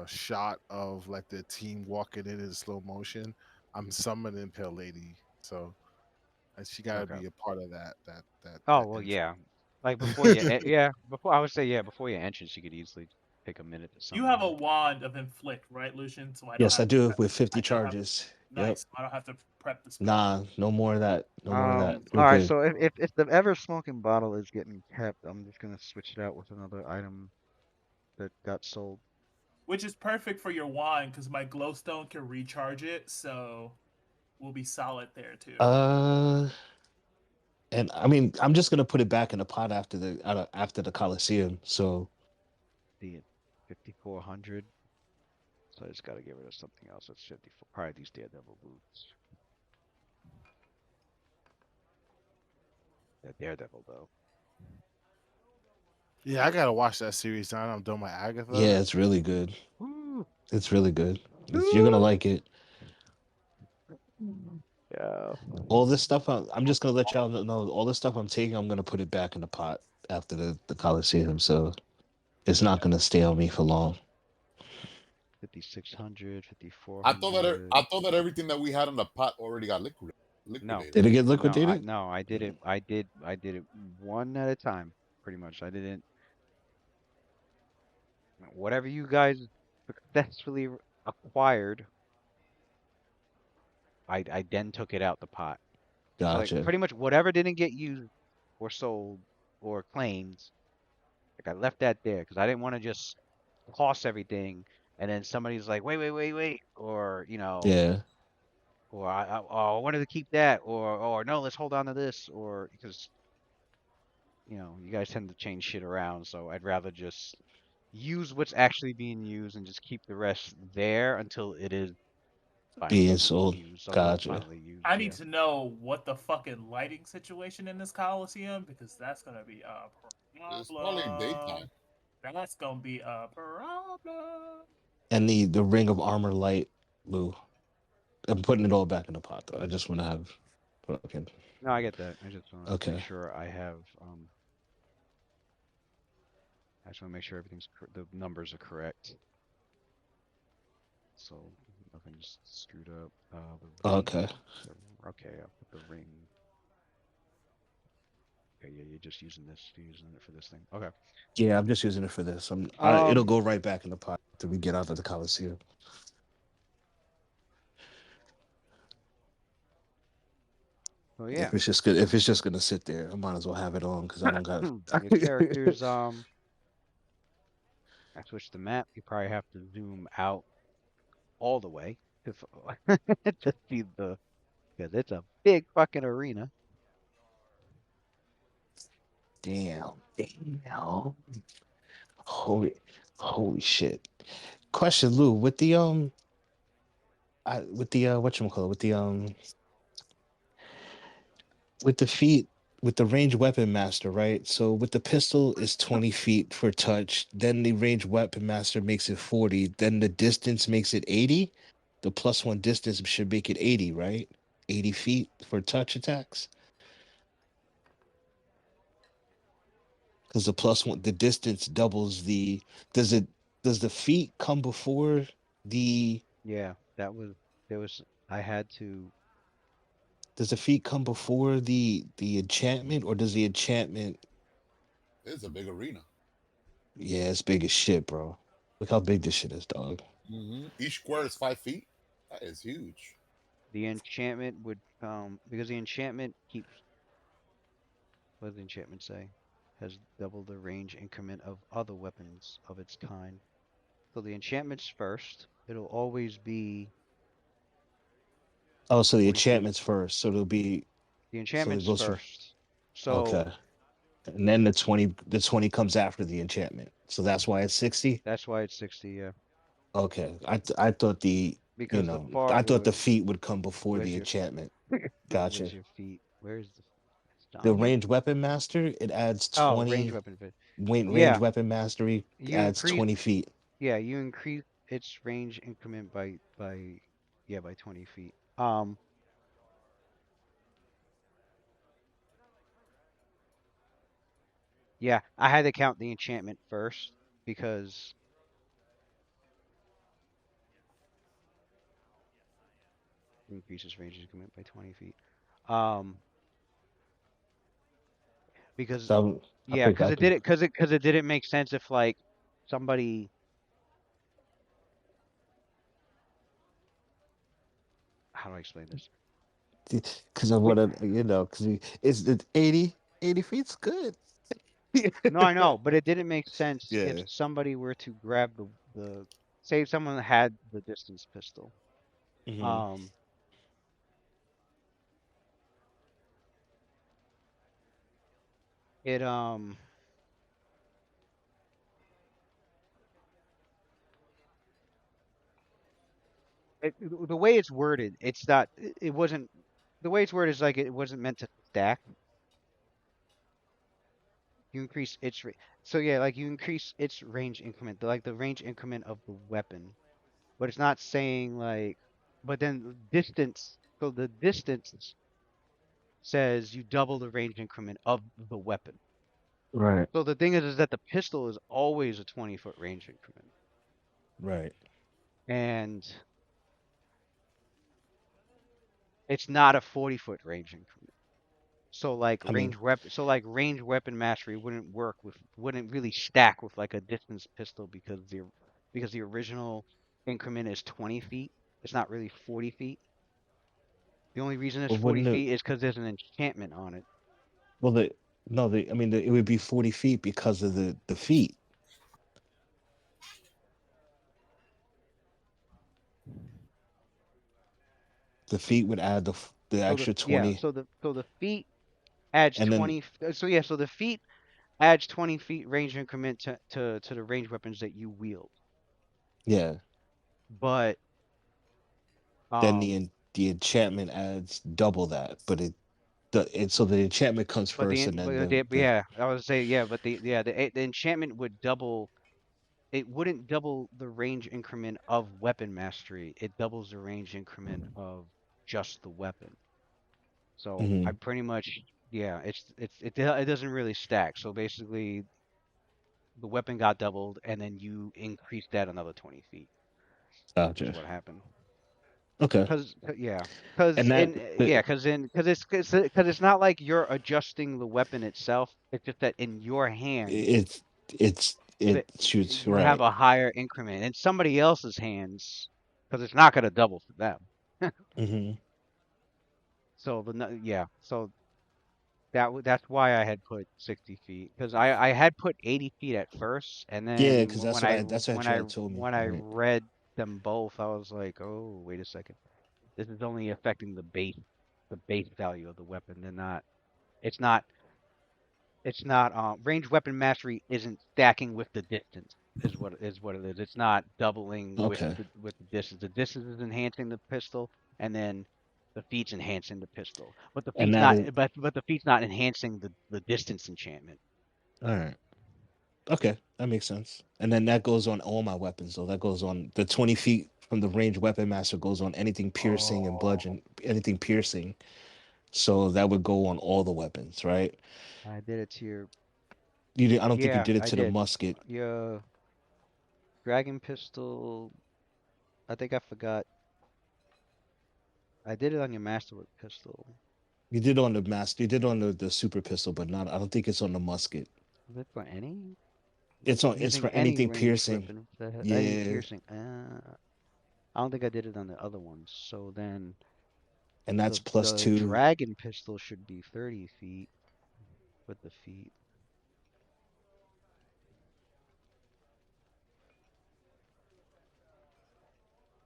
F: shot of like the team walking in slow motion, I'm summoning Pale Lady. So and she got to
A: Okay.
F: be a part of that
A: Oh well,
F: intro.
A: yeah. Like before you, yeah. Before I would say, yeah. Before your entrance, you could easily take a minute to
C: You
A: summon
C: have a
A: her.
C: wand of inflict, right, Lucian? So I don't
B: Yes, I
C: have to.
B: do
C: Prep,
B: with 50
C: I don't have.
B: charges. Yep.
C: Nice. I don't have to prep the spell.
B: Nah, no more of that. No more of that. You're
A: All right.
B: good.
A: So if the ever smoking bottle is getting kept, I'm just gonna switch it out with another item that got sold.
C: Which is perfect for your wand because my glowstone can recharge it, so we'll be solid there too.
B: And I mean, I'm just gonna put it back in the pot after the Coliseum. So
A: The 5400. So I just gotta get rid of something else. That's 54. Probably these Daredevil boots. Yeah, Daredevil though.
F: Yeah, I gotta watch that series now. I'm done with Agatha.
B: yeah, it's really good.
A: Woo.
B: It's really good. You're gonna like it.
A: Yeah.
B: All this stuff, I'm just gonna let y'all know. All the stuff I'm taking, I'm gonna put it back in the pot after the Coliseum. So it's not gonna stay on me for long.
A: 5600,
D: I thought that
A: 5400.
D: I thought that everything that we had in the pot already got
A: No,
D: liquidated.
B: Did it get
A: no,
B: liquidated?
A: I did it. I did it one at a time, pretty much. I didn't. Whatever you guys successfully acquired, I then took it out the pot. Like
B: Gotcha.
A: pretty much whatever didn't get used or sold or claimed, like I left that there because I didn't want to just toss everything and then somebody's like, wait, or
B: Yeah.
A: or I wanted to keep that, or no, let's hold on to this, or because you guys tend to change shit around, so I'd rather just use what's actually being used and just keep the rest there until it is
B: Being
A: finally
B: sold.
A: used, until it's
B: Gotcha.
A: finally used.
C: I need
A: Yeah.
C: to know what the fucking lighting situation in this Coliseum because that's gonna be a
D: It's probably
C: problem.
D: daytime.
C: That's gonna be a problem.
B: And the ring of armor light, Lou. I'm putting it all back in the pot though. I just want to have fucking
A: No, I get that. I just want to make
B: okay.
A: sure I just want to make sure the numbers are correct. So nothing's screwed up. The ring.
B: Okay.
A: Okay, I'll put the ring. Okay, yeah, you're just using this. You're using it for this thing. Okay.
B: Yeah, I'm just using it for this. It'll
A: Um.
B: go right back in the pot after we get out of the Coliseum.
A: So yeah,
B: If it's just gonna sit there, I might as well have it on because I don't got.
A: your characters. I switched the map. You probably have to zoom out all the way to to see because it's a big fucking arena.
B: Damn. Holy shit. Question, Lou, with the whatchamacallit, with the feet, with the range weapon master, right? So with the pistol is 20 feet for touch, then the range weapon master makes it 40, then the distance makes it 80. The +1 distance should make it 80, right? 80 feet for touch attacks. Because the distance doubles the does it does the feet come before the
A: Yeah, there was. I had to.
B: does the feet come before the enchantment, or does the enchantment?
D: It's a big arena.
B: Yeah, it's big as shit, bro. Look how big this shit is, dog.
D: Each square is 5 feet. That is huge.
A: The enchantment would because the enchantment keeps. What does the enchantment say? Has double the range increment of other weapons of its kind. So the enchantment's first. It'll always be
B: Oh, so the
A: 40 feet.
B: enchantment's first, so it'll be
A: The
B: so it
A: enchantment's
B: goes from
A: first. So
B: okay, and then the 20 comes after the enchantment, so that's why it's 60.
A: that's why it's 60, yeah.
B: Okay, I thought
A: Because
B: I thought the feet would come before
A: where's
B: the
A: your
B: enchantment.
A: where's
B: Gotcha.
A: your feet? Where's the it's
B: The
A: down here?
B: range weapon master, it adds
A: Oh, range
B: 20.
A: weapon fit.
B: Range
A: Yeah,
B: weapon mastery
A: you
B: adds
A: increase
B: 20 feet.
A: yeah, you increase its range increment by 20 feet. Yeah, I had to count the enchantment first because increases range increment by 20 feet. Because
B: So I
A: yeah,
B: think
A: because
B: I
A: it did
B: could.
A: it because it didn't make sense if like somebody. How do I explain this?
B: Because I want to, because it's 80 feet's good.
A: No, I know, but it didn't make sense if
B: Yeah.
A: somebody were to grab the say someone had the distance pistol.
B: Hmm.
A: It the way it's worded, it's not. It wasn't. The way it's worded is like it wasn't meant to stack. You increase its so yeah, like you increase its range increment, like the range increment of the weapon, but it's not saying like. But then distance. So the distance says you double the range increment of the weapon.
B: Right.
A: So the thing is that the pistol is always a 20-foot range increment,
B: Right.
A: and it's not a 40-foot range increment. So like
B: I mean,
A: range weapon mastery wouldn't really stack with like a distance pistol because the original increment is 20 feet. It's not really 40 feet. The only reason it's
B: well,
A: 40
B: wouldn't it?
A: feet is because there's an enchantment on it.
B: Well, no, I mean, it would be 40 feet because of the feet. The feet would add the extra 20,
A: So the feet adds
B: and then
A: 20. So yeah, so the feet adds 20 feet range increment to the range weapons that you wield.
B: yeah,
A: But
B: then
A: um
B: the enchantment adds double that, but so the enchantment comes
A: but
B: first, and then the
A: yeah, I would say yeah, but the enchantment would double. It wouldn't double the range increment of weapon mastery. It doubles the range increment of just the weapon. So I
B: Mhm.
A: pretty much yeah, it doesn't really stack. So basically, the weapon got doubled, and then you increase that another 20 feet. Is
B: Gotcha.
A: what happened.
B: Okay,
A: Yeah,
B: and that but
A: because it's not like you're adjusting the weapon itself. It's just that in your hands,
B: it
A: that
B: shoots
A: you have
B: right.
A: a higher increment. In somebody else's hands, because it's not going to double for them.
B: Hmm.
A: So yeah, so that's why I had put 60 feet because I had put 80 feet at first, and
B: Yeah,
A: then
B: because that's what Chad told me.
A: when I
B: Right.
A: read them both, I was like, oh, wait a second. This is only affecting the base value of the weapon. They're not. It's not. It's not. Range weapon mastery isn't stacking with the distance. Is what it is. It's not doubling
B: Okay,
A: with the distance. The distance is enhancing the pistol, and then the feat's enhancing the pistol. But the
B: and
A: feat's
B: that
A: not.
B: is
A: But the feat's not enhancing the distance enchantment.
B: all right. Okay, that makes sense. And then that goes on all my weapons. So that goes on the 20 feet from the range weapon master goes on anything piercing and
C: Oh,
B: bludgeon, anything piercing. So that would go on all the weapons, right?
A: I did it to your.
B: I don't think you
A: Yeah,
B: did it
A: I
B: to the
A: did.
B: musket.
A: Your dragon pistol. I think I forgot. I did it on your masterwork pistol.
B: You did on the master. You did on the super pistol, but not. I don't think it's on the musket.
A: Is it for any?
B: It's
A: Using
B: for
A: any
B: anything
A: ranged
B: piercing.
A: weapon, any
B: Yeah,
A: piercing. I don't think I did it on the other ones. So then
B: and that's plus
A: the
B: two.
A: dragon pistol should be 30 feet with the feet.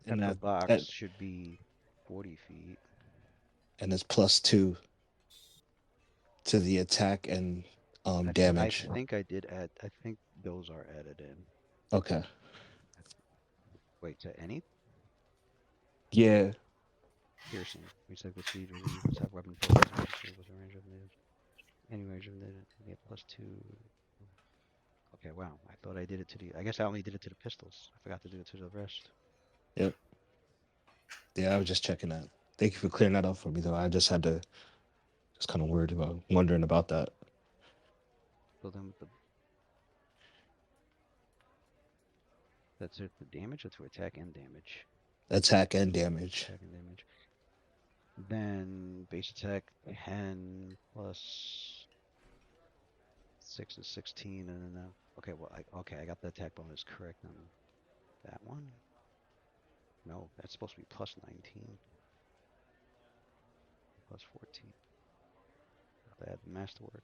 B: And
A: Pepper
B: that
A: box should be 40 feet.
B: and it's plus two to the attack and
A: I
B: damage.
A: think I did add. I think those are added in.
B: Okay.
A: Wait, to any
B: Yeah,
A: piercing. Reset the speed. Attack weapon focus. With a range of any range of get plus two. Okay, wow. I thought I did it to the. I guess I only did it to the pistols. I forgot to do it to the rest.
B: yep. Yeah, I was just checking that. Thank you for clearing that up for me, though. I just had to, just kind of wondering about that.
A: So then with the that's it for damage or to attack and damage.
B: Attack and damage.
A: Attack and damage. Then base attack 10 plus 6 is 16, and then okay, well, I got the attack bonus correct on that one. No, that's supposed to be plus 19, plus 14. They had the masterwork.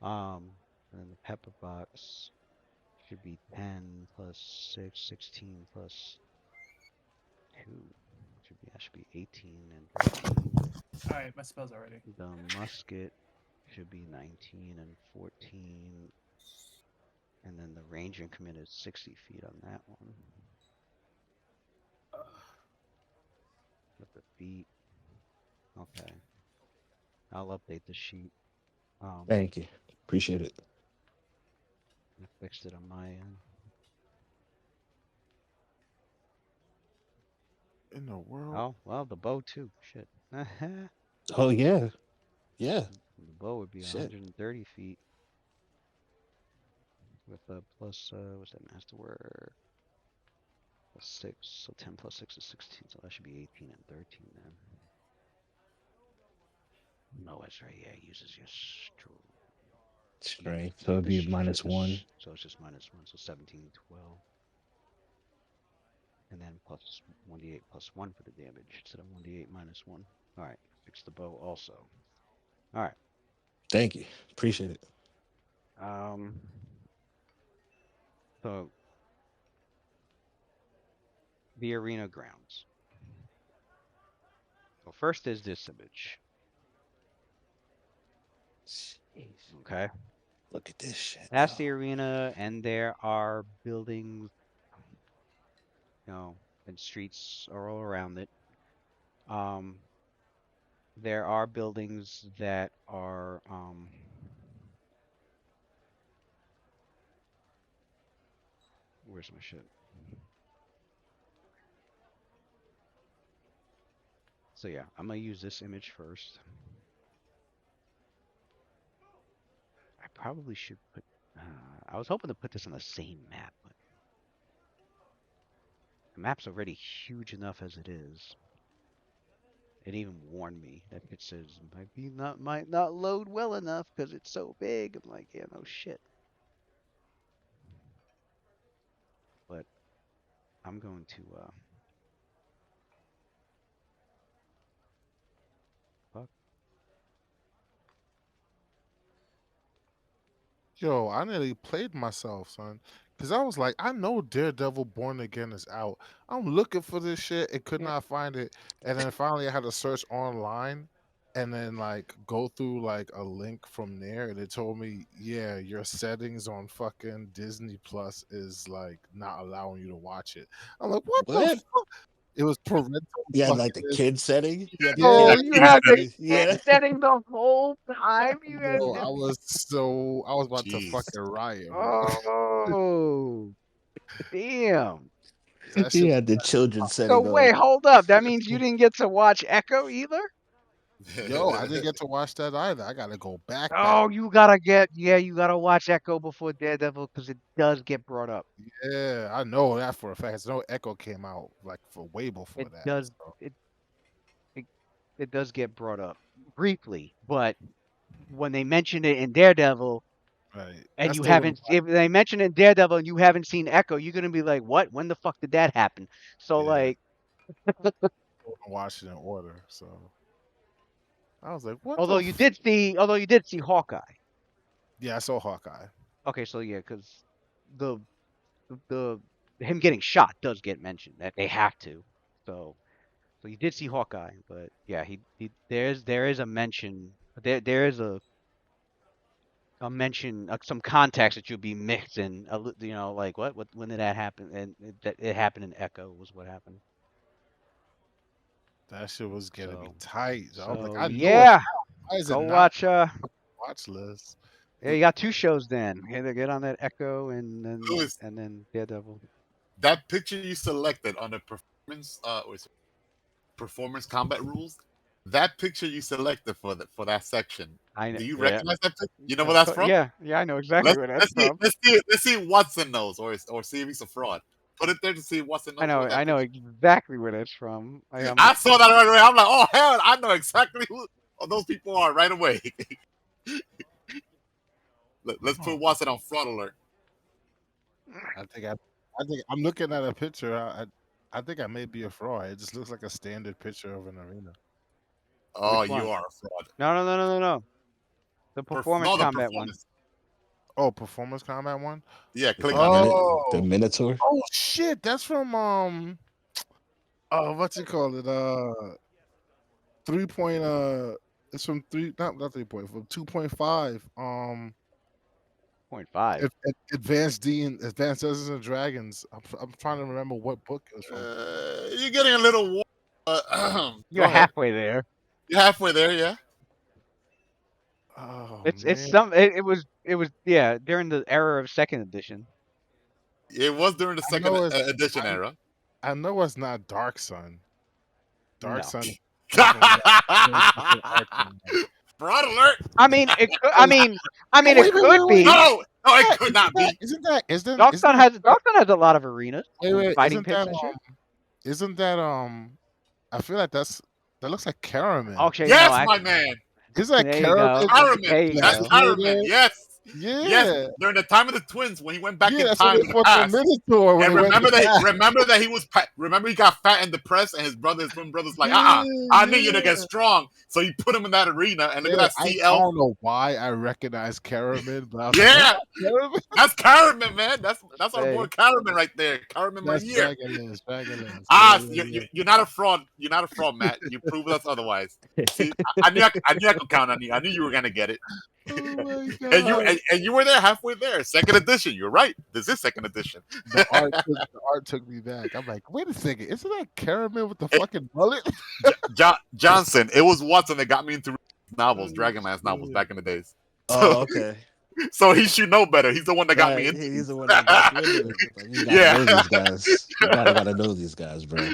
A: And then the pepper box should be 10 plus 6, 16 plus 2. Should be 18 and 13.
C: All right, my spells are ready.
A: The musket should be 19 and 14. And then the range increment is 60 feet on that one. With the feet. Okay. I'll update the sheet.
B: Thank you. Appreciate it.
A: I fixed it on my end.
F: In the world.
A: Oh, well, the bow too. Shit. The
B: Oh yeah. Yeah.
A: bow would be
B: Shit.
A: 130 feet. With a plus, what's that masterwork? Plus 6. So 10 plus 6 is 16. So that should be 18 and 13 then. No, that's right. Yeah, it uses your
B: Strength. So it'd be minus 1.
A: So it's just minus 1. So 17, 12. And then plus 1d8 plus 1 for the damage instead of 1d8 minus 1. Alright, fix the bow also. Alright.
B: Thank you. Appreciate it.
A: So the arena grounds. Well, first is this image.
B: Jeez.
A: Okay.
B: Look at this shit.
A: That's the arena, and there are buildings, you know, and streets are all around it. There are buildings that are where's my shit? So yeah, I'm gonna use this image first. I probably should put. I was hoping to put this on the same map, but the map's already huge enough as it is. It even warned me that it says might not load well enough because it's so big. I'm like, yeah, no shit. But I'm going to
F: Yo, I nearly played myself, son. Cause I was like, I know Daredevil Born Again is out. I'm looking for this shit and could
A: Yeah.
F: not find it. And then finally I had to search online and then like go through like a link from there and it told me, yeah, your settings on fucking Disney Plus is like not allowing you to watch it. I'm like, what the
B: What?
F: fuck? It was parental.
B: You had like the
F: fucking-
B: kid setting? You had the
A: Oh,
B: kid-
A: you had the
B: kid- yeah.
A: setting the whole time. You had
F: Yo, I was about to
D: Jeez.
F: fucking riot, bro.
A: Oh, damn.
F: That
B: He
F: shit
B: had the children
A: So
B: setting
A: wait,
B: up.
A: hold up. That means you didn't get to watch Echo either?
F: Yo, I didn't get to watch that either. I gotta go back.
A: Oh, you gotta watch Echo before Daredevil because it does get brought up.
F: Yeah, I know that for a fact. No Echo came out like for way before
A: It
F: that.
A: does.
F: so.
A: It does get brought up briefly, but when they mention it in Daredevil
F: Right.
A: and
F: That's
A: you
F: the
A: haven't, if they mention it in Daredevil and you haven't seen Echo, you're gonna be like, "What? When the fuck did that happen?" So
F: Yeah.
A: like,
F: watch it in order. So I was like, what?
A: although you did see Hawkeye.
F: Yeah, I saw Hawkeye.
A: Okay, so yeah, because the him getting shot does get mentioned that they have to. So you did see Hawkeye, but yeah, there is a mention there is a mention some context that you'll be mixing. You know, like what when did that happen? And it happened in Echo was what happened.
F: That shit was getting me
A: So-
F: tight. I was like,
A: So
F: I know
A: yeah,
F: why is it
A: go
F: not
A: watch.
F: watch list?
A: Yeah, you got 2 shows then. Get on that Echo and
D: Louis.
A: then Daredevil.
D: That picture you selected on the performance combat rules. That picture you selected for that section.
A: I know.
D: Do you
A: yeah.
D: recognize that picture? You know where that's from?
A: Yeah, I know exactly where that's from.
D: Let's see if Watson knows, or see if he's a fraud. put it there to see what's in.
A: I know exactly where that's from.
D: I saw that right away. I'm like, oh hell, I know exactly who those people are right away. Let's put Watson on fraud alert.
F: I think I'm looking at a picture. I think I may be a fraud. It just looks like a standard picture of an arena.
D: Oh,
A: Which one?
D: you are a fraud.
A: No. The performance combat one.
F: Oh, performance combat one.
D: Yeah, click on it.
B: The Minotaur.
F: Oh shit, that's from what's it called? It 3 point it's from 3 not 3.5 from 2.5
A: .5.
F: Advanced Dungeons and Dragons. I'm trying to remember what book it was from.
D: You're getting a little
A: You're halfway there.
D: You're halfway there, yeah.
F: Oh,
A: it was during the era of second edition.
D: It was during the second edition era.
F: I know it's not Dark Sun. Dark Sun.
D: Fraud alert!
A: I mean, it could be.
D: No, it could not be.
A: Dark Sun has a lot of arenas.
F: Wait,
A: Fighting pits and shit.
F: Isn't that I feel like that looks like Caraman.
A: Okay,
D: yes, my man.
F: Isn't that
D: Caraman? That's Caraman. Yes.
F: Yeah.
D: Yes. During the time of the twins, when he went back in time in the
F: the
D: past.
F: Minotaur,
D: And remember that he was remember he got fat and depressed, and his twin brother's like, I need you to get strong. So he put him in that arena, and look at that CL.
F: I don't know why I recognize Caraman, but
D: that's Caraman, man. That's our boy Caraman right there. Caraman right here.
F: Dragonlance.
D: You're not a fraud. You're not a fraud, Matt. You proved us otherwise. See, I knew I could count on you. I knew you were gonna get it.
F: Oh my God.
D: and you were there halfway there. Second edition. You're right. This is second edition.
F: The art took me back. I'm like, wait a second, isn't that Caraman with the fucking bullet?
D: Johnson. It was Watson that got me into novels, Dragonlance novels back in the days.
B: Oh, okay.
D: So he should know better. He's the one that got me into.
B: He's the one that got you into it. You gotta know these guys. You gotta know these guys, bro.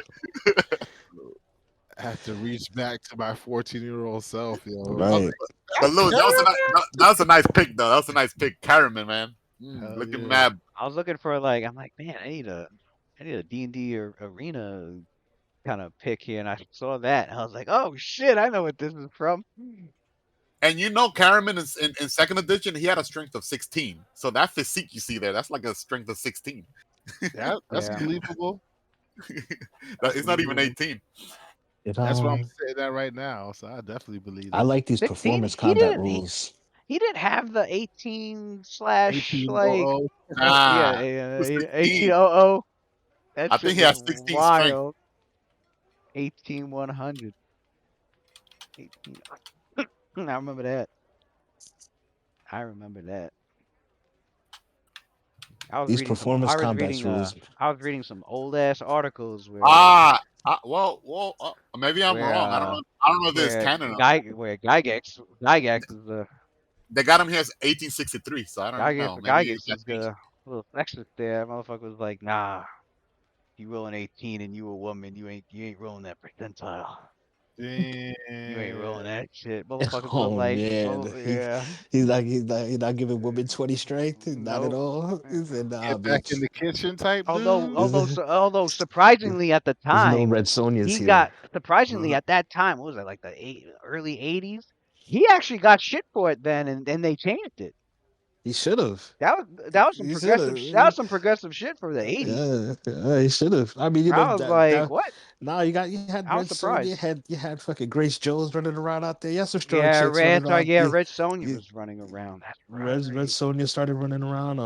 F: I have to reach back to my 14-year-old self, yo.
B: Right.
D: But Lou, that was a nice pick, though. That was a nice pick, Caraman, man. Looking mad.
A: I was looking for I'm like, man, I need a D&D or arena kind of pick here, and I saw that, and I was like, oh shit, I know what this is from.
D: And you know, Caraman in second edition, he had a strength of 16. So that physique you see there, that's like a strength of 16.
F: That's believable.
D: It's not even 18.
F: That's what I'm saying that right now. So I definitely believe it.
B: I like these
A: 16?
B: performance combat rules.
A: He didn't have the 18 /
F: 1800.
A: 1800.
D: I think he has 16
A: wild. 18100. 18. I remember that.
B: These performance combat rules.
A: I was reading some old ass articles where
D: maybe I'm wrong. I don't know if this is canon.
A: Where Gygax is the.
D: They got him here as 1863, so I don't know.
A: Gygax is the little sexist there. Motherfucker was like, nah, you rolling 18 and you a woman, you ain't rolling that percentile. You ain't rolling that shit. Motherfuckers
B: He's not giving women 20 strength, not at all. He said, nah,
F: Get back in the kitchen type.
A: Although surprisingly at the time,
B: no Red Sonjas
A: he
B: here.
A: got surprisingly at that time. What was it, like the early 80s? He actually got shit for it then, and they changed it.
B: He should have.
A: That was some progressive. That was some progressive shit for the 80s.
B: Yeah, he should have. I mean,
A: I was like, what?
B: Nah, you had Red Sonja, you had fucking Grace Jones running around out there. You had some strong chicks
A: Red Sonja was running around. That's right.
B: Red Sonja started running around.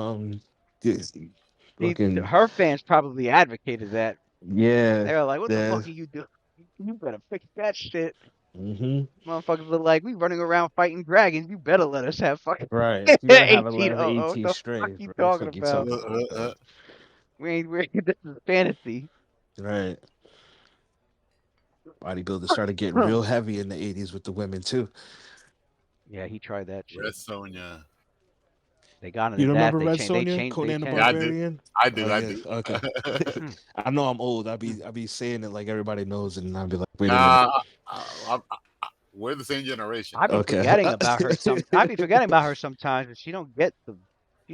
A: Her fans probably advocated that.
B: Yeah.
A: They were like, what the fuck are you doing? You better fix that shit.
B: Mm-hmm.
A: Motherfuckers look like we running around fighting dragons. You better let us have fucking
B: right. You better have
A: 18
B: straight.
A: What you talking about? This is fantasy.
B: Right. Bodybuilders started getting real heavy in the 80s with the women too.
A: Yeah, he tried that shit.
D: Red Sonja.
A: They got into
B: you remember
A: that.
B: Red Sonja? Conan the Barbarian?
D: I do.
B: Okay. I know I'm old. I be saying it like everybody knows, and I'll be like, wait a minute.
D: We're the same generation.
A: I be forgetting about her. I be forgetting about her sometimes, but she don't get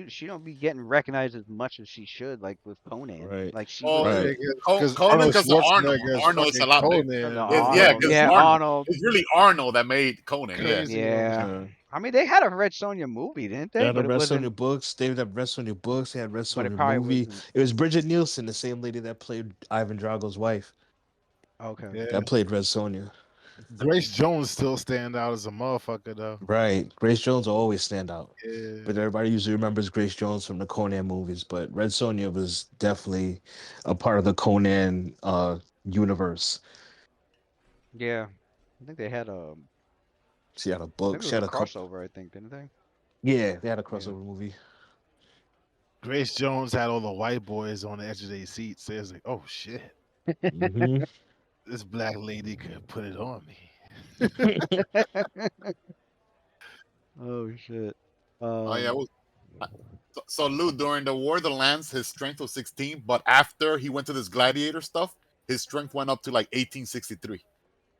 A: she don't be getting recognized as much as she should, like with Conan.
B: Right.
A: Like she
D: Oh,
A: was
B: Right.
A: like
F: Because
D: Conan
F: Arnold
D: because of Arnold.
F: Schwarzenegger is
D: Arnold is a
F: fucking
D: lot bigger.
A: the
F: Conan.
D: Yeah,
A: Arnold.
D: because
A: Yeah,
D: Arnold.
A: Arnold.
D: It's really Arnold that made Conan. Yeah.
F: Crazy.
A: Yeah.
B: Yeah.
A: I mean, they had a Red Sonja movie, didn't
B: They
A: they?
B: had the
A: But it
B: Red
A: wasn't.
B: Sonja books. They had Red Sonja books. They had Red
A: But it
B: Sonja
A: probably
B: movie.
A: wasn't.
B: It was Bridget Nielsen, the same lady that played Ivan Drago's wife,
A: Okay.
F: Yeah.
B: that played Red Sonja.
F: Grace Jones still stand out as a motherfucker though.
B: Right. Grace Jones will always stand out.
F: Yeah.
B: But everybody usually remembers Grace Jones from the Conan movies. But Red Sonja was definitely a part of the Conan universe.
A: Yeah. I think they had
B: She had a
A: I think
B: book.
A: it
B: She
A: was
B: had
A: a
B: a couple.
A: crossover. I think, didn't they?
B: Yeah, they had a
A: Yeah.
B: crossover movie.
F: Grace Jones had all the white boys on the edge of their seats. So it's like, oh shit,
B: Mhm.
F: this black lady could put it on me.
A: Oh shit.
D: Oh yeah. So Lou, during the War of the Lands, his strength was 16, but after he went to this gladiator stuff, his strength went up to like 1863.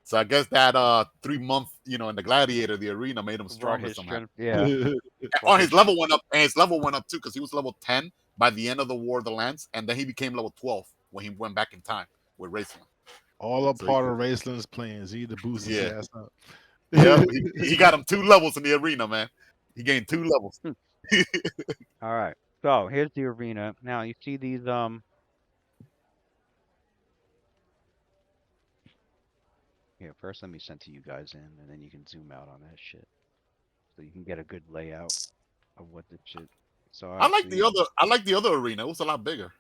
D: So I guess that 3 month, in the gladiator, the arena made him
A: brought
D: stronger
A: his
D: somehow.
A: strength. Yeah.
D: And
A: Brought
D: his
A: his
D: level went up, and his level went up too, because he was level 10 by the end of the War of the Lands, and then he became level 12 when he went back in time with racing.
F: All a
D: So
F: part of Raceland's plans. He to boost his
D: yeah,
F: ass up.
D: yeah, he got him 2 levels in the arena, man. He gained 2 levels.
A: All right. So here's the arena. Now you see these Here, first let me send to you guys in, and then you can zoom out on that shit, so you can get a good layout of what this shit. So
D: I like
A: actually,
D: the other arena. It was a lot bigger.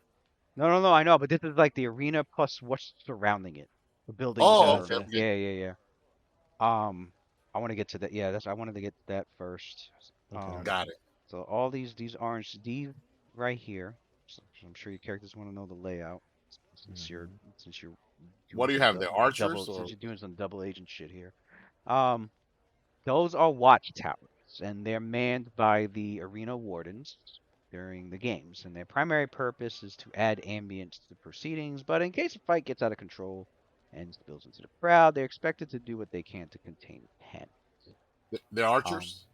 A: no, I know, but this is like the arena plus what's surrounding it, the buildings.
D: Oh, okay, okay.
A: Yeah. I want to get to that. Yeah, I wanted to get to that first.
B: Okay.
D: Got it.
A: So all these orange, these right here. So I'm sure your characters want to know the layout, since you're
D: What do you
A: some
D: have there? Archers
A: since
D: or
A: you're doing some double agent shit here. Those are watchtowers, and they're manned by the arena wardens during the games, and their primary purpose is to add ambience to the proceedings, but in case a fight gets out of control and spills into the crowd, they're expected to do what they can to contain panic.
D: they're archers?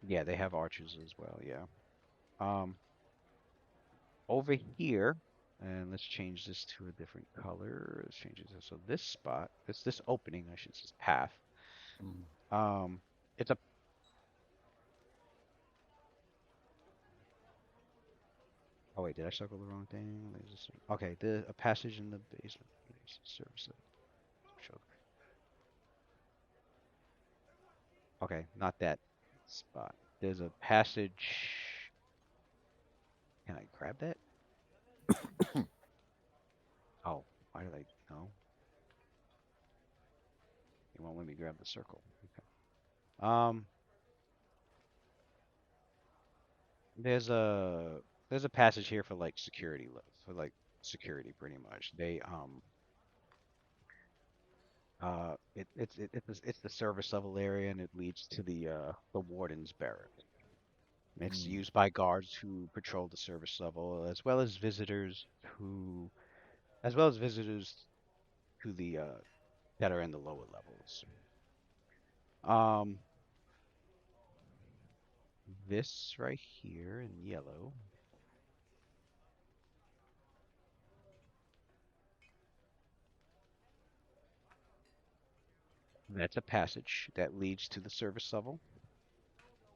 A: Yeah, they have archers as well, yeah. Over here, and let's change this to a different color. Let's change it so this spot, this opening, I should say, path. It's a Oh wait, did I circle the wrong thing? Okay, a passage in the basement service. Okay, not that spot. There's a passage. Can I grab that? Oh, why did I? No. You won't let me grab the circle. Okay. There's a passage here for like security, pretty much. It's the service level area, and it leads to the warden's barrack. It's used by guards who patrol the service level, as well as visitors who the that are in the lower levels. This right here in yellow. That's a passage that leads to the service level,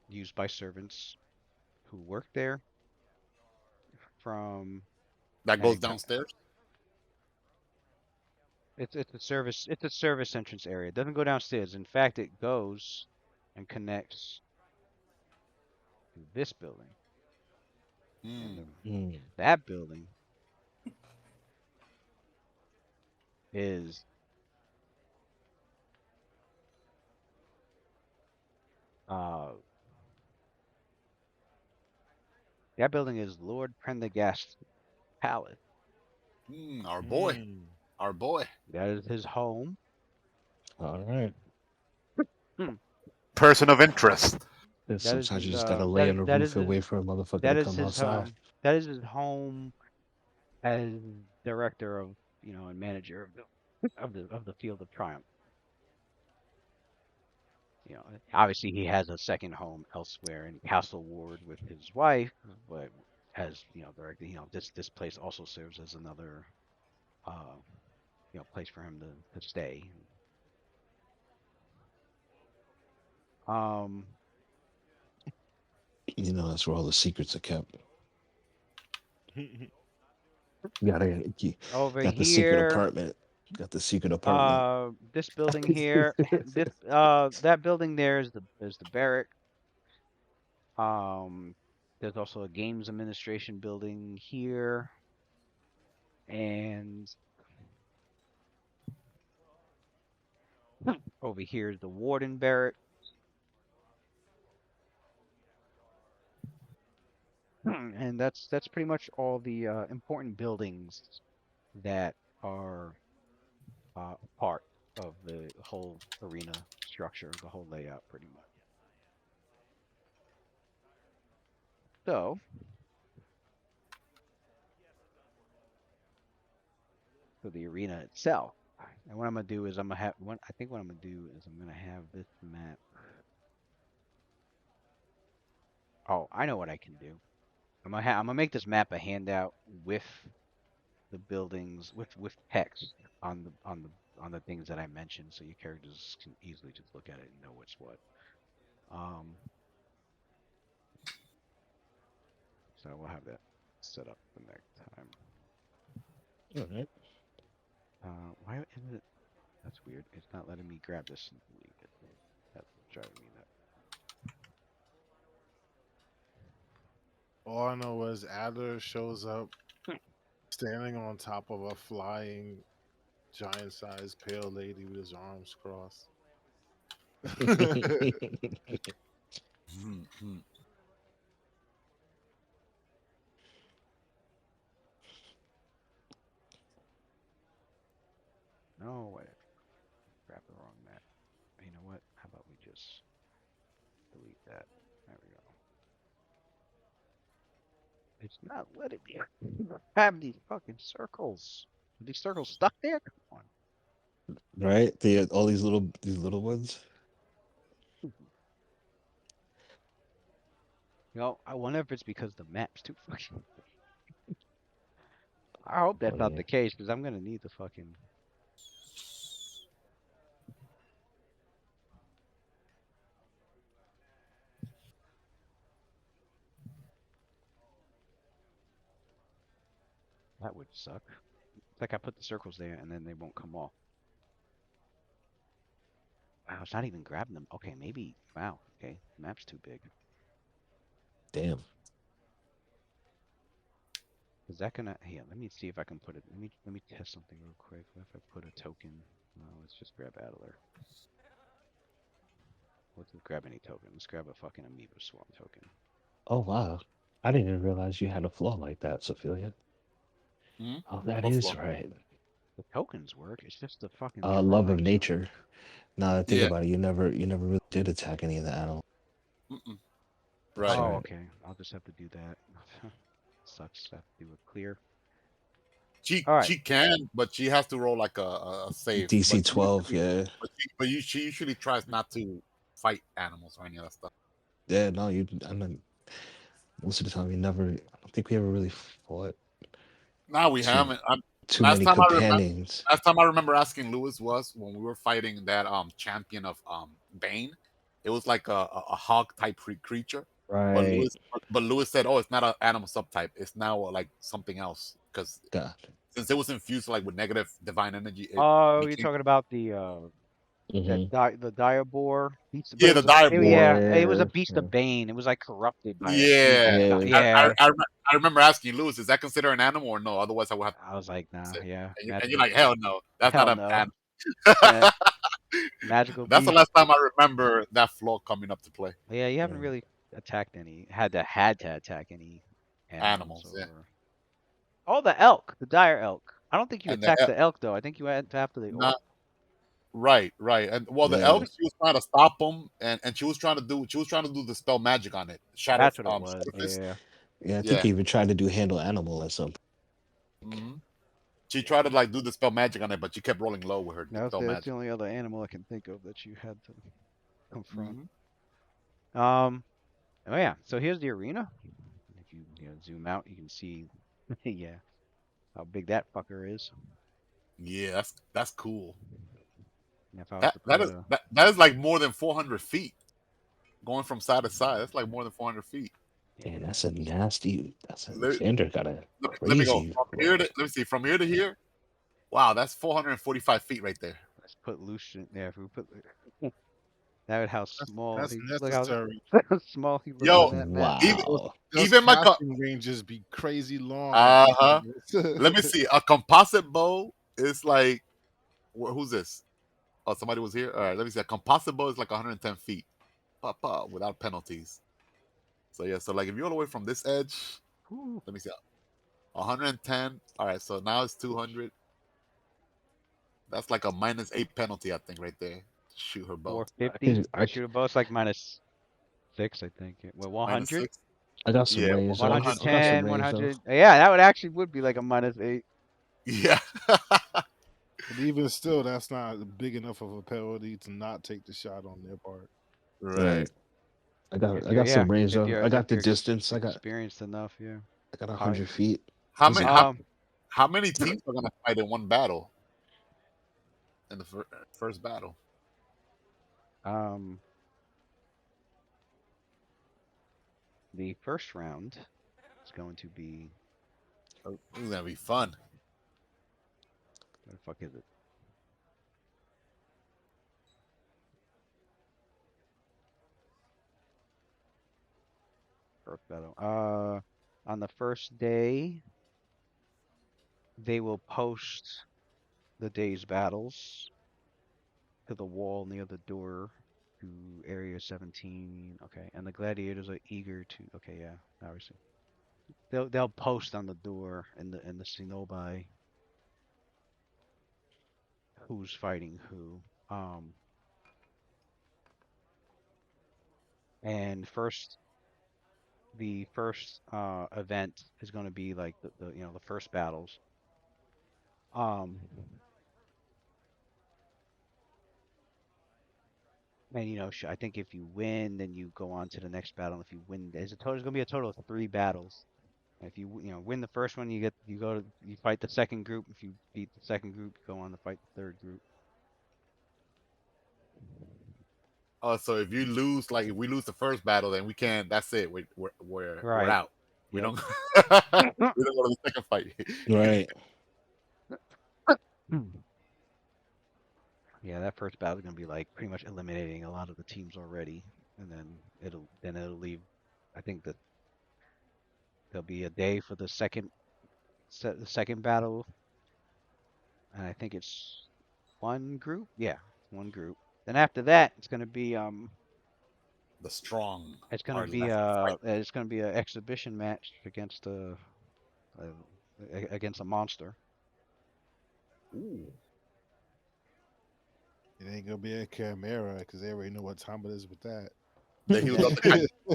A: used by servants who work there.
D: That goes downstairs?
A: It's a service entrance area. It doesn't go downstairs. In fact, it goes and connects to this building. And that building is Lord Prendergast's palace.
D: Our boy. Our boy.
A: That is his home.
B: All right.
D: Person of interest.
B: Sometimes you just gotta lay on the roof and wait for a motherfucker to come outside.
A: That is his home as director of, and manager of the Field of Triumph. you know, obviously he has a second home elsewhere in Castle Ward with his wife, but as you know, directly, you know, this place also serves as another, you know, place for him to stay.
B: You know, that's where all the secrets are kept. Got
A: Over
B: the secret
A: here,
B: apartment. Got the secret apartment.
A: this building here, this that building there is the barrack. There's also a games administration building here, and over here is the warden barrack. And that's pretty much all the important buildings that are part of the whole arena structure, the whole layout, pretty much. So, for the arena itself, and what I'm gonna do is I'm gonna have one. I think what I'm gonna do is I'm gonna have this map. Oh, I know what I can do. I'm gonna make this map a handout with the buildings with text on the things that I mentioned, so your characters can easily just look at it and know what's what. So we'll have that set up the next time.
B: All right.
A: Why is it? That's weird. It's not letting me grab this and delete it. That's what's driving me nuts.
F: All I know is Adler shows up standing on top of a flying giant-sized pale lady with his arms crossed.
A: No, wait. Grab the wrong map. You know what? How about we just delete that? There we go. It's not letting me have these fucking circles. Are these circles stuck there? Come on.
B: Right? All these little ones.
A: You know, I wonder if it's because the map's too fucking. I hope that's not the case, because I'm gonna need the fucking. That would suck. It's like I put the circles there and then they won't come off. Wow, it's not even grabbing them. Okay, maybe. Wow. Okay, the map's too big.
B: Damn.
A: Is that gonna? Here, let me see if I can put it. Let me test something real quick. What if I put a token? No, let's just grab Adler. Let's grab any token. Let's grab a fucking Amoeba Swarm token.
B: Oh wow. I didn't even realize you had a flaw like that, Sophia. Oh, that
D: What
B: is
D: flaw?
B: right.
A: The tokens work. It's just the fucking.
B: Love of
A: drawing
B: nature. Now that I think
D: Yeah.
B: about it, you never really did attack any of the animals.
D: Right.
A: Oh,
B: right.
A: okay. I'll just have to do that. Sucks. I have to do a clear.
D: She
A: All right.
D: she can, but she has to roll like a save.
B: DC
D: But
B: 12, yeah.
D: she usually tries not to fight animals or any of that stuff.
B: Yeah, no, I mean, most of the time, I don't think we ever really fought
D: No, we
B: too,
D: haven't.
B: too
D: Last
B: many
D: time
B: companions.
D: last time I remember asking Lewis was when we were fighting that champion of Bane. It was like a hog type creature. But
B: Right.
D: Lewis said, "Oh, it's not an animal subtype. It's now like something else because
B: God.
D: since it was infused like with negative divine energy." It
A: Oh, you're
D: became,
A: talking about the the Diabor beast.
D: yeah,
A: But
D: the Diabor.
A: yeah, it was a
B: Yeah,
A: beast
B: yeah.
A: of Bane. It was like corrupted by
D: Yeah,
B: Yeah.
A: yeah.
D: I remember asking Lewis, "Is that considered an animal or no? Otherwise, I would have."
A: I was like, nah,
D: To
A: yeah.
D: and you're like, "Hell no, that's
A: Hell
D: not
A: no.
D: an."
A: Yeah. Magical
D: That's the
A: beast.
D: last time I remember that flaw coming up to play.
A: Yeah, you haven't
B: Yeah.
A: really attacked any. Had to attack any
D: Animals, yeah.
A: or... Oh, the elk, the dire elk. I don't think you
D: And
A: attacked the elk though. I think you had to after the
D: not
A: orc.
D: right, and well, the
B: Yeah.
D: elk she was trying to stop him, and she was trying to do the spell magic on it. Shadow,
A: That's what it was.
D: Shadow Fist.
A: Yeah.
B: Yeah, I think he even tried to do handle animal or something.
D: She tried to like do the spell magic on it, but she kept rolling low with her
A: That's
D: spell
A: the
D: magic.
A: only other animal I can think of that you had to. confront.
D: Mhm.
A: Oh yeah. So here's the arena. If you zoom out, you can see, yeah, how big that fucker is.
D: Yeah, that's cool.
A: And if I was
D: That
A: to
D: that
A: put
D: is
A: a,
D: that is like more than 400 feet going from side to side. That's like more than 400 feet.
B: Yeah, that's a nasty. That's a
D: Let,
B: Xander got a
D: let me go
B: crazy
D: from here to
B: range.
D: let me see from here to here. Wow, that's 445 feet right there.
A: let's put Lucian there. If we put, that would how small
F: That's
A: he look how
F: necessary.
A: how small he looks
D: Yo,
A: on that map.
D: even
B: Wow.
F: Those
D: even my
F: casting ranges be crazy long at
D: uh
F: these
D: huh. Let me
F: points.
D: see. A composite bow is like who's this? Oh, somebody was here. All right, let me see. A composite bow is like 110 feet, without penalties. So yeah, so like if you're all the way from this edge,
A: Whew,
D: let me see. 110. All right, so now it's 200. That's like a -8 penalty, I think, right there. Shoot her bow.
A: 450.
B: I
A: Shoot a boat's like -6, I think. Well, 100,
D: -6.
B: I got some
D: Yeah,
B: range though. I
D: 100.
B: got some
A: 110,
B: range though.
A: 100. Yeah, that would actually would be like a -8.
D: Yeah.
F: But even still, that's not big enough of a penalty to not take the shot on their part.
D: Right.
B: Right. I
A: You're
B: got
A: yeah,
B: some range
A: if
B: though.
A: you're
B: I got
A: if
B: the
A: you're
B: distance.
A: experienced enough, yeah.
B: I got
A: All right.
B: 100 feet.
D: How
B: Easy.
D: many how many teams are gonna fight in one battle in the first battle?
A: Um, the first round is going to be,
D: Oh, this is gonna be fun.
A: what the fuck is it? First battle. On the first day, they will post the day's battles to the wall near the door to area 17. Okay, and the gladiators are eager to. Okay, yeah, obviously. They'll post on the door in the Cenobi who's fighting who. And the first event is going to be like the first battles. Um, and I think if you win, then you go on to the next battle. If you win, there's going to be a total of 3 battles. And if you win the first one, you fight the second group. If you beat the second group, you go on to fight the third group.
D: Oh, so if you lose, like if we lose the first battle, then we can't. That's it. We're
A: Right.
D: out. We
A: Yep.
D: don't. We don't go to the second fight.
B: Right.
A: Yeah, that first battle is gonna be like pretty much eliminating a lot of the teams already, and then it'll leave. I think that there'll be a day for the second battle, and I think it's one group. Yeah, one group. Then after that,
D: The strong
A: it's gonna
D: are
A: be
D: left to fight.
A: an exhibition match against uh, against a monster.
D: Ooh.
F: It ain't gonna be a Chimera because they already know what time it is with that.
D: They healed up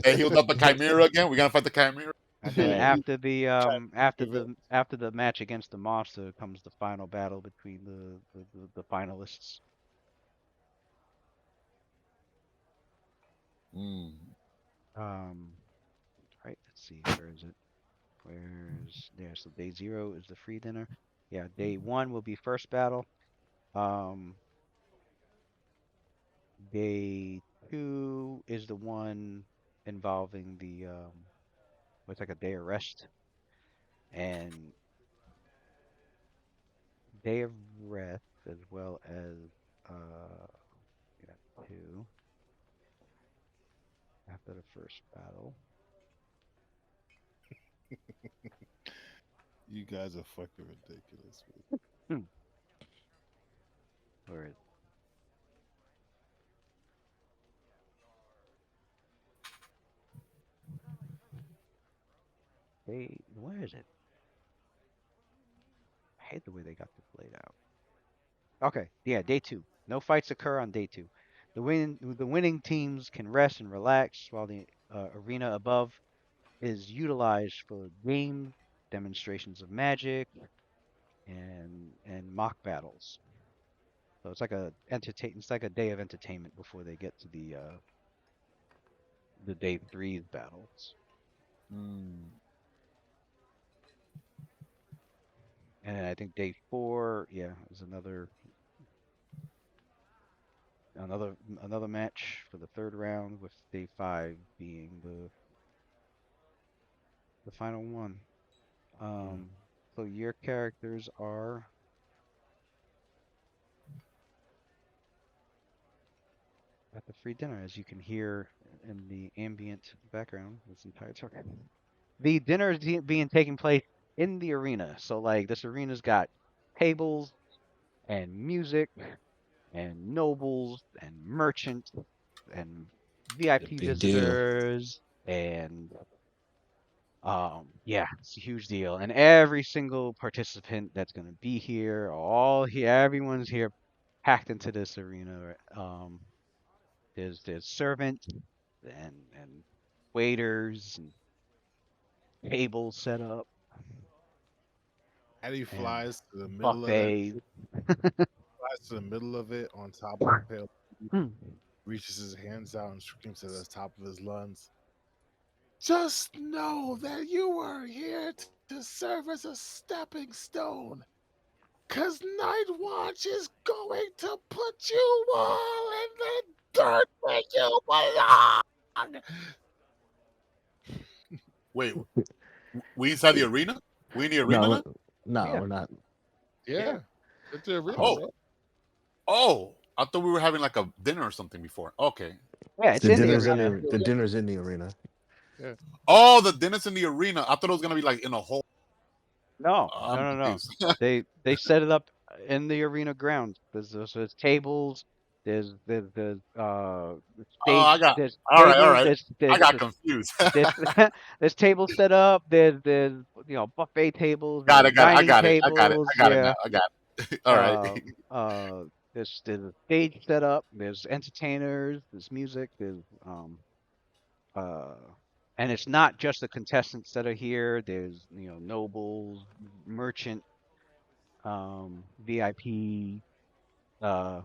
D: they healed up the Chimera again. We're gonna fight the Chimera.
A: And then
B: Right.
A: after the match against the monster comes the final battle between the finalists.
D: Mm.
A: Right, let's see, where is it? Where's there? So day 0 is the free dinner. Yeah, day 1 will be first battle. Um, day 2 is the one involving what's like a day of rest, and day of rest as well as yeah, 2 after the first battle.
F: You guys are fucking ridiculous.
A: Hmm. Where is where is it? I hate the way they got this laid out. Okay, yeah, day 2. No fights occur on day 2. The winning teams can rest and relax while the arena above is utilized for game demonstrations of magic and mock battles. So it's like it's like a day of entertainment before they get to the day 3's battles.
F: Mm.
A: And then I think day 4, yeah, is another match for the 3rd round, with day 5 being the final one. So your characters are at the free dinner, as you can hear in the ambient background this entire time. The dinner is being taken place in the arena. So like this arena's got tables and music and nobles and merchants and VIP
B: Big deal.
A: visitors and yeah, it's a huge deal. And every single participant that's gonna be here, all here, everyone's here packed into this arena. Right? There's servants and waiters and tables set up
F: Eddie
A: and
F: flies to the middle of that.
A: buffets.
F: Flies to the middle of it on top of the pale.
A: Hmm.
F: Reaches his hands out and screams to the top of his lungs. Just know that you were here to serve as a stepping stone. Cause Night Watch is going to put you all in the dirt where you belong.
D: Wait, we inside the arena? We in the arena now?
B: No,
A: Yeah.
B: we're not.
F: Yeah. It's a arena,
D: Oh.
F: bro.
D: Oh, I thought we were having like a dinner or something before. Okay.
A: Yeah, it's
B: The
A: in the
B: dinner's
A: arena.
B: the dinner's in the arena.
D: Oh, the dinner's in the arena. I thought it was gonna be like in a hole.
A: No,
D: I'm
A: no.
D: confused.
A: They set it up in the arena grounds. There's tables. There's
D: Oh, I got.
A: there's
D: All
A: tables.
D: right. I got confused.
A: there's there's tables set up. There's buffet tables.
D: got
A: There's
D: it. Got it. I
A: dining
D: got it. I got it.
A: tables.
D: I got it
A: Yeah.
D: now. I got it. All right.
A: There's a stage set up. There's entertainers. There's music. There's and it's not just the contestants that are here. There's nobles, merchant, VIP, uh,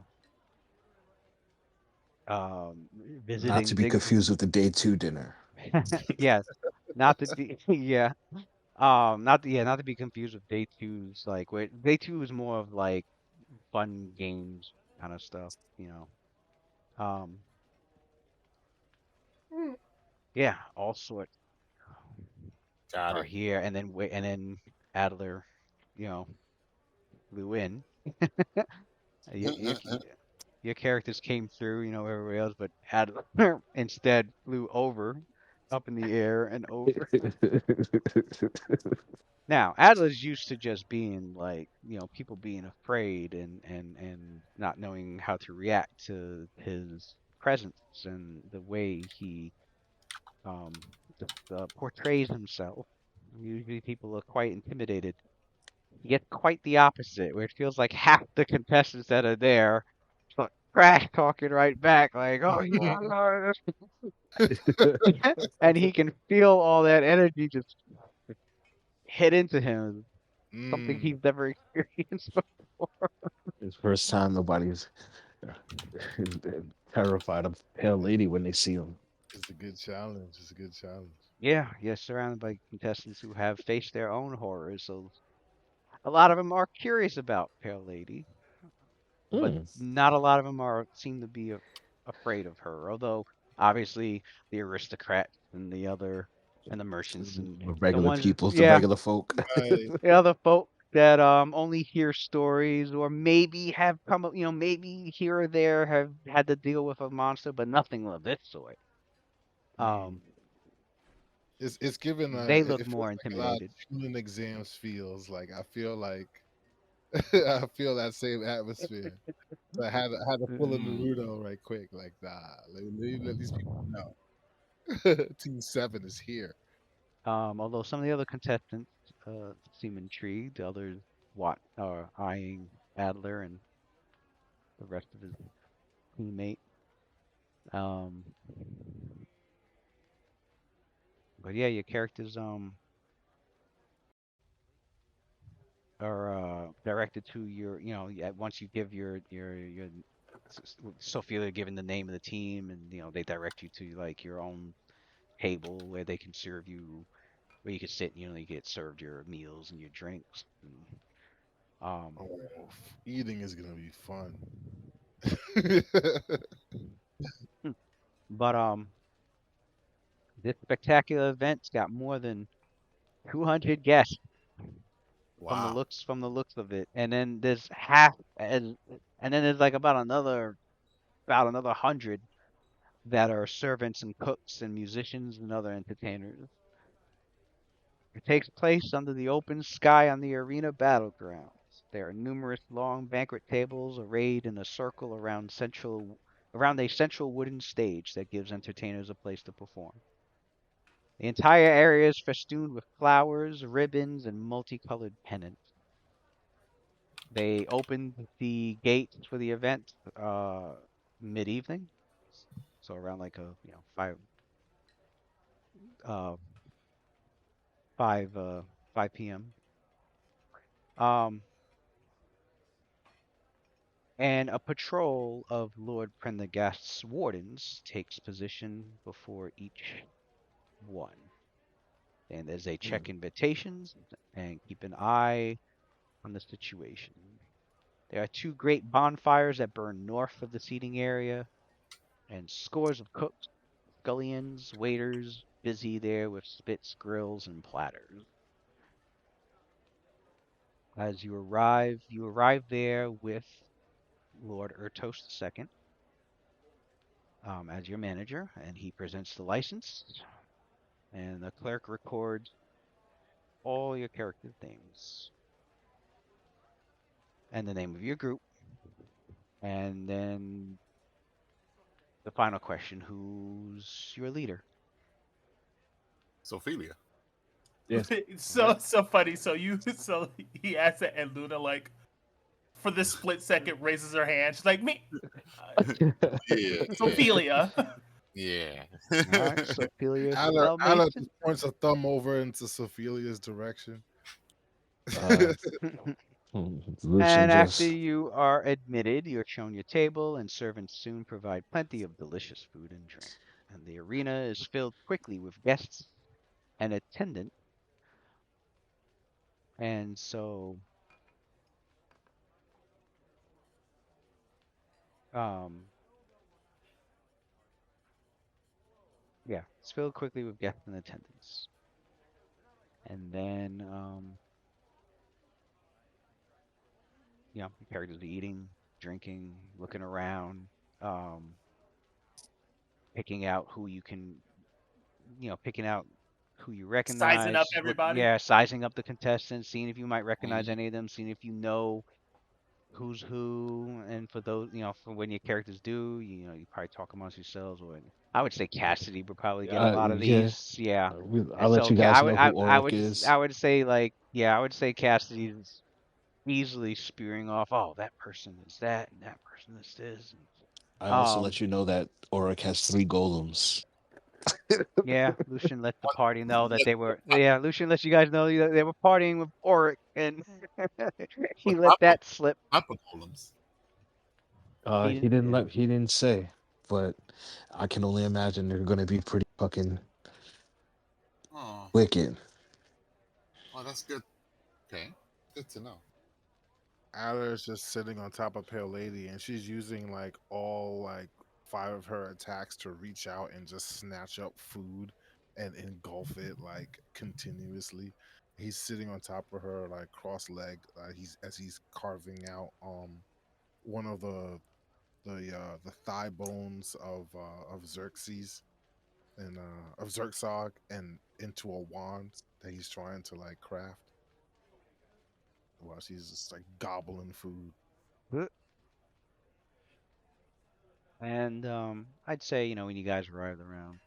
A: visiting.
B: Not to be confused with the day 2 dinner.
A: Yes, not to be yeah. Not to be confused with day 2's, like where day 2 is more of like fun games kind of stuff. Um, yeah, all sorts
D: Got
A: are
D: it.
A: here, and then Adler, flew in. Your characters came through, everybody else, but Adler instead flew over, up in the air and over. Now, Adler's used to just being like, people being afraid and not knowing how to react to his presence and the way he portrays himself. Usually people are quite intimidated. You get quite the opposite, where it feels like half the contestants that are there start trash talking right back, like, oh, yeah. And he can feel all that energy just hit into him. Something he's never experienced before.
B: It's the first time nobody's terrified of Pale Lady when they see him.
F: It's a good challenge. It's a good challenge.
A: Yeah, surrounded by contestants who have faced their own horrors, so a lot of them are curious about Pale Lady, but not a lot of them seem to be afraid of her. Although obviously the aristocrats and the merchants and
B: The regular people, the
A: yeah,
B: regular folk.
A: the other folk that only hear stories or maybe have come up, maybe here or there have had to deal with a monster, but nothing of this sort.
F: It's given
A: They look
F: it feels
A: more
F: like a lot of
A: intimidated.
F: Tuning exams feels like. I feel like I feel that same atmosphere. So I had to pull a Naruto right quick, like let these people know. Team 7 is here.
A: Although some of the other contestants seem intrigued, others are eyeing Adler and the rest of his teammate. But yeah, your characters directed to your, once you give your Sophia given the name of the team, and they direct you to like your own table where they can serve you, where you can sit, you get served your meals and your drinks. And,
F: Oh, eating is gonna be fun.
A: but this spectacular event's got more than 200 guests
D: Wow.
A: from the looks of it, and then there's half, and then there's like about another 100 that are servants and cooks and musicians and other entertainers. It takes place under the open sky on the arena battlegrounds. There are numerous long banquet tables arrayed in a circle around a central wooden stage that gives entertainers a place to perform. The entire area is festooned with flowers, ribbons, and multicolored pennants. They opened the gates for the event mid-evening, so around like a 5 5 5 p.m. Um, and a patrol of Lord Prendergast's wardens takes position before each one. And as they check invitations and keep an eye on the situation. There are two great bonfires that burn north of the seating area, and scores of cooks, scullions, waiters busy there with spits, grills, and platters. As you arrive there with Lord Ertos II as your manager, and he presents the license, and the clerk records all your character names and the name of your group, and then the final question: who's your leader?
D: Sophia.
B: Yes.
C: So funny. So he asks it, and Luna like for this split second raises her hand. She's like, me,
D: Yeah.
C: Sophia.
D: Yeah.
A: All right, Sophia
F: Ala
A: Spellmason.
F: just points a thumb over into Sophilia's direction.
B: Uh, Lucian
A: And after
B: just
A: you are admitted, you're shown your table, and servants soon provide plenty of delicious food and drink. And the arena is filled quickly with guests and attendants. And so, um, yeah, it's filled quickly with guests and attendants. And then, the characters are eating, drinking, looking around, um, picking out who you can, picking out who you
C: Sizing up
A: recognize.
C: everybody.
A: Sizing up the contestants, seeing if you might recognize
D: Mhm.
A: any of them, seeing if you know who's who, and for those, for when your characters do, you probably talk amongst yourselves. Or I would say Cassidy would probably get a lot of
B: yeah.
A: these. Yeah,
B: I'll
A: and
B: let
A: so
B: you guys know who Oric
A: I
B: is.
A: would say like I would say Cassidy's easily spewing off. Oh, that person is that, and that person is this.
B: I also
A: Um,
B: let you know that Oric has 3 golems.
A: yeah, Lucian let the party know that
D: What,
A: they were. Yeah, Lucian let you guys know that they were partying with Oric, and he
D: what
A: let that slip.
D: type of golems?
A: He
B: He
A: didn't.
B: didn't
A: Yeah.
B: let he didn't say, but I can only imagine they're gonna be pretty fucking
D: Oh,
B: wicked.
D: oh, that's good. Okay, good to know.
F: Ala is just sitting on top of Pale Lady, and she's using like all like 5 of her attacks to reach out and just snatch up food and engulf it like continuously. He's sitting on top of her like cross-legged. He's carving out one of the thigh bones of Xerxes and of Xerxog and into a wand that he's trying to like craft while she's just like gobbling food.
A: And I'd say when you guys arrived around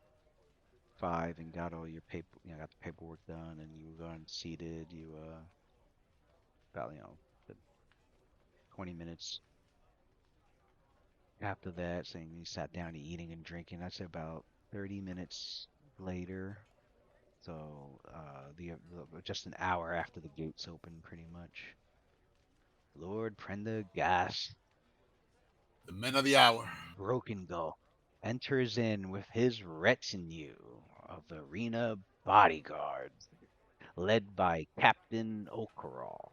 A: 5 and got all your paper, got the paperwork done, and you were going seated, you about the 20 minutes after that, saying you sat down to eating and drinking. I'd say about 30 minutes later. So just an hour after the gates open, pretty much. Lord Prendergast,
D: The men of the hour.
A: Broken Gull, enters in with his retinue of arena bodyguards, led by Captain Okarol.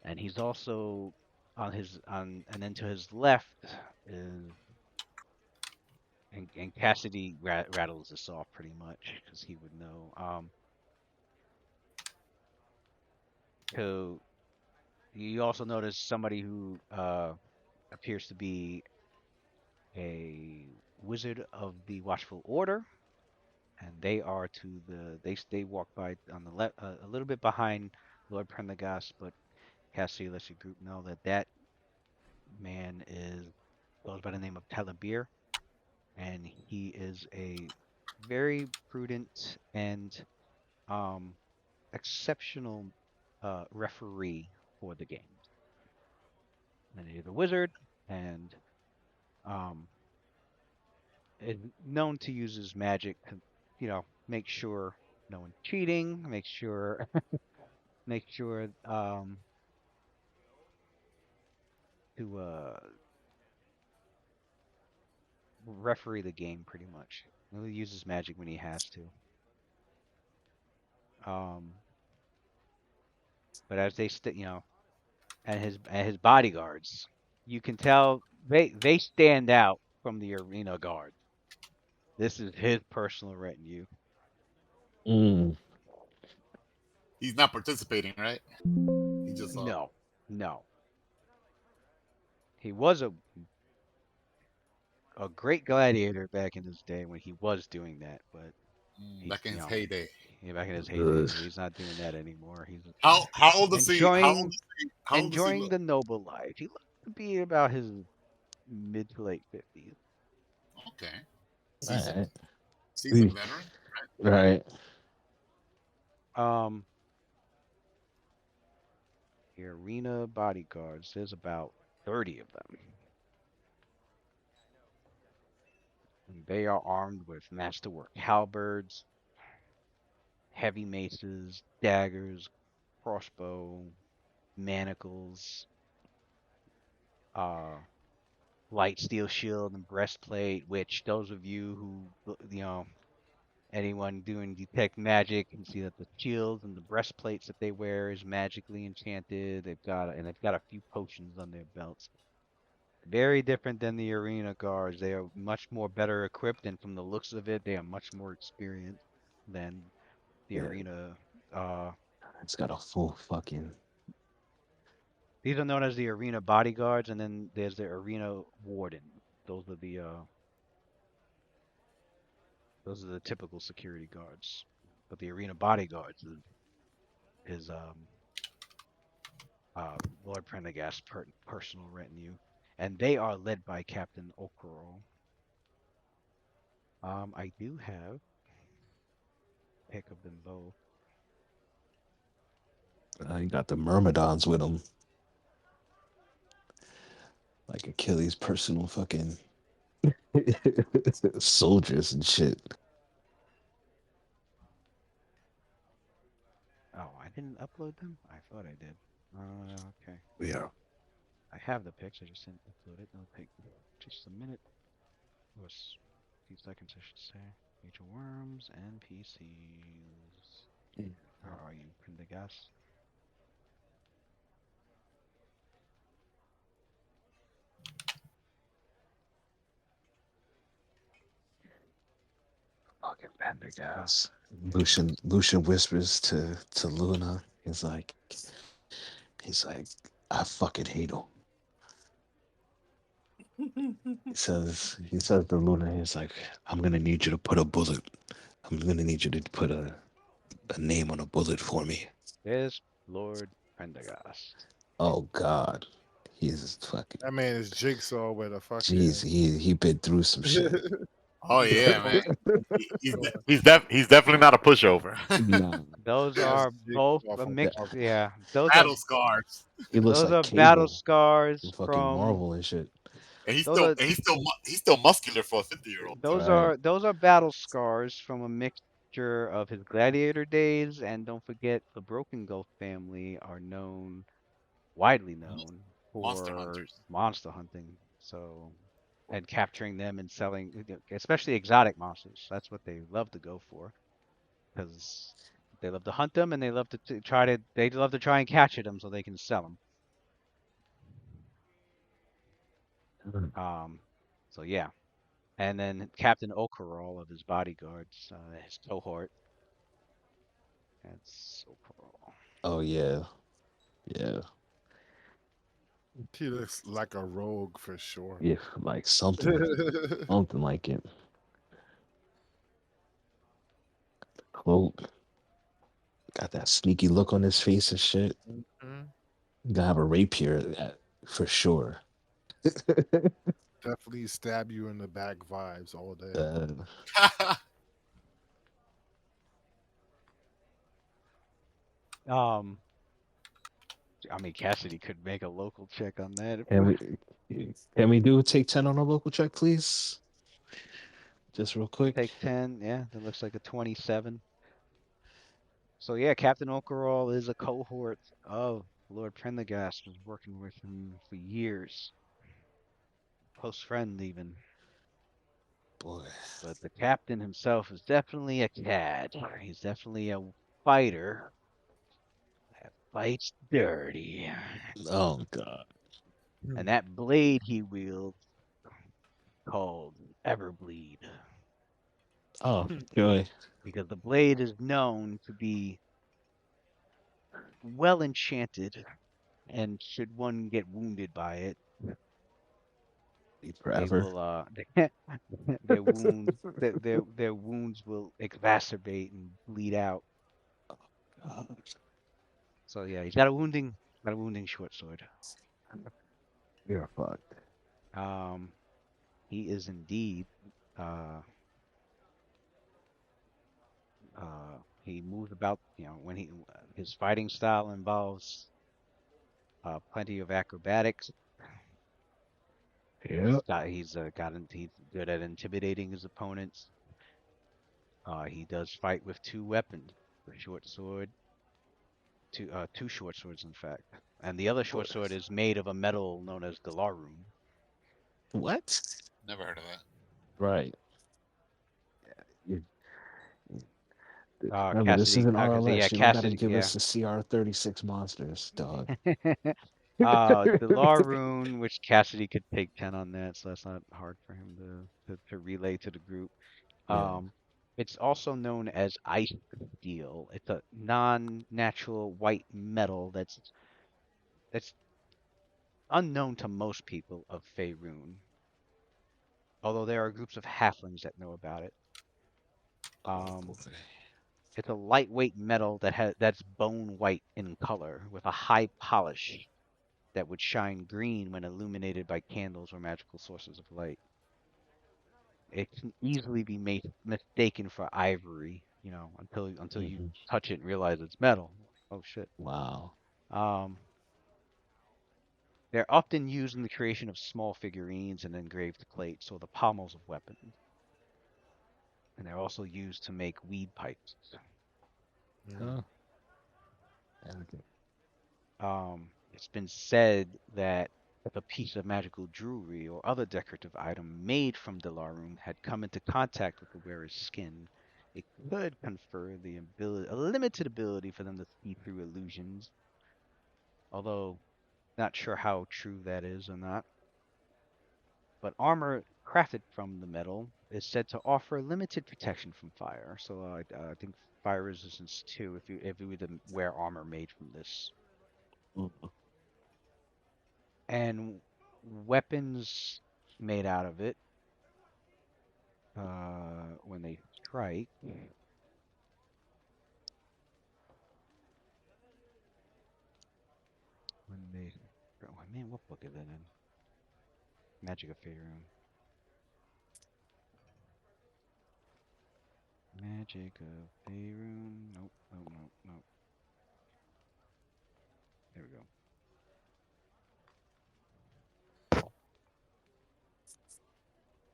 A: And he's also and then to his left is and Cassidy rattles this off pretty much because he would know. So you also notice somebody who appears to be a wizard of the Watchful Order, and they are to they walk by on the left a little bit behind Lord Prendergast, but Cassidy lets your group know that that man goes by the name of Talabir, and he is a very prudent and exceptional referee for the game. And he's a wizard, and um, is known to use his magic to, make sure no one's cheating, make sure to referee the game pretty much. He uses magic when he has to. But as and his bodyguards, you can tell they stand out from the arena guard. This is his personal retinue.
B: Mm.
D: He's not participating, right? He just
A: No. He was a great gladiator back in his day when he was doing that, but
D: back in his heyday.
A: Yeah, back in his heyday, he's not doing that anymore. He's
D: how old is he?
A: Enjoying the noble life. He looks to be about his mid to late 50s.
D: Okay.
B: Seasoned
D: veteran,
B: right?
A: The arena bodyguards, there's about 30 of them. And they are armed with masterwork halberds, heavy maces, daggers, crossbow, manacles, light steel shield and breastplate, which those of you who, anyone doing detect magic can see that the shields and the breastplates that they wear is magically enchanted. They've got a few potions on their belts. Very different than the arena guards. They are much more better equipped, and from the looks of it, they are much more experienced than the arena.
B: It's got a full fucking.
A: These are known as the arena bodyguards, and then there's the arena warden. Those are the typical security guards. But the arena bodyguards is Lord Prendergast's personal retinue, and they are led by Captain Okoro. I do have a pick of them both.
B: You got the Myrmidons with him, like Achilles' personal fucking soldiers and shit.
A: Oh, I didn't upload them? I thought I did. Okay.
B: Yeah.
A: I have the pics, I just didn't upload it. It'll take just a minute. Or a few seconds, I should say. Age of Worms, NPCs. Where are you, Prendergast?
B: Fucking Prendergast. Lucian whispers to Luna. He's like, I fucking hate him. he says to Luna, he's like, I'm gonna need you to put a bullet. I'm gonna need you to put a name on a bullet for me.
A: There's Lord Prendergast.
B: Oh God, he's fucking.
F: That man is Jigsaw with a fucking.
B: Jeez, he been through some shit.
D: Oh yeah, man. He's definitely not a pushover.
B: No.
A: Those are both a mix. Yeah, those
D: battle scars.
B: He looks
A: those
B: like
A: are
B: Cable
A: battle scars
B: from fucking
A: from
B: Marvel and shit.
D: And he's
A: Those
D: still muscular for a 50-year-old.
A: Those are battle scars from a mixture of his gladiator days, and don't forget the Broken Gulf family are known widely known
D: Monster
A: for
D: hunters.
A: monster hunting. So, and capturing them and selling, especially exotic monsters. That's what they love to go for, because they love to hunt them and they love to they love to try and capture them so they can sell them. So yeah, and then Captain Okarol of his bodyguards, his cohort. That's Okarol.
B: Oh yeah, yeah,
F: He looks like a rogue for sure.
B: yeah. Like something, something like it. Cloak. Got that sneaky look on his face and shit.
F: Mhm.
B: Gotta have a rapier for sure.
F: Definitely stab you in the back vibes all day.
A: I mean, Cassidy could make a local check on that.
B: Can we do a take 10 on a local check, please? Just real quick.
A: Take 10, yeah, that looks like a 27. So yeah, Captain Okarol is a cohort of Lord Prendergast, was working with him for years. Close friend even.
B: Boy.
A: But the captain himself is definitely a cad. He's definitely a fighter that fights dirty.
B: Oh god.
A: And that blade he wields called Everbleed.
B: Oh joy.
A: Because the blade is known to be well enchanted, and should one get wounded by it, they
B: Forever.
A: will their wounds will exacerbate and bleed out.
B: God.
A: So yeah, he's got a wounding short sword.
B: You're fucked.
A: He is indeed he moves about, when his fighting style involves plenty of acrobatics.
B: Yeah.
A: He's good at intimidating his opponents. He does fight with two weapons, a short sword, two short swords in fact, and the other short sword is made of a metal known as Galarum.
B: What?
D: Never heard of that.
B: Right. Remember, this
A: Cassidy,
B: isn't
A: yeah,
B: RLS. You don't gotta
A: Cassidy,
B: give
A: yeah.
B: us the CR36 monsters, dog.
A: Dalaroon, which Cassidy could take 10 on that, so that's not hard for him to relay to the group.
B: Yeah.
A: It's also known as ice steel. It's a non-natural white metal that's unknown to most people of Faerun, although there are groups of halflings that know about it. It's a lightweight metal that's bone white in color with a high polish that would shine green when illuminated by candles or magical sources of light. It can easily be mistaken for ivory, until you touch it and realize it's metal. Oh shit.
B: Wow.
A: They're often used in the creation of small figurines and engraved plates, or the pommels of weapons. And they're also used to make weed pipes.
B: Huh.
A: It's been said that if a piece of magical jewelry or other decorative item made from Dalarum had come into contact with the wearer's skin, it could confer a limited ability for them to see through illusions. Although, not sure how true that is or not. But armor crafted from the metal is said to offer limited protection from fire. So I think fire resistance 2 if you were to wear armor made from this. And weapons made out of it, when they strike, oh man, what book is that in? Magic of Faerun. Magic of Faerun. Nope. There we go.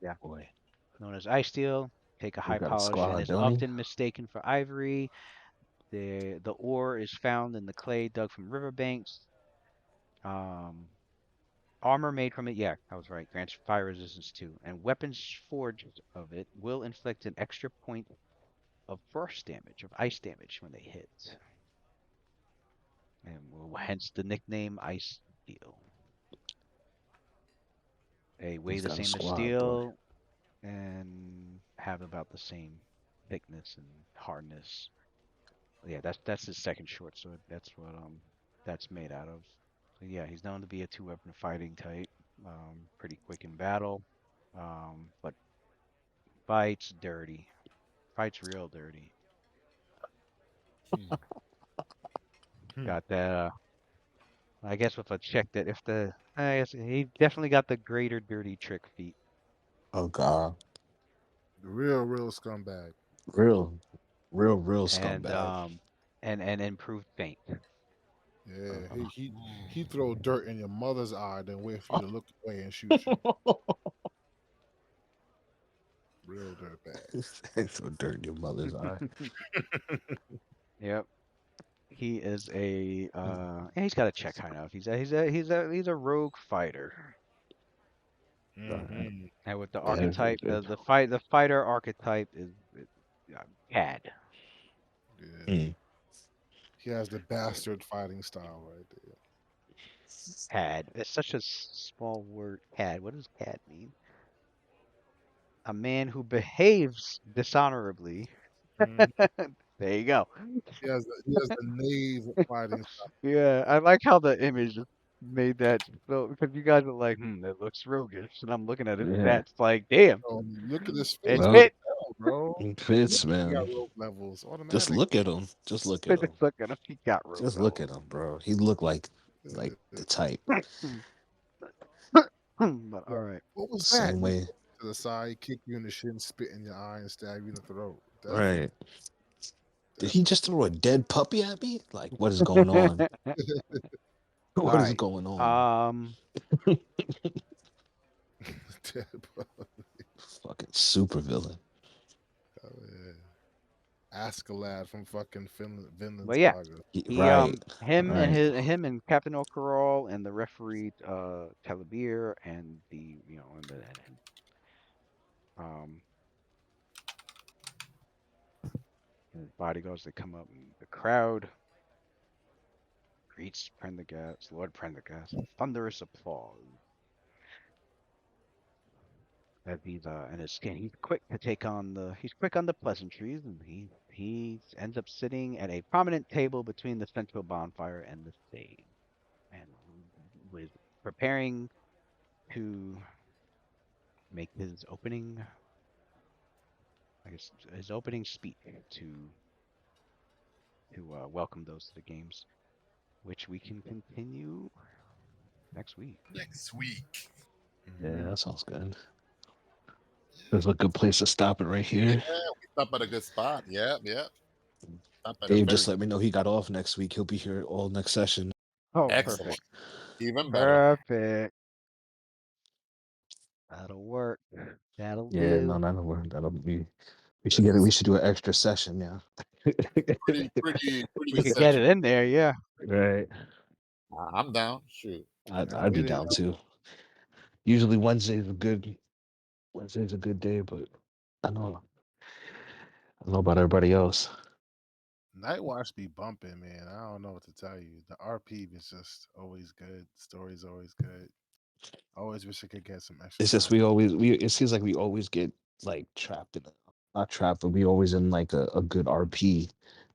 A: Yeah.
B: Boy.
A: Known as ice steel, take a
B: We
A: high
B: got a
A: polish and
B: squad,
A: is
B: don't he?
A: often mistaken for ivory. The ore is found in the clay dug from riverbanks. Armor made from it, yeah, I was right. Grants fire resistance too. And weapons forged of it will inflict an extra point of frost damage, of ice damage when they hit. And hence the nickname Ice Steel. They weigh
B: He's
A: the
B: got a
A: same as
B: squad, boy.
A: steel and have about the same thickness and hardness. Yeah, that's his second short sword. That's what that's made out of. So yeah, he's known to be a two-weapon fighting type. Pretty quick in battle. But fights dirty. Fights real dirty.
F: Hmm.
A: Got that I guess with a check that if the I guess he definitely got the greater dirty trick feat.
B: Oh god,
F: The real scumbag.
B: real
A: And
B: scumbag.
A: and improved feint.
F: Yeah,
B: Uh,
F: he throw dirt in your mother's eye, then wait for you to look away and shoot you. Real dirtbag.
B: Throw dirt in your mother's eye.
A: Yep. He is a yeah, he's got a check high enough. He's a rogue fighter.
F: Mm-hmm.
A: And with the
B: Yeah, that's
A: archetype,
B: good.
A: the fighter archetype is Cad.
F: Yeah.
B: Mm.
F: He has the bastard fighting style right there.
A: Cad. It's such a small word. Cad. What does Cad mean? A man who behaves dishonorably.
F: Mhm.
A: There you go.
F: He has the knave fighting style.
A: Yeah, I like how the image just made that so because you guys are like, that looks roguish, and I'm looking at his
B: Yeah.
A: stats like, damn,
F: Look at his
A: it
F: face,
B: Well,
A: fit.
F: bro.
B: it fits,
F: He got
B: man.
F: rope levels automatic.
B: Just look at him. Just look at him.
A: Just look at him. He got rogue.
B: Just look at him, bro. He looked like the type.
A: But all right.
F: What was that?
B: Same way.
F: To the side, kick you in the shin, spit in your eye, and stab you in the throat.
B: Right. Did he just throw a dead puppy at me? Like, what is going on? What is
A: right.
B: going on?
F: Dead puppy.
B: Fucking super villain.
F: Oh, yeah. Askeladd from fucking Vinland
A: Well, yeah.
F: Saga.
A: He
B: Right.
A: him and
B: right.
A: him and Captain O'Carroll and the referee Telebir and the and his bodyguards that come up and the crowd greets Prendergast, Lord Prendergast, with thunderous applause. As he's and his skin, he's quick on the pleasantries, and he ends up sitting at a prominent table between the central bonfire and the stage, and was preparing to make his opening, I guess, his opening speech to welcome those to the games, which we can continue next week.
D: Next week.
B: Yeah, that sounds good. There's a good place to stop it right here.
D: Yeah, we stop at a good spot. Yeah. Stop at a
B: Dave just
D: very-
B: let me know he got off next week. He'll be here all next session.
A: Oh,
D: Excellent.
A: perfect.
D: Even better.
A: Perfect. That'll work. That'll
B: Yeah,
A: do.
B: no, that'll work. That'll be. We should get it. We should do an extra session. Yeah.
D: Pretty
A: We could get it in there, yeah.
B: Right.
D: I'm down. Shoot.
B: I'd be down too. Usually Wednesday's a good day, but I don't know about everybody else.
F: Nightwatch be bumping, man. I don't know what to tell you. The RP is just always good. Story's always good. I always wish I could get some extra.
B: It's just
F: time.
B: it seems like we always get like trapped in not trapped, but we always in like a good RP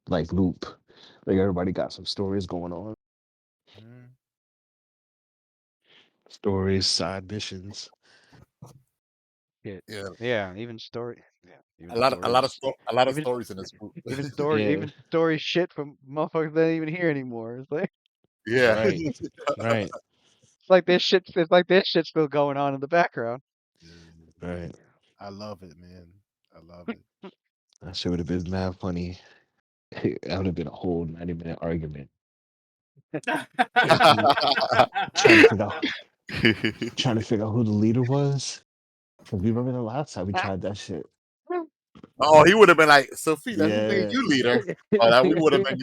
B: like loop. Like everybody got some stories going on.
F: Mhm.
B: Stories, side missions.
A: Yeah, even story. Yeah, even
D: A lot of
A: even-
D: stories in this group.
A: even story shit from motherfuckers that ain't even here anymore. It's like
D: Yeah.
B: Right. Right.
A: it's like this shit's still going on in the background.
B: Right.
F: I love it, man. I love it.
B: That shit would have been mad funny. That would have been a whole 90-minute argument. Trying to figure out who the leader was. Cause we remember the last time we tried that shit.
D: Oh, he would have been like, Sophie, that's the thing
B: Yeah.
D: you leader. Oh, that we would have been.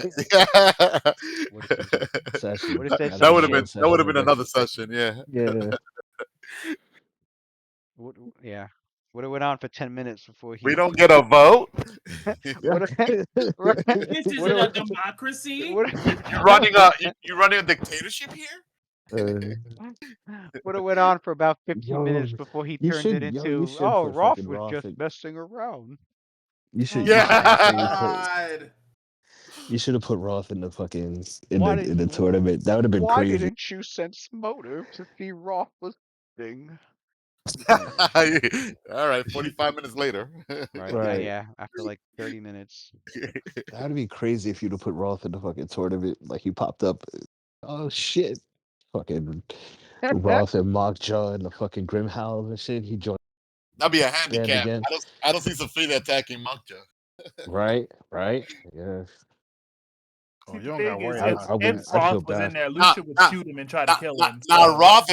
A: Would have been.
B: Session.
A: Would have said
B: That'd
D: That
A: some
B: have
D: would
B: been
D: have
A: shit.
D: been
B: one session right there.
D: another session. Yeah.
B: Yeah.
A: Yeah. Would have went on for 10 minutes before
D: We
A: he.
D: don't get a vote.
A: Would have. Would
C: This isn't a
A: have.
C: democracy.
D: You're running a you're running a dictatorship here.
A: Would have went on for about 15
B: Yo,
A: minutes before he
B: you
A: turned it
B: should, you
A: into,
B: should
A: oh,
B: put
A: Rolf
B: fucking
A: was
B: Roth
A: just
B: in.
A: messing around.
B: You
C: Oh
B: should,
C: my
B: you should actually put.
C: God.
B: You should have put Roth in the fucking
A: Why
B: in the
A: didn't
B: tournament. That would have been
A: Why
B: crazy.
A: didn't you sense motive to see Rolf was thing?
D: All right, 45 minutes later.
A: Right.
B: Right.
A: Yeah. After like 30 minutes.
B: That would be crazy if you'd have put Roth in the fucking tournament. Like he popped up. Oh shit. Fucking Roth and Mockjaw and the fucking Grimhouse and shit. He joined
D: That'd be a
B: band
D: handicap.
B: again.
D: I don't see Sophia attacking Monkja.
B: Right. Yeah.
F: Oh, you
C: The
F: don't got to
C: thing
F: worry
C: is,
B: I,
F: about
B: I would.
C: if
B: I'd feel
C: Roth was in
B: bad.
C: there,
D: Nah,
C: Lucia would
D: nah,
C: shoot him and try to kill him.
D: Now
C: so-
D: Roth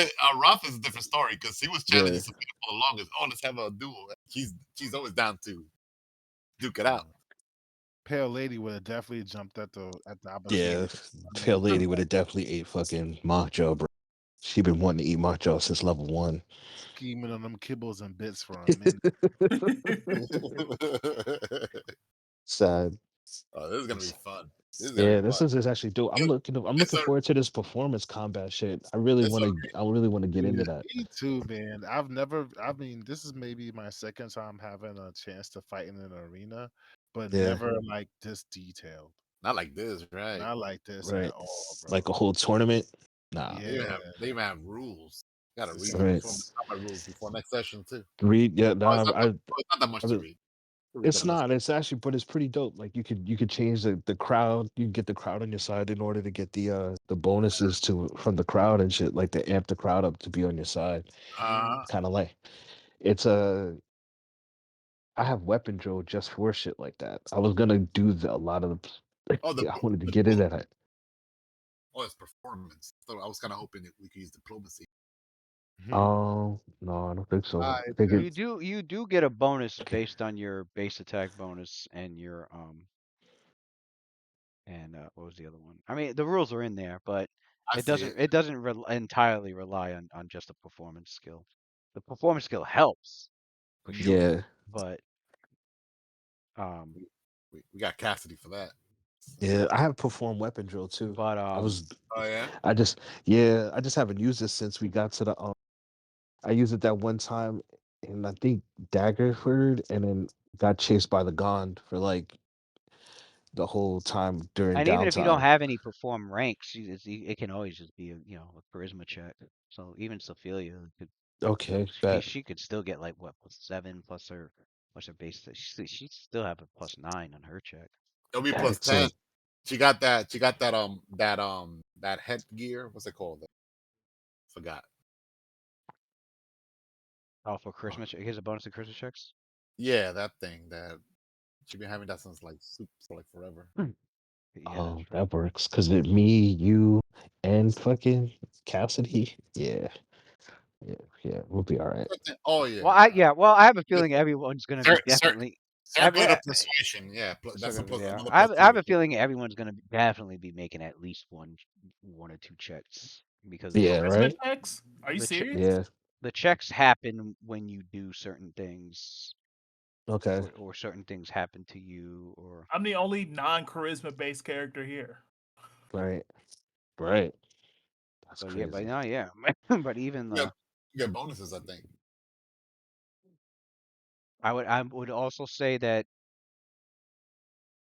D: is a different story because he was challenging
B: Yeah.
D: Sophia for the longest. Oh, let's have a duel. She's always down to duke it out.
F: Pale Lady would have definitely jumped at the opposite.
B: Yeah. Pale Lady would have definitely ate fucking Mockjaw, bro. She been wanting to eat Mockjaw since level 1.
F: Scheming on them kibbles and bits for a minute.
B: Sad.
D: Oh, this is gonna be fun.
B: Yeah, this is actually dope. I'm
D: It-
B: looking
D: it's a-
B: forward to this performance combat shit. I really
D: it's a-
B: want to get into that.
F: Me too, man. I mean, this is maybe my second time having a chance to fight in an arena, but
B: Yeah.
F: never like this detailed.
D: Not like this, right?
F: Not like this
B: Right.
F: at all, bro.
B: Like a whole tournament. Nah.
F: Yeah.
D: They even have rules. Gotta read
B: Right.
D: the combat rules before next session too.
B: Read yeah,
D: Oh,
B: nah,
D: it's, not,
B: I
D: it's not that much
B: I
D: to
B: was-
D: read.
B: it's not. It's actually but it's pretty dope. Like you could change the crowd. You can get the crowd on your side in order to get the bonuses from the crowd and shit, like to amp the crowd up to be on your side. Kind of like it's a I have weapon drill just for shit like that. I was gonna do a lot of the
D: Oh,
B: I wanted to get in at it.
D: Oh, it's performance. So I was kind of hoping that we could use diplomacy.
B: Oh no, I don't think so.
F: I
B: I think
A: You
B: it,
A: do get a bonus
B: Okay.
A: based on your base attack bonus and your what was the other one? I mean, the rules are in there, but
D: I
A: it
D: see
A: doesn't it doesn't entirely rely on just a performance skill. The performance skill helps for sure,
B: yeah.
A: but
D: We got Cassidy for that.
B: Yeah, I have performed weapon drill too.
A: but
B: I was
D: Oh yeah.
B: I just haven't used it since we got to the I used it that one time and I think Daggerford and then got chased by the Gond for like the whole time during
A: and even if you don't
B: downtime.
A: have any perform ranks, it can always just be a a charisma check. So even Sophia could
B: Okay, bet.
A: she could still get like what +7 plus her base. She still have a +9 on her check.
D: It'll be
B: Yeah,
D: plus
B: so-
D: 10. She got that. She got that headgear. What's it called? Forgot.
A: Oh, for Christmas, here's a bonus to Christmas checks.
D: Yeah, that thing that she been having that since like forever.
A: Yeah,
B: Oh,
A: that's right.
B: that works. Cause me, you, and fucking Cassidy. Yeah. We'll be all right.
D: Oh yeah.
A: Well, I have a feeling everyone's gonna be definitely.
D: Circlet of persuasion. Yeah, that's a plus.
A: Yeah,
D: Another
A: I
D: plus
A: have
D: two.
A: a feeling everyone's gonna definitely be making at least one or two checks because
B: Yeah, right?
C: Checks? Are you
A: The che-
C: serious?
B: Yeah.
A: the checks happen when you do certain things,
B: Okay.
A: or certain things happen to you, or
C: I'm the only non-charisma based character here.
B: Right. Right. That's
A: so
B: crazy.
A: yeah, but no, yeah, but even
D: You get bonuses, I think.
A: I would also say that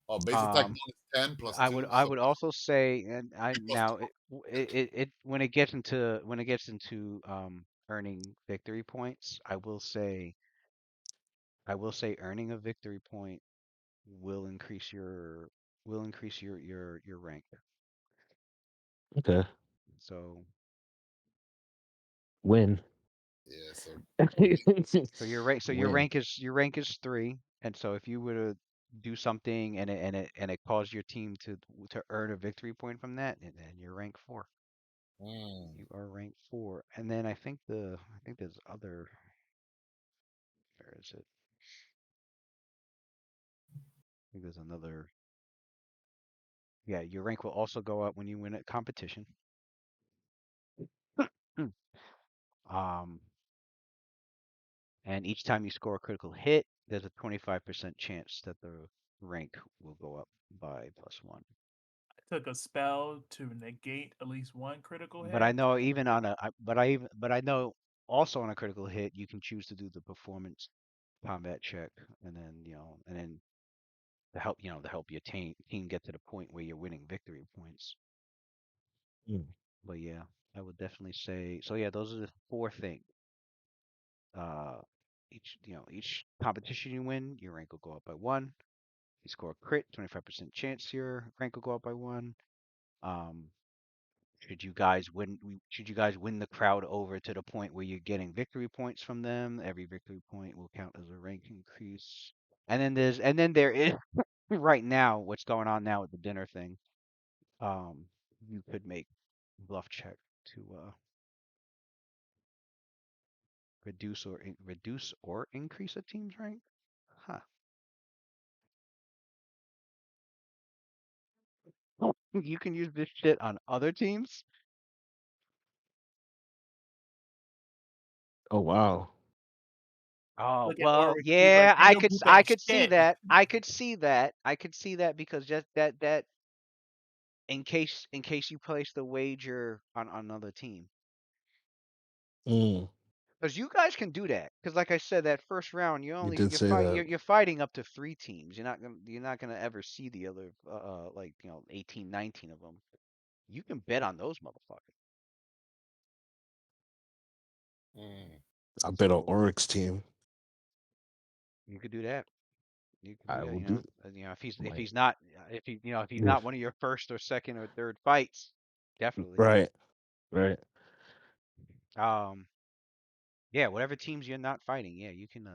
D: Oh, base attack bonus 10 plus 2.
A: I would also say, and I
D: Plus
A: now it when it gets into earning victory points, I will say earning a victory point will increase your rank.
B: Okay.
A: So
B: Win.
D: Yeah, so
A: your rank is 3, and so if you were to do something and it caused your team to earn a victory point from that, and then you're rank 4. You are rank 4, and then I think there's other. Where is it? think there's another. Yeah, your rank will also go up when you win a competition. Um, and each time you score a critical hit, there's a 25% chance that the rank will go up by +1.
C: I took a spell to negate at least one critical
A: But I
C: hit.
A: know even on a, but I know also on a critical hit, you can choose to do the performance combat check, and then and then to help your team get to the point where you're winning victory points.
B: Mm.
A: But yeah, I would definitely say so. Yeah, those are the 4 things. Each competition you win, your rank will go up by 1. You score a crit, 25% chance your rank will go up by 1. Um, should you guys win the crowd over to the point where you're getting victory points from them, every victory point will count as a rank increase. And then there is right now what's going on now with the dinner thing. You could make bluff check to reduce or increase a team's rank. Huh. You can use this shit on other teams.
B: Oh wow.
A: Oh,
C: Look at
A: well,
C: Oryx, he's like,
A: yeah,
C: they don't do
A: I
C: that
A: could see
C: shit.
A: that. I could see that because just that in case you place the wager on another team.
B: Mm,
A: Because you guys can do that. Because like I said, that first round,
B: you did say that.
A: you're fighting up to 3 teams. You're not gonna ever see the other 18, 19 of them. You can bet on those motherfuckers.
D: Mm.
B: I bet on
A: So
B: Oryx team.
A: you could do that. You could do
B: I
A: that.
B: will do.
A: If
B: Might.
A: he's not if he's
B: If
A: not one of your first or second or third fights, definitely.
B: right, right.
A: Yeah, whatever teams you're not fighting, yeah, you can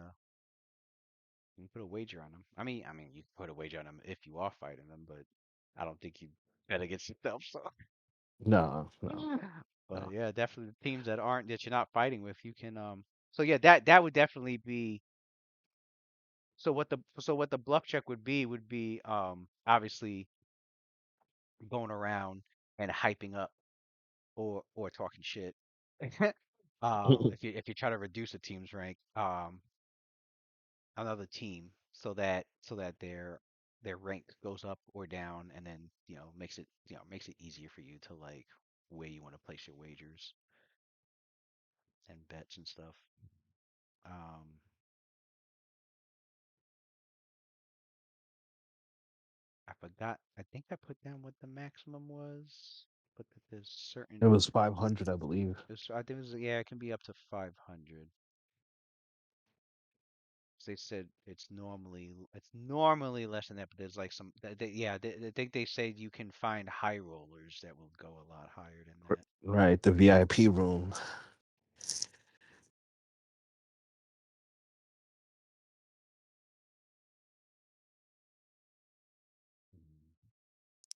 A: put a wager on them. You can put a wager on them if you are fighting them, but I don't think you bet against yourself. So,
B: No, no,
A: but
B: no.
A: yeah, definitely the teams that you're not fighting with, you can So yeah, that would definitely be. So what the bluff check would be obviously going around and hyping up or talking shit. If you try to reduce a team's rank, another team so that their rank goes up or down, and then makes it easier for you to like where you want to place your wagers and bets and stuff. Um, I forgot. I think I put down what the maximum was, but that there's
B: It
A: certain.
B: was 500, I believe.
A: I think yeah, it can be up to 500. They said it's normally less than that, but there's like I think they say you can find high rollers that will go a lot higher than that.
B: Right, the VIP room.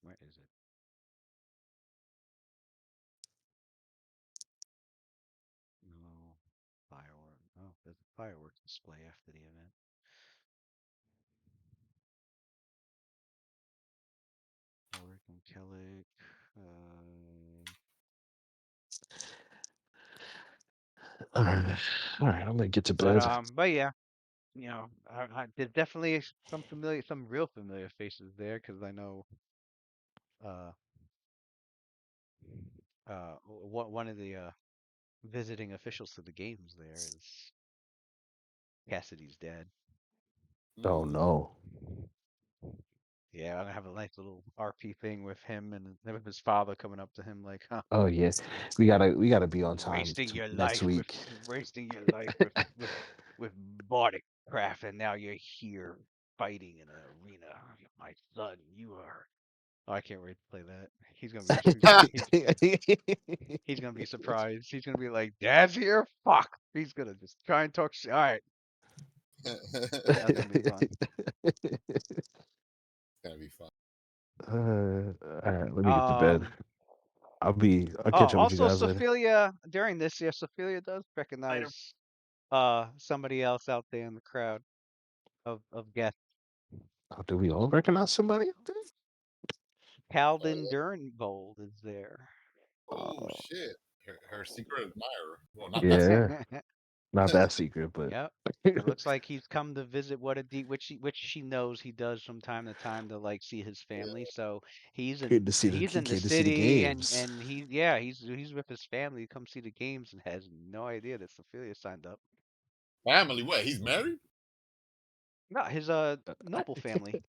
A: Where is it? No, firework. Oh, there's a fireworks display after the event. Ulrich and Kellic.
B: All right, all right. I'm gonna get to
A: But
B: bed.
A: but yeah, there's definitely some real familiar faces there because I know uh one of the visiting officials to the games there is Cassidy's dad.
B: Oh
D: Mm.
B: no.
A: Yeah, I'm gonna have a nice little RP thing with him and with his father coming up to him like, huh,
B: Oh yes, we gotta be on time next week.
A: wasting your life with Bardic craft, and now you're here fighting in an arena. My son, you are. Oh, I can't wait to play that. He's gonna be surprised. He's gonna be like, "Dad's here? Fuck!" He's gonna just try and talk shit. All right, that's gonna be fun.
D: That'd be fun.
B: All right, let me get to bed.
A: Um.
B: I'll
A: Oh,
B: catch up with you
A: also
B: guys later.
A: Sophia during this, yeah, Sophia does
C: Later.
A: recognize somebody else out there in the crowd of guests.
B: Oh, do we all recognize somebody out there?
A: Calvin Durnbold is there.
D: Oh shit. Her secret admirer. Well, not that secret.
B: Yeah, not that secret, but
A: Yep. It looks like he's come to visit what a which she knows he does from time to time to like see his family. So he's
B: came to see
A: he's
B: he
A: in the
B: came to see the
A: city
B: games.
A: and he's with his family to come see the games and has no idea that Ophelia signed up.
D: Family, what? He's married?
A: No, his noble family,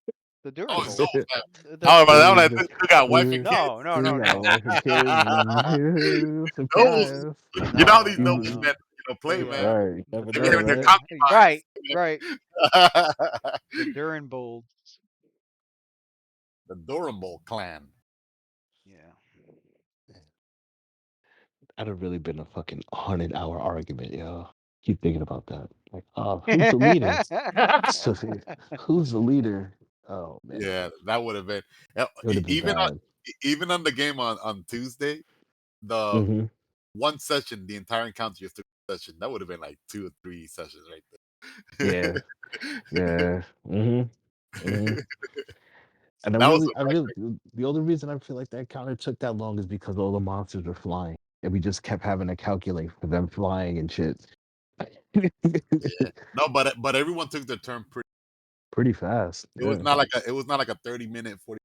A: the
D: Oh, his
A: Durenbold.
D: soul family.
A: The
D: Oh, but
B: He
D: I think you got wife and kids.
A: no no
B: he
A: no
B: got
A: no
B: wife and kids.
D: Nobles,
B: Surprise!
D: you know how
A: no
D: these
A: no
D: nobles
A: no.
D: men, play,
A: Yeah,
D: man.
B: Right, you
A: the
B: never
D: They be having
B: know,
D: their
A: Duren
B: right?
A: right
D: concubines.
A: the Durenbolds.
D: The Durable clan.
A: Yeah.
B: I'd have really been a fucking 100-hour argument, yo. Keep thinking about that. Like, oh, who's the leader? So, who's the leader? Oh man,
D: Yeah, that would have been
B: it would have been
D: even
B: bad.
D: even on the game on Tuesday, the
B: Hmm.
D: one session, the entire encounter just took a session. That would have been like 2 or 3 sessions right
B: Yeah,
D: there.
B: yeah. Hmm. Hmm. And
D: That was a
B: I really, the only reason I feel like that counter took that long is because all the monsters were flying, and we just kept having to calculate for them flying and shit.
D: no, but everyone took their turn pretty.
B: Pretty fast.
D: It was
B: Yeah.
D: not like a 30-minute 40.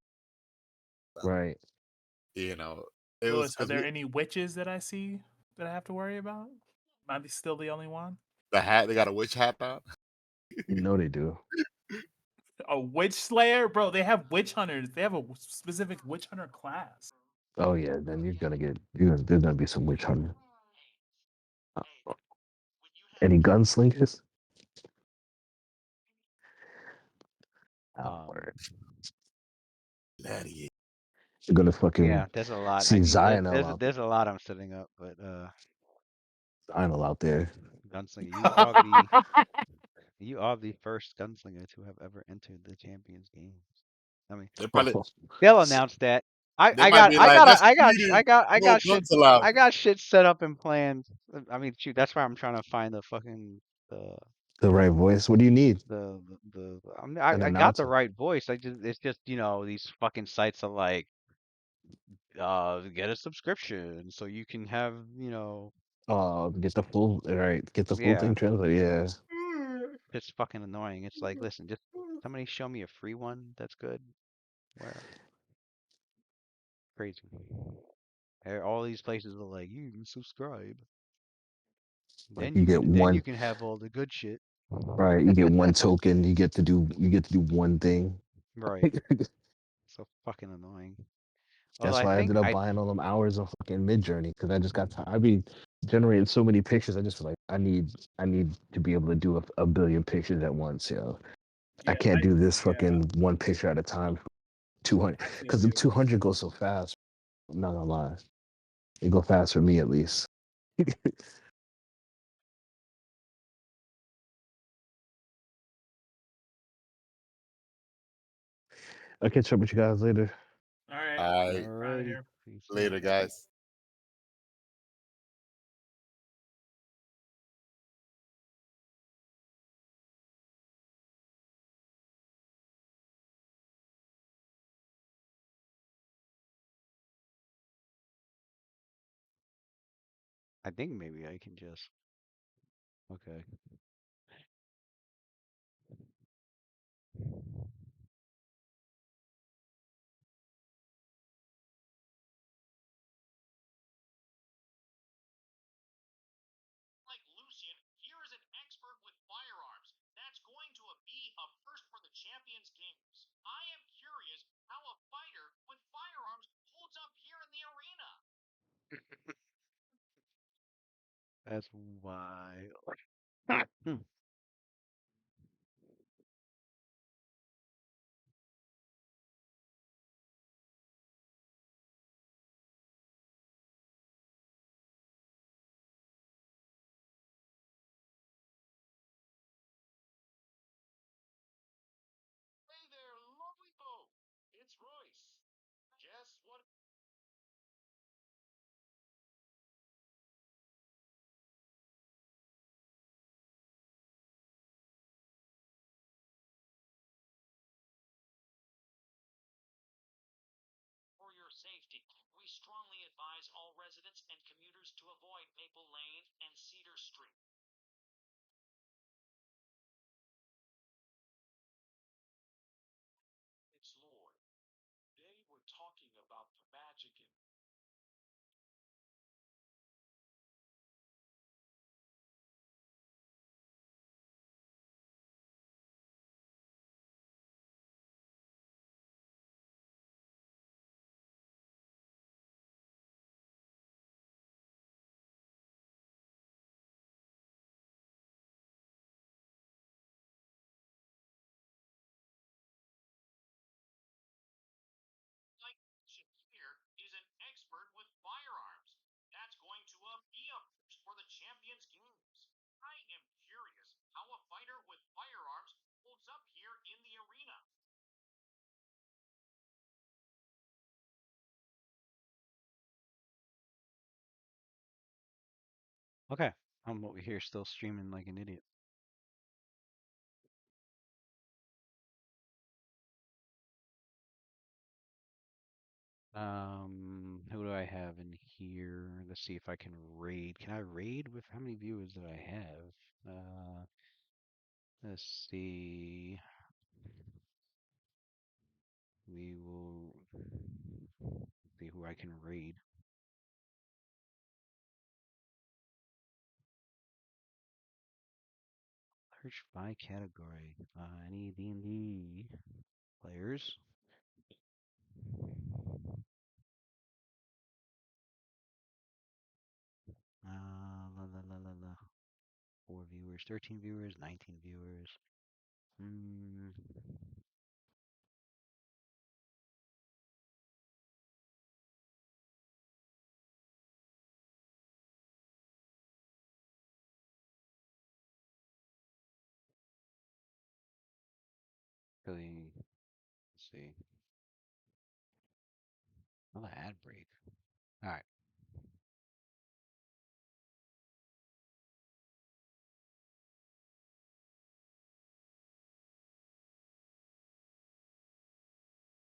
B: Right.
D: You know, it was
C: Lewis, are
D: because
C: there any witches that I see that I have to worry about? Am I still the only one?
D: the hat. They got a witch hat on.
B: You know they do.
C: A witch slayer, bro. They have witch hunters. They have a specific witch hunter class.
B: Oh yeah. Then there's gonna be some witch hunting. Any gunslingers? Oh,
A: Um,
B: word.
D: Gladiator.
B: You're gonna fucking
A: yeah, there's a lot. I
B: see
A: mean,
B: Zionel
A: there's a lot I'm setting up, but
B: out there.
A: Gunslinger, you are the first gunslinger to have ever entered the Champions games. I mean,
D: They probably
A: they'll announce that.
D: they might be like, let's treat it.
A: I
D: No
A: got shit
D: guns allowed.
A: I got shit set up and planned. I mean, shoot, that's why I'm trying to find the fucking the
B: The right voice. What do you need?
A: I mean,
B: An
A: I got the
B: announcer.
A: right voice. It's just these fucking sites are like get a subscription so you can have
B: Get the full right. Get the full
A: yeah.
B: thing translated. Yeah.
A: It's fucking annoying. It's like, listen, just somebody show me a free one that's good. Where crazy. All these places are like, you can subscribe.
B: Like you get
A: Then you
B: one
A: can have all the good shit.
B: right. You get one token. You get to do one thing.
A: Right. So fucking annoying. Although
B: That's
A: I
B: why I
A: think
B: ended up
A: I
B: buying all them hours of fucking Mid Journey because I just got I be generating so many pictures. I just feel like I need to be able to do a billion pictures at once. Yo, I
C: Yeah,
B: can't do this
C: yeah,
B: fucking one picture at a time. 200
C: I can't
B: because the
C: do it.
B: 200 goes so fast. I'm not gonna lie, it go fast for me at least. I'll catch up with you guys later.
C: All right, out of
A: alrighty.
C: here.
A: Peace out.
D: Later, guys.
A: I think maybe I can just okay. That's wild.
I: strongly advise all residents and commuters to avoid Maple Lane and Cedar Street. It's Lord. They were talking about the magic in here is an expert with firearms. That's going to be a first for the Champions Games. I am curious how a fighter with firearms holds up here in the arena.
A: Okay, I'm over here still streaming like an idiot. Who do I have in here? Let's see if I can raid. Can I raid with how many viewers do I have? Let's see. We will see who I can raid. Search by category. Any D&D players? La la la la la. 4 viewers, 13 viewers, 19 viewers. Really, let's see. Another ad break. All right.